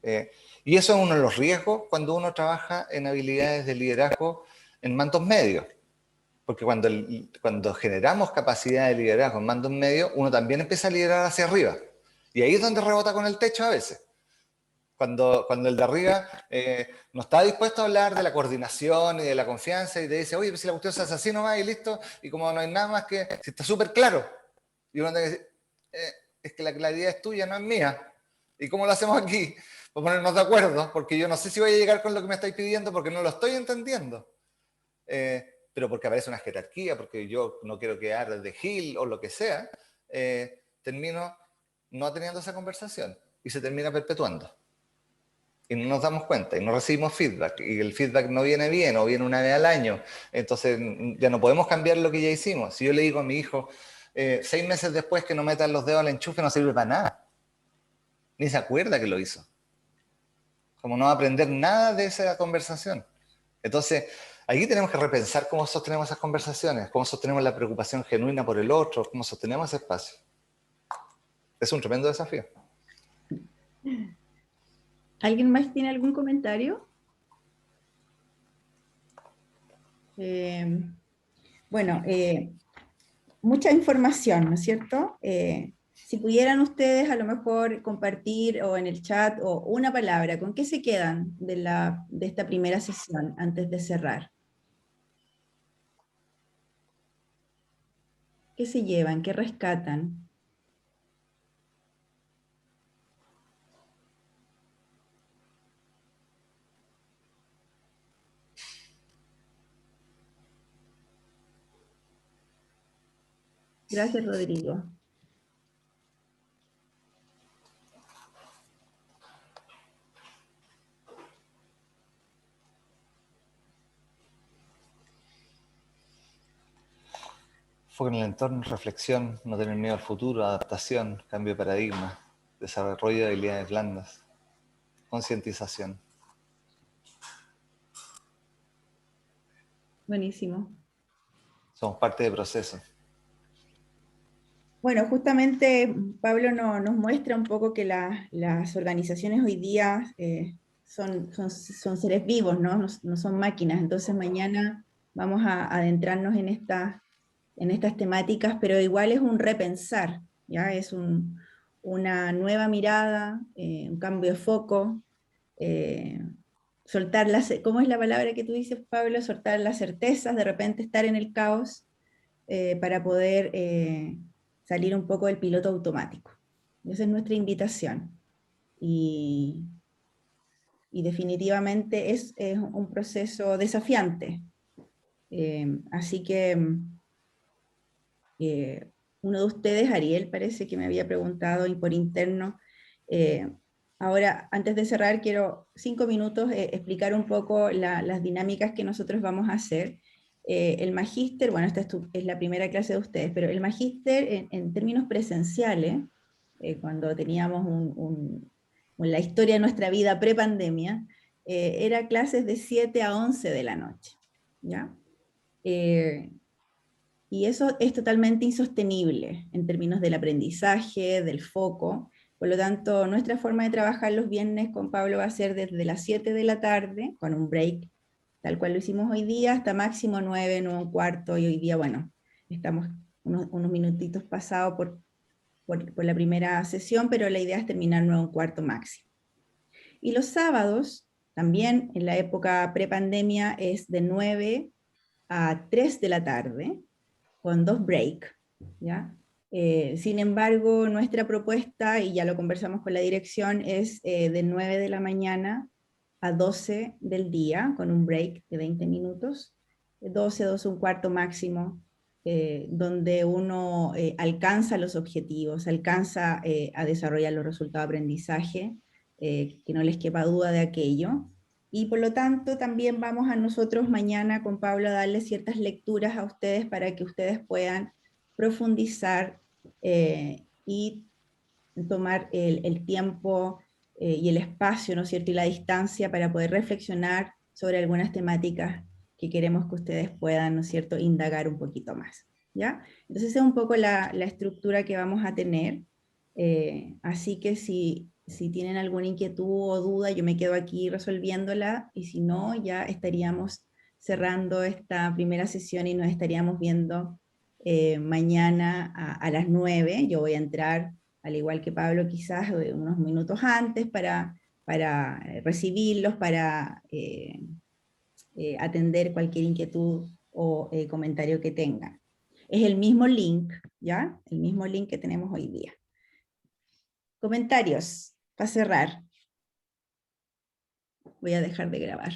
Y eso es uno de los riesgos cuando uno trabaja en habilidades de liderazgo en mandos medios. Porque cuando generamos capacidad de liderazgo en mandos medios, uno también empieza a liderar hacia arriba. Y ahí es donde rebota con el techo a veces. Cuando el de arriba no está dispuesto a hablar de la coordinación y de la confianza y te dice, oye, pues si la cuestión se hace así nomás y listo, y como no hay nada más que, si está súper claro, y uno tiene que decir, es que la claridad es tuya, no es mía. ¿Y cómo lo hacemos aquí? Pues ponernos de acuerdo, porque yo no sé si voy a llegar con lo que me estáis pidiendo porque no lo estoy entendiendo. Pero porque aparece una jerarquía, porque yo no quiero quedar de Gil o lo que sea, termino no teniendo esa conversación y se termina perpetuando. Y no nos damos cuenta y no recibimos feedback, y el feedback no viene bien o viene una vez al año, entonces ya no podemos cambiar lo que ya hicimos. Si yo le digo a mi hijo 6 meses después que no metan los dedos al enchufe, no sirve para nada, ni se acuerda que lo hizo, como no va a aprender nada de esa conversación. Entonces aquí tenemos que repensar cómo sostenemos esas conversaciones, cómo sostenemos la preocupación genuina por el otro, cómo sostenemos ese espacio. Es un tremendo desafío. ¿Alguien más tiene algún comentario? Bueno, mucha información, ¿no es cierto? Si pudieran ustedes a lo mejor compartir o en el chat o una palabra, ¿con qué se quedan de esta primera sesión antes de cerrar? ¿Qué se llevan? ¿Qué rescatan? Gracias, Rodrigo. Foco en el entorno, reflexión, no tener miedo al futuro, adaptación, cambio de paradigma, desarrollo de habilidades blandas, concientización. Buenísimo. Somos parte del proceso. Bueno, justamente Pablo nos muestra un poco que las organizaciones hoy día son seres vivos, ¿no? No son máquinas. Entonces mañana vamos a adentrarnos en estas temáticas, pero igual es un repensar, ¿ya? Es una nueva mirada, un cambio de foco, soltar ¿cómo es la palabra que tú dices, Pablo? Soltar las certezas, de repente estar en el caos para poder salir un poco del piloto automático. Esa es nuestra invitación. Y definitivamente es un proceso desafiante. Así que uno de ustedes, Ariel, parece que me había preguntado y por interno. Ahora, antes de cerrar, quiero 5 minutos explicar un poco las dinámicas que nosotros vamos a hacer. El magíster, bueno, esta es la primera clase de ustedes, pero el magíster en términos presenciales, cuando teníamos la historia de nuestra vida pre-pandemia, era clases de 7 a 11 de la noche, ¿ya? Y eso es totalmente insostenible en términos del aprendizaje, del foco. Por lo tanto, nuestra forma de trabajar los viernes con Pablo va a ser desde las 7 de la tarde, con un break, tal cual lo hicimos hoy día, hasta máximo 9, 9:15, y hoy día, bueno, estamos unos minutitos pasados por la primera sesión, pero la idea es terminar 9:15 máximo. Y los sábados, también en la época pre-pandemia, es de 9 a 3 de la tarde, con 2 breaks, ¿ya? Sin embargo, nuestra propuesta, y ya lo conversamos con la dirección, es de 9 de la mañana a 12 del día, con un break de 20 minutos, 12, 12:15 máximo, donde uno alcanza los objetivos, alcanza a desarrollar los resultados de aprendizaje, que no les quepa duda de aquello. Y por lo tanto también vamos a nosotros mañana con Pablo a darles ciertas lecturas a ustedes para que ustedes puedan profundizar y tomar el tiempo y el espacio, ¿no es cierto?, y la distancia para poder reflexionar sobre algunas temáticas que queremos que ustedes puedan, ¿no es cierto?, indagar un poquito más, ¿ya? Entonces esa es un poco la estructura que vamos a tener, así que si tienen alguna inquietud o duda, yo me quedo aquí resolviéndola, y si no, ya estaríamos cerrando esta primera sesión y nos estaríamos viendo mañana a las 9. Yo voy a entrar, al igual que Pablo, quizás unos minutos antes para recibirlos, para atender cualquier inquietud o comentario que tengan. Es el mismo link, ¿ya? El mismo link que tenemos hoy día. Comentarios, para cerrar. Voy a dejar de grabar.